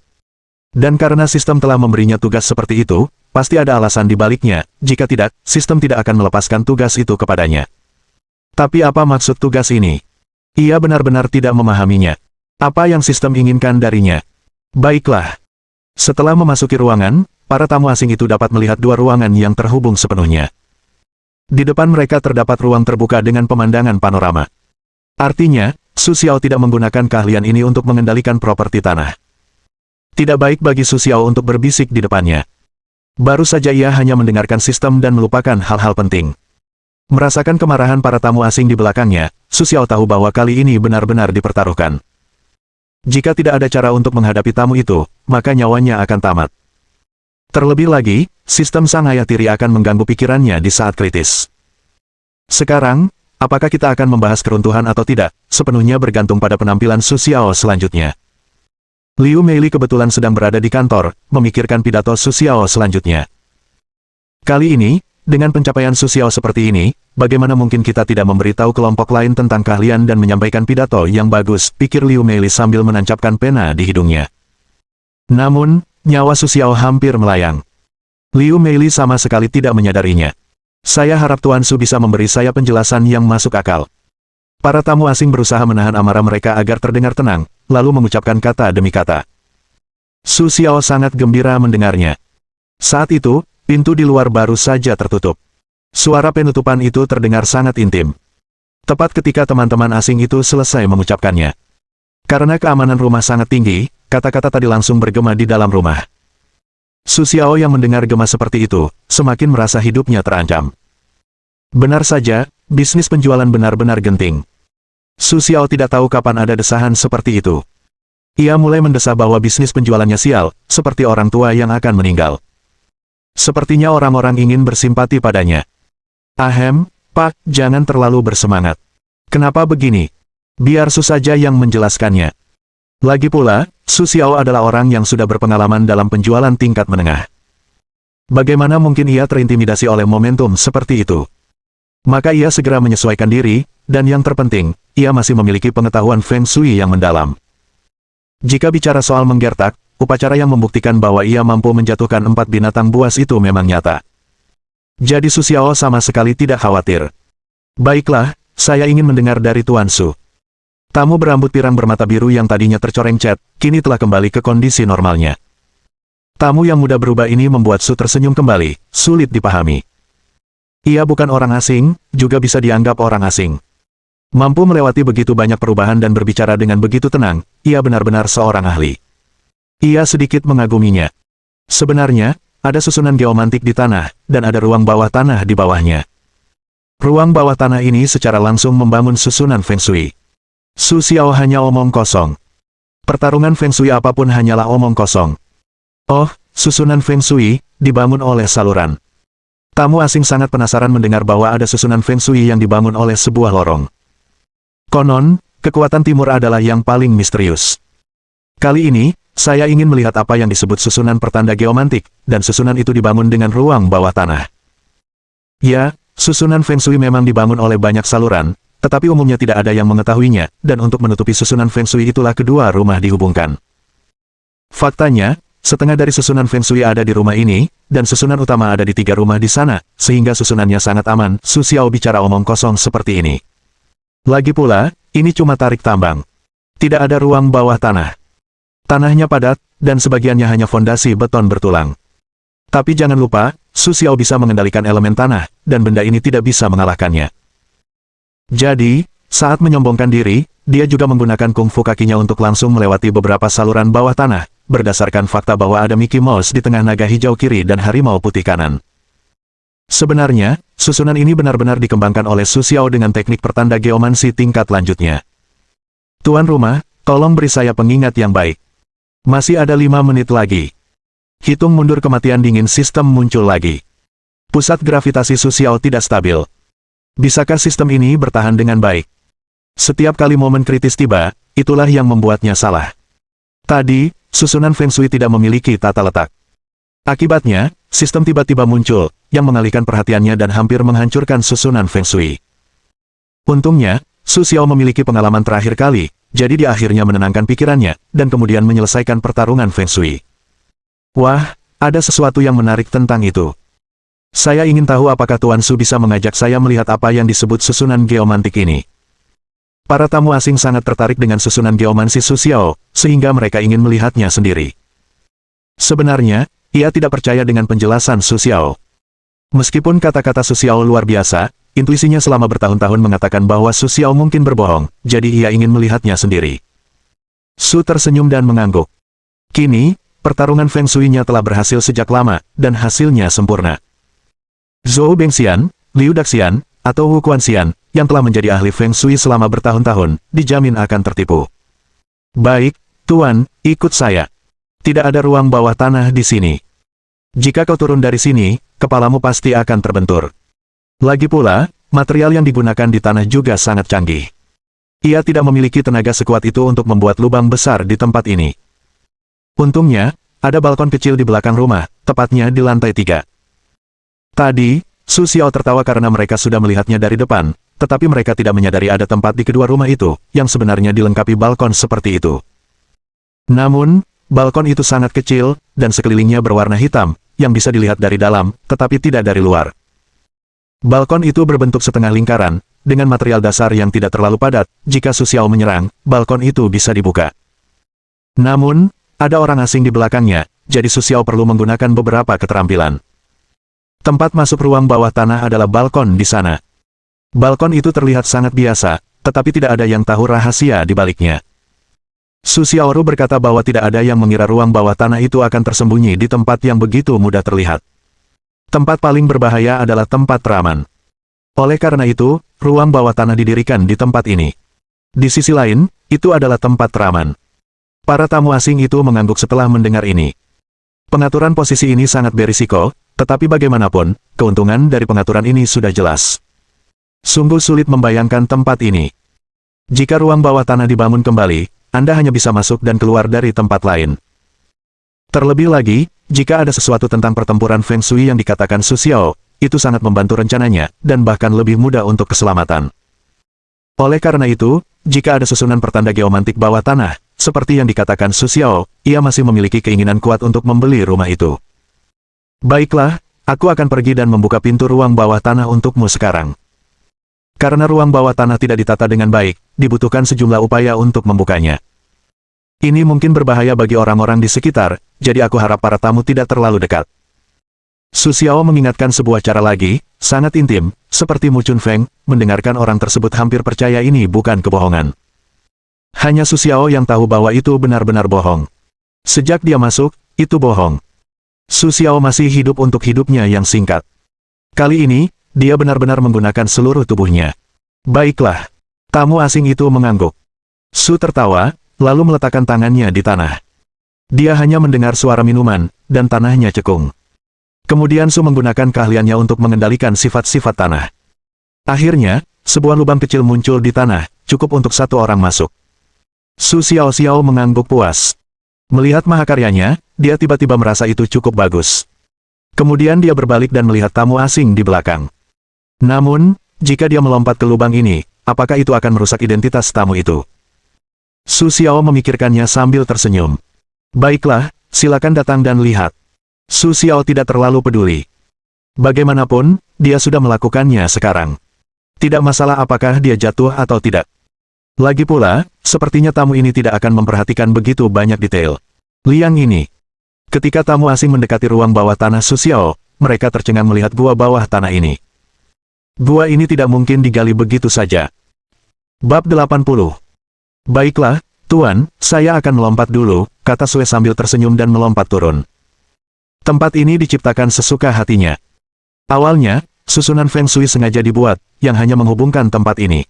Dan karena sistem telah memberinya tugas seperti itu, pasti ada alasan di baliknya, jika tidak, sistem tidak akan melepaskan tugas itu kepadanya. Tapi apa maksud tugas ini? Ia benar-benar tidak memahaminya. Apa yang sistem inginkan darinya? Baiklah. Setelah memasuki ruangan, para tamu asing itu dapat melihat dua ruangan yang terhubung sepenuhnya. Di depan mereka terdapat ruang terbuka dengan pemandangan panorama. Artinya, Su Xiao tidak menggunakan keahlian ini untuk mengendalikan properti tanah. Tidak baik bagi Su Xiao untuk berbisik di depannya. Baru saja ia hanya mendengarkan sistem dan melupakan hal-hal penting. Merasakan kemarahan para tamu asing di belakangnya, Su Xiao tahu bahwa kali ini benar-benar dipertaruhkan. Jika tidak ada cara untuk menghadapi tamu itu, maka nyawanya akan tamat. Terlebih lagi, sistem sang ayah tiri akan mengganggu pikirannya di saat kritis. Sekarang, apakah kita akan membahas keruntuhan atau tidak, sepenuhnya bergantung pada penampilan Su Xiao selanjutnya. Liu Meili kebetulan sedang berada di kantor, memikirkan pidato Su Xiao selanjutnya. Kali ini, dengan pencapaian Su Xiao seperti ini, bagaimana mungkin kita tidak memberitahu kelompok lain tentang keahlian dan menyampaikan pidato yang bagus, pikir Liu Meili sambil menancapkan pena di hidungnya. Namun, nyawa Su Xiao hampir melayang. Liu Meili sama sekali tidak menyadarinya. Saya harap Tuan Su bisa memberi saya penjelasan yang masuk akal. Para tamu asing berusaha menahan amarah mereka agar terdengar tenang, lalu mengucapkan kata demi kata. Su Xiao sangat gembira mendengarnya. Saat itu, pintu di luar baru saja tertutup. Suara penutupan itu terdengar sangat intim. Tepat ketika teman-teman asing itu selesai mengucapkannya. Karena keamanan rumah sangat tinggi, kata-kata tadi langsung bergema di dalam rumah. Su Xiao yang mendengar gema seperti itu, semakin merasa hidupnya terancam. Benar saja, bisnis penjualan benar-benar genting. Su Xiao tidak tahu kapan ada desahan seperti itu. Ia mulai mendesah bahwa bisnis penjualannya sial, seperti orang tua yang akan meninggal. Sepertinya orang-orang ingin bersimpati padanya. Ahem, Pak, jangan terlalu bersemangat. Kenapa begini? Biar Su saja yang menjelaskannya. Lagi pula, Su Xiao adalah orang yang sudah berpengalaman dalam penjualan tingkat menengah. Bagaimana mungkin ia terintimidasi oleh momentum seperti itu? Maka ia segera menyesuaikan diri, dan yang terpenting, ia masih memiliki pengetahuan Feng Shui yang mendalam. Jika bicara soal menggertak, upacara yang membuktikan bahwa ia mampu menjatuhkan 4 binatang buas itu memang nyata. Jadi Su Xiao sama sekali tidak khawatir. Baiklah, saya ingin mendengar dari Tuan Su. Tamu berambut pirang bermata biru yang tadinya tercoreng cat, kini telah kembali ke kondisi normalnya. Tamu yang muda berubah ini membuat Su tersenyum kembali, sulit dipahami. Ia bukan orang asing, juga bisa dianggap orang asing. Mampu melewati begitu banyak perubahan dan berbicara dengan begitu tenang, ia benar-benar seorang ahli. Ia sedikit mengaguminya. Sebenarnya, ada susunan geomantik di tanah, dan ada ruang bawah tanah di bawahnya. Ruang bawah tanah ini secara langsung membangun susunan Feng Shui. Su Xiao hanya omong kosong. Pertarungan Feng Shui apapun hanyalah omong kosong. Oh, susunan Feng Shui, dibangun oleh saluran. Tamu asing sangat penasaran mendengar bahwa ada susunan Feng Shui yang dibangun oleh sebuah lorong. Konon, kekuatan timur adalah yang paling misterius. Kali ini, saya ingin melihat apa yang disebut susunan pertanda geomantik, dan susunan itu dibangun dengan ruang bawah tanah. Ya, susunan Feng Shui memang dibangun oleh banyak saluran, tetapi umumnya tidak ada yang mengetahuinya, dan untuk menutupi susunan Feng Shui itulah kedua rumah dihubungkan. Faktanya, setengah dari susunan Feng Shui ada di rumah ini, dan susunan utama ada di 3 rumah di sana, sehingga susunannya sangat aman. Su Xiao bicara omong kosong seperti ini. Lagi pula, ini cuma tarik tambang. Tidak ada ruang bawah tanah. Tanahnya padat, dan sebagiannya hanya fondasi beton bertulang. Tapi jangan lupa, Su Xiao bisa mengendalikan elemen tanah, dan benda ini tidak bisa mengalahkannya. Jadi, saat menyombongkan diri, dia juga menggunakan kungfu kakinya untuk langsung melewati beberapa saluran bawah tanah, berdasarkan fakta bahwa ada Mickey Mouse di tengah naga hijau kiri dan harimau putih kanan. Sebenarnya, susunan ini benar-benar dikembangkan oleh Su Xiao dengan teknik pertanda geomansi tingkat lanjutnya. Tuan rumah, tolong beri saya pengingat yang baik. Masih ada 5 menit lagi. Hitung mundur kematian dingin sistem muncul lagi. Pusat gravitasi Su Xiao tidak stabil. Bisakah sistem ini bertahan dengan baik? Setiap kali momen kritis tiba, itulah yang membuatnya salah. Tadi, susunan Feng Shui tidak memiliki tata letak. Akibatnya, sistem tiba-tiba muncul, yang mengalihkan perhatiannya dan hampir menghancurkan susunan Feng Shui. Untungnya, Su Xiao memiliki pengalaman terakhir kali, jadi dia akhirnya menenangkan pikirannya, dan kemudian menyelesaikan pertarungan Feng Shui. Wah, ada sesuatu yang menarik tentang itu. Saya ingin tahu apakah Tuan Su bisa mengajak saya melihat apa yang disebut susunan geomantik ini. Para tamu asing sangat tertarik dengan susunan geomansi Su Xiao, sehingga mereka ingin melihatnya sendiri. Sebenarnya, ia tidak percaya dengan penjelasan Su Xiao. Meskipun kata-kata Su Xiao luar biasa, intuisinya selama bertahun-tahun mengatakan bahwa Su Xiao mungkin berbohong, jadi ia ingin melihatnya sendiri. Su tersenyum dan mengangguk. Kini, pertarungan Feng Shui-nya telah berhasil sejak lama, dan hasilnya sempurna. Zhou Bengxian, Liu Daxian, atau Wu Guanxian, yang telah menjadi ahli Feng Shui selama bertahun-tahun, dijamin akan tertipu. Baik, Tuan, ikut saya. Tidak ada ruang bawah tanah di sini. Jika kau turun dari sini, kepalamu pasti akan terbentur. Lagi pula, material yang digunakan di tanah juga sangat canggih. Ia tidak memiliki tenaga sekuat itu untuk membuat lubang besar di tempat ini. Untungnya, ada balkon kecil di belakang rumah, tepatnya di lantai 3. Tadi, Su Xiao tertawa karena mereka sudah melihatnya dari depan, tetapi mereka tidak menyadari ada tempat di kedua rumah itu, yang sebenarnya dilengkapi balkon seperti itu. Namun, balkon itu sangat kecil, dan sekelilingnya berwarna hitam, yang bisa dilihat dari dalam, tetapi tidak dari luar. Balkon itu berbentuk setengah lingkaran, dengan material dasar yang tidak terlalu padat. Jika Su Xiao menyerang, balkon itu bisa dibuka. Namun, ada orang asing di belakangnya, jadi Su Xiao perlu menggunakan beberapa keterampilan. Tempat masuk ruang bawah tanah adalah balkon di sana. Balkon itu terlihat sangat biasa, tetapi tidak ada yang tahu rahasia di baliknya. Su Xiaoru berkata bahwa tidak ada yang mengira ruang bawah tanah itu akan tersembunyi di tempat yang begitu mudah terlihat. Tempat paling berbahaya adalah tempat teraman. Oleh karena itu, ruang bawah tanah didirikan di tempat ini. Di sisi lain, itu adalah tempat teraman. Para tamu asing itu mengangguk setelah mendengar ini. Pengaturan posisi ini sangat berisiko, Tetapi bagaimanapun, keuntungan dari pengaturan ini sudah jelas. Sungguh sulit membayangkan tempat ini. Jika ruang bawah tanah dibangun kembali, Anda hanya bisa masuk dan keluar dari tempat lain. Terlebih lagi, jika ada sesuatu tentang pertempuran Feng Shui yang dikatakan Su Xiao, itu sangat membantu rencananya, dan bahkan lebih mudah untuk keselamatan. Oleh karena itu, jika ada susunan pertanda geomantik bawah tanah, seperti yang dikatakan Su Xiao, ia masih memiliki keinginan kuat untuk membeli rumah itu. Baiklah, aku akan pergi dan membuka pintu ruang bawah tanah untukmu sekarang. Karena ruang bawah tanah tidak ditata dengan baik, dibutuhkan sejumlah upaya untuk membukanya. Ini mungkin berbahaya bagi orang-orang di sekitar, jadi aku harap para tamu tidak terlalu dekat. Su Xiao mengingatkan sebuah cara lagi, sangat intim, seperti Mu Chun Feng, mendengarkan orang tersebut hampir percaya ini bukan kebohongan. Hanya Su Xiao yang tahu bahwa itu benar-benar bohong. Sejak dia masuk, itu bohong. Su Xiao masih hidup untuk hidupnya yang singkat. Kali ini, dia benar-benar menggunakan seluruh tubuhnya. Baiklah. Tamu asing itu mengangguk. Su tertawa, lalu meletakkan tangannya di tanah. Dia hanya mendengar suara minuman, dan tanahnya cekung. Kemudian Su menggunakan keahliannya untuk mengendalikan sifat-sifat tanah. Akhirnya, sebuah lubang kecil muncul di tanah, cukup untuk satu orang masuk. Su Xiao mengangguk puas. Melihat mahakaryanya, dia tiba-tiba merasa itu cukup bagus. Kemudian dia berbalik dan melihat tamu asing di belakang. Namun, jika dia melompat ke lubang ini, apakah itu akan merusak identitas tamu itu? Su Xiao memikirkannya sambil tersenyum. Baiklah, silakan datang dan lihat. Su Xiao tidak terlalu peduli. Bagaimanapun, dia sudah melakukannya sekarang. Tidak masalah apakah dia jatuh atau tidak. Lagi pula, sepertinya tamu ini tidak akan memperhatikan begitu banyak detail. Liang ini. Ketika tamu asing mendekati ruang bawah tanah Su Xiao, mereka tercengang melihat gua bawah tanah ini. Gua ini tidak mungkin digali begitu saja. Bab 80. Baiklah, Tuan, saya akan melompat dulu, kata Sue sambil tersenyum dan melompat turun. Tempat ini diciptakan sesuka hatinya. Awalnya, susunan Feng Shui sengaja dibuat, yang hanya menghubungkan tempat ini.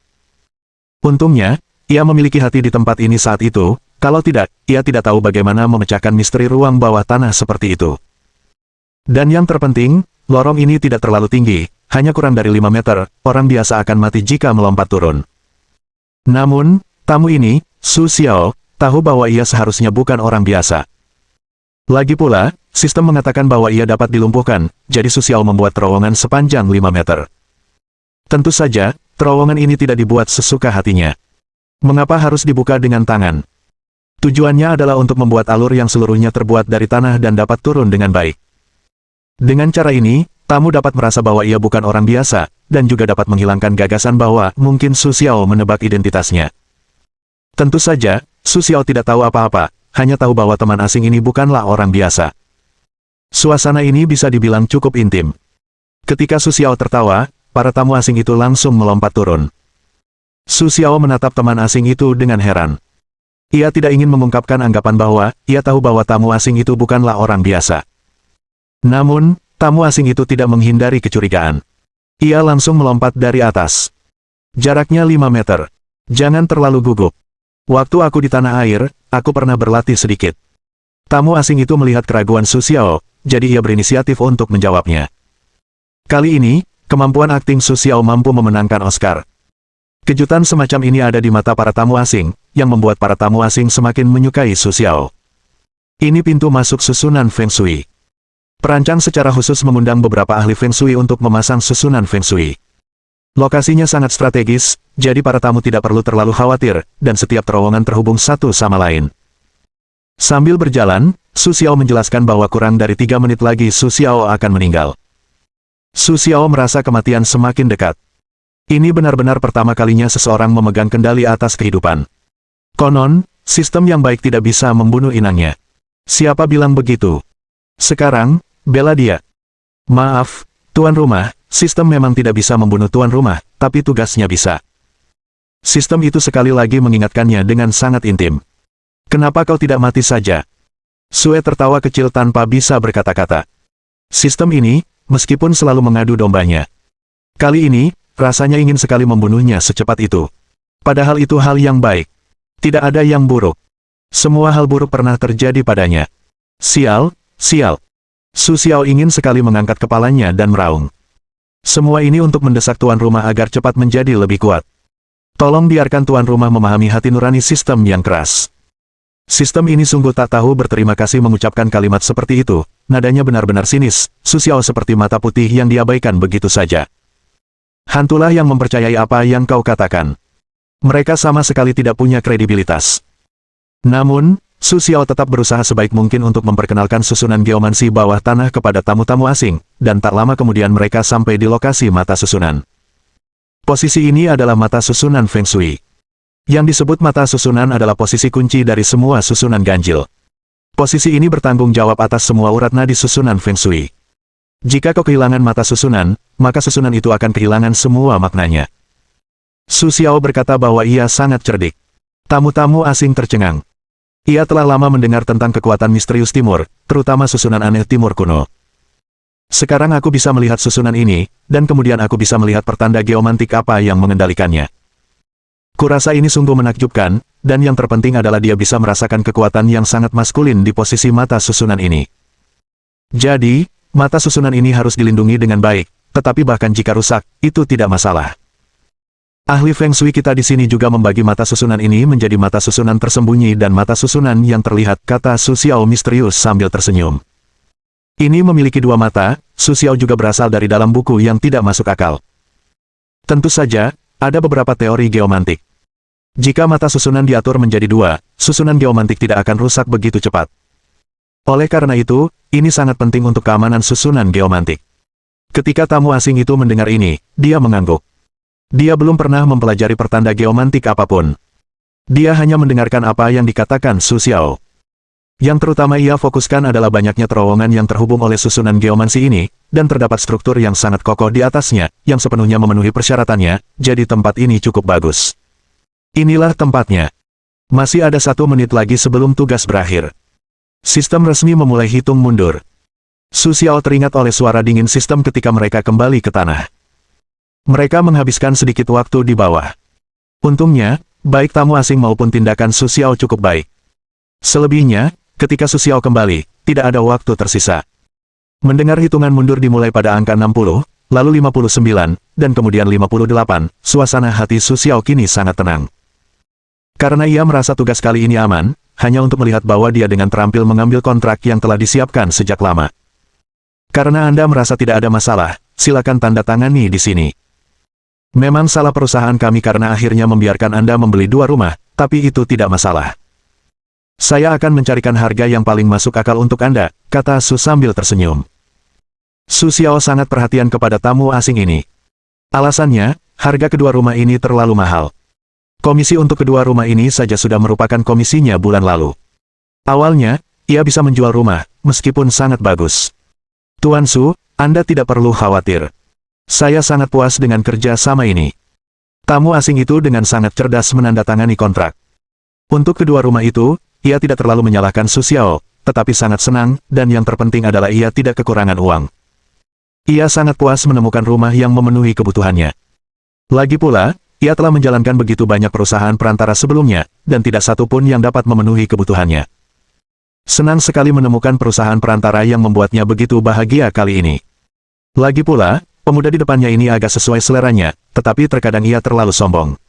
Untungnya, ia memiliki hati di tempat ini saat itu, kalau tidak, ia tidak tahu bagaimana memecahkan misteri ruang bawah tanah seperti itu. Dan yang terpenting, lorong ini tidak terlalu tinggi, hanya kurang dari 5 meter, orang biasa akan mati jika melompat turun. Namun, tamu ini, Su Xiao, tahu bahwa ia seharusnya bukan orang biasa. Lagi pula, sistem mengatakan bahwa ia dapat dilumpuhkan, jadi Su Xiao membuat terowongan sepanjang 5 meter. Tentu saja, terowongan ini tidak dibuat sesuka hatinya. Mengapa harus dibuka dengan tangan? Tujuannya adalah untuk membuat alur yang seluruhnya terbuat dari tanah dan dapat turun dengan baik. Dengan cara ini, tamu dapat merasa bahwa ia bukan orang biasa, dan juga dapat menghilangkan gagasan bahwa mungkin Su Xiao menebak identitasnya. Tentu saja, Su Xiao tidak tahu apa-apa, hanya tahu bahwa teman asing ini bukanlah orang biasa. Suasana ini bisa dibilang cukup intim. Ketika Su Xiao tertawa, para tamu asing itu langsung melompat turun. Su Xiao menatap teman asing itu dengan heran. Ia tidak ingin mengungkapkan anggapan bahwa, ia tahu bahwa tamu asing itu bukanlah orang biasa. Namun, tamu asing itu tidak menghindari kecurigaan. Ia langsung melompat dari atas. Jaraknya 5 meter. Jangan terlalu gugup. Waktu aku di tanah air, aku pernah berlatih sedikit. Tamu asing itu melihat keraguan Su Xiao, jadi ia berinisiatif untuk menjawabnya. Kali ini, kemampuan akting Su Xiao mampu memenangkan Oscar. Kejutan semacam ini ada di mata para tamu asing, yang membuat para tamu asing semakin menyukai Su Xiao. Ini pintu masuk susunan Feng Shui. Perancang secara khusus mengundang beberapa ahli Feng Shui untuk memasang susunan Feng Shui. Lokasinya sangat strategis, jadi para tamu tidak perlu terlalu khawatir, dan setiap terowongan terhubung satu sama lain. Sambil berjalan, Su Xiao menjelaskan bahwa kurang dari 3 menit lagi Su Xiao akan meninggal. Su Xiao merasa kematian semakin dekat. Ini benar-benar pertama kalinya seseorang memegang kendali atas kehidupan. Konon, sistem yang baik tidak bisa membunuh inangnya. Siapa bilang begitu? Sekarang, bela dia. Maaf, tuan rumah, sistem memang tidak bisa membunuh tuan rumah, tapi tugasnya bisa. Sistem itu sekali lagi mengingatkannya dengan sangat intim. Kenapa kau tidak mati saja? Sue tertawa kecil tanpa bisa berkata-kata. Sistem ini, meskipun selalu mengadu dombanya. Kali ini, rasanya ingin sekali membunuhnya secepat itu. Padahal itu hal yang baik. Tidak ada yang buruk. Semua hal buruk pernah terjadi padanya. Sial, sial. Su Xiao ingin sekali mengangkat kepalanya dan meraung. Semua ini untuk mendesak tuan rumah agar cepat menjadi lebih kuat. Tolong biarkan tuan rumah memahami hati nurani sistem yang keras. Sistem ini sungguh tak tahu berterima kasih mengucapkan kalimat seperti itu, nadanya benar-benar sinis, Su Xiao seperti mata putih yang diabaikan begitu saja. Hantulah yang mempercayai apa yang kau katakan. Mereka sama sekali tidak punya kredibilitas. Namun, Su Xiao tetap berusaha sebaik mungkin untuk memperkenalkan susunan geomansi bawah tanah kepada tamu-tamu asing, dan tak lama kemudian mereka sampai di lokasi mata susunan. Posisi ini adalah mata susunan Feng Shui. Yang disebut mata susunan adalah posisi kunci dari semua susunan ganjil. Posisi ini bertanggung jawab atas semua urat nadi susunan Feng Shui. Jika kau kehilangan mata susunan, maka susunan itu akan kehilangan semua maknanya. Su Xiao berkata bahwa ia sangat cerdik. Tamu-tamu asing tercengang. Ia telah lama mendengar tentang kekuatan misterius timur, terutama susunan aneh timur kuno. Sekarang aku bisa melihat susunan ini, dan kemudian aku bisa melihat pertanda geomantik apa yang mengendalikannya. Kurasa ini sungguh menakjubkan, dan yang terpenting adalah dia bisa merasakan kekuatan yang sangat maskulin di posisi mata susunan ini. Jadi, mata susunan ini harus dilindungi dengan baik, tetapi bahkan jika rusak, itu tidak masalah. Ahli Feng Shui kita di sini juga membagi mata susunan ini menjadi mata susunan tersembunyi dan mata susunan yang terlihat, kata Su Xiao misterius sambil tersenyum. Ini memiliki dua mata, Su Xiao juga berasal dari dalam buku yang tidak masuk akal. Tentu saja, ada beberapa teori geomantik. Jika mata susunan diatur menjadi dua, susunan geomantik tidak akan rusak begitu cepat. Oleh karena itu, ini sangat penting untuk keamanan susunan geomantik. Ketika tamu asing itu mendengar ini, dia mengangguk. Dia belum pernah mempelajari pertanda geomantik apapun. Dia hanya mendengarkan apa yang dikatakan Su Xiao. Yang terutama ia fokuskan adalah banyaknya terowongan yang terhubung oleh susunan geomansi ini, dan terdapat struktur yang sangat kokoh di atasnya, yang sepenuhnya memenuhi persyaratannya, jadi tempat ini cukup bagus. Inilah tempatnya. Masih ada 1 menit lagi sebelum tugas berakhir. Sistem resmi memulai hitung mundur. Su Xiao teringat oleh suara dingin sistem ketika mereka kembali ke tanah. Mereka menghabiskan sedikit waktu di bawah. Untungnya, baik tamu asing maupun tindakan Su Xiao cukup baik. Selebihnya, ketika Su Xiao kembali, tidak ada waktu tersisa. Mendengar hitungan mundur dimulai pada angka 60, lalu 59, dan kemudian 58, suasana hati Su Xiao kini sangat tenang. Karena ia merasa tugas kali ini aman, hanya untuk melihat bahwa dia dengan terampil mengambil kontrak yang telah disiapkan sejak lama. Karena Anda merasa tidak ada masalah, silakan tanda tangani di sini. Memang salah perusahaan kami karena akhirnya membiarkan Anda membeli 2 rumah, tapi itu tidak masalah. Saya akan mencarikan harga yang paling masuk akal untuk Anda, kata Su sambil tersenyum. Su Xiao sangat perhatian kepada tamu asing ini. Alasannya, harga kedua rumah ini terlalu mahal. Komisi untuk kedua rumah ini saja sudah merupakan komisinya bulan lalu. Awalnya, ia bisa menjual rumah, meskipun sangat bagus. Tuan Su, Anda tidak perlu khawatir. Saya sangat puas dengan kerja sama ini. Tamu asing itu dengan sangat cerdas menandatangani kontrak. Untuk kedua rumah itu, ia tidak terlalu menyalahkan Su Xiao, tetapi sangat senang, dan yang terpenting adalah ia tidak kekurangan uang. Ia sangat puas menemukan rumah yang memenuhi kebutuhannya. Lagi pula, ia telah menjalankan begitu banyak perusahaan perantara sebelumnya, dan tidak satu pun yang dapat memenuhi kebutuhannya. Senang sekali menemukan perusahaan perantara yang membuatnya begitu bahagia kali ini. Lagi pula, pemuda di depannya ini agak sesuai seleranya, tetapi terkadang ia terlalu sombong.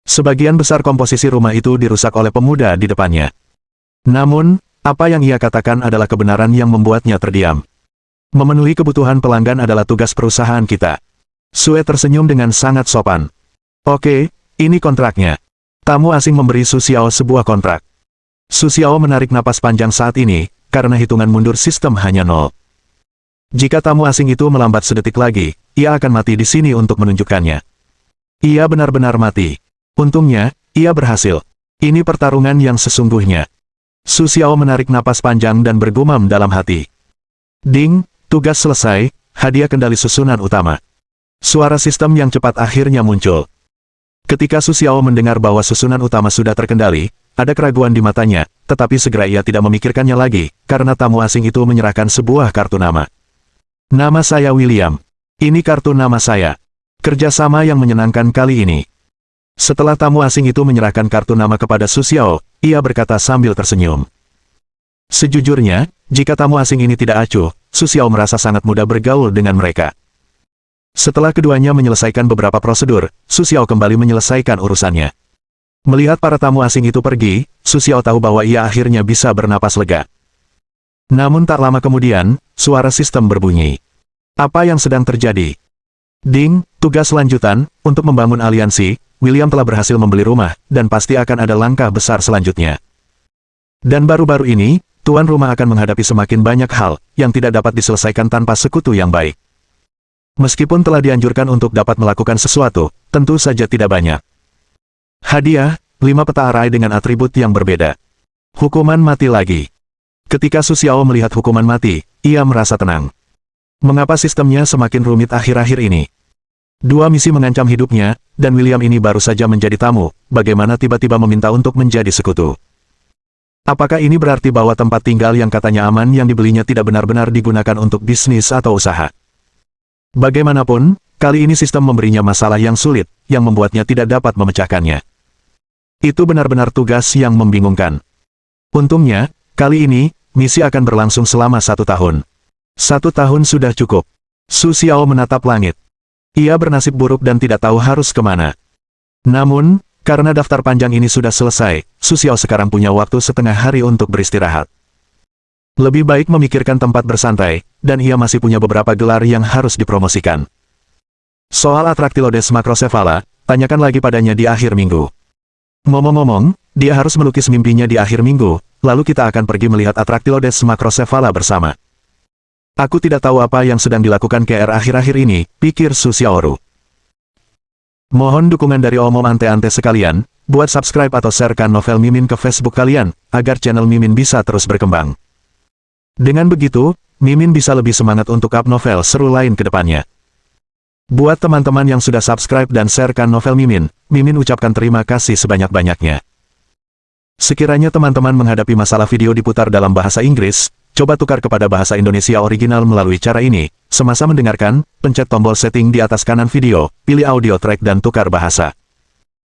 Sebagian besar komposisi rumah itu dirusak oleh pemuda di depannya. Namun, apa yang ia katakan adalah kebenaran yang membuatnya terdiam. Memenuhi kebutuhan pelanggan adalah tugas perusahaan kita. Sue tersenyum dengan sangat sopan. Oke, ini kontraknya. Tamu asing memberi Su Xiao sebuah kontrak. Su Xiao menarik napas panjang saat ini, karena hitungan mundur sistem hanya 0. Jika tamu asing itu melambat sedetik lagi, ia akan mati di sini untuk menunjukkannya. Ia benar-benar mati. Untungnya, ia berhasil. Ini pertarungan yang sesungguhnya. Su Xiao menarik napas panjang dan bergumam dalam hati. Ding, tugas selesai, hadiah kendali susunan utama. Suara sistem yang cepat akhirnya muncul. Ketika Su Xiao mendengar bahwa susunan utama sudah terkendali, ada keraguan di matanya, tetapi segera ia tidak memikirkannya lagi, karena tamu asing itu menyerahkan sebuah kartu nama. Nama saya William. Ini kartu nama saya. Kerjasama yang menyenangkan kali ini. Setelah tamu asing itu menyerahkan kartu nama kepada Su Xiao, ia berkata sambil tersenyum. Sejujurnya, jika tamu asing ini tidak acuh, Su Xiao merasa sangat mudah bergaul dengan mereka. Setelah keduanya menyelesaikan beberapa prosedur, Su Xiao kembali menyelesaikan urusannya. Melihat para tamu asing itu pergi, Su Xiao tahu bahwa ia akhirnya bisa bernapas lega. Namun tak lama kemudian, suara sistem berbunyi. Apa yang sedang terjadi? Ding, tugas lanjutan, untuk membangun aliansi, William telah berhasil membeli rumah, dan pasti akan ada langkah besar selanjutnya. Dan baru-baru ini, tuan rumah akan menghadapi semakin banyak hal, yang tidak dapat diselesaikan tanpa sekutu yang baik. Meskipun telah dianjurkan untuk dapat melakukan sesuatu, tentu saja tidak banyak. Hadiah, 5 peta arai dengan atribut yang berbeda. Hukuman mati lagi. Ketika Su Xiao melihat hukuman mati, ia merasa tenang. Mengapa sistemnya semakin rumit akhir-akhir ini? 2 misi mengancam hidupnya, dan William ini baru saja menjadi tamu, bagaimana tiba-tiba meminta untuk menjadi sekutu? Apakah ini berarti bahwa tempat tinggal yang katanya aman yang dibelinya tidak benar-benar digunakan untuk bisnis atau usaha? Bagaimanapun, kali ini sistem memberinya masalah yang sulit, yang membuatnya tidak dapat memecahkannya. Itu benar-benar tugas yang membingungkan. Untungnya, kali ini, misi akan berlangsung selama 1 tahun. 1 tahun sudah cukup. Su Xiao menatap langit. Ia bernasib buruk dan tidak tahu harus kemana. Namun, karena daftar panjang ini sudah selesai, Su Xiao sekarang punya waktu setengah hari untuk beristirahat. Lebih baik memikirkan tempat bersantai, dan ia masih punya beberapa gelar yang harus dipromosikan. Soal Atraktilodes Macrocephala, tanyakan lagi padanya di akhir minggu. Ngomong-ngomong, dia harus melukis mimpinya di akhir minggu, lalu kita akan pergi melihat Atraktilodes Macrocephala bersama. Aku tidak tahu apa yang sedang dilakukan KR akhir-akhir ini, pikir Su Xiaoru. Mohon dukungan dari omom ante-ante sekalian, buat subscribe atau sharekan novel Mimin ke Facebook kalian, agar channel Mimin bisa terus berkembang. Dengan begitu, Mimin bisa lebih semangat untuk up novel seru lain ke depannya. Buat teman-teman yang sudah subscribe dan sharekan novel Mimin, Mimin ucapkan terima kasih sebanyak-banyaknya. Sekiranya teman-teman menghadapi masalah video diputar dalam bahasa Inggris, coba tukar kepada bahasa Indonesia original melalui cara ini. Semasa mendengarkan, pencet tombol setting di atas kanan video, pilih audio track dan tukar bahasa.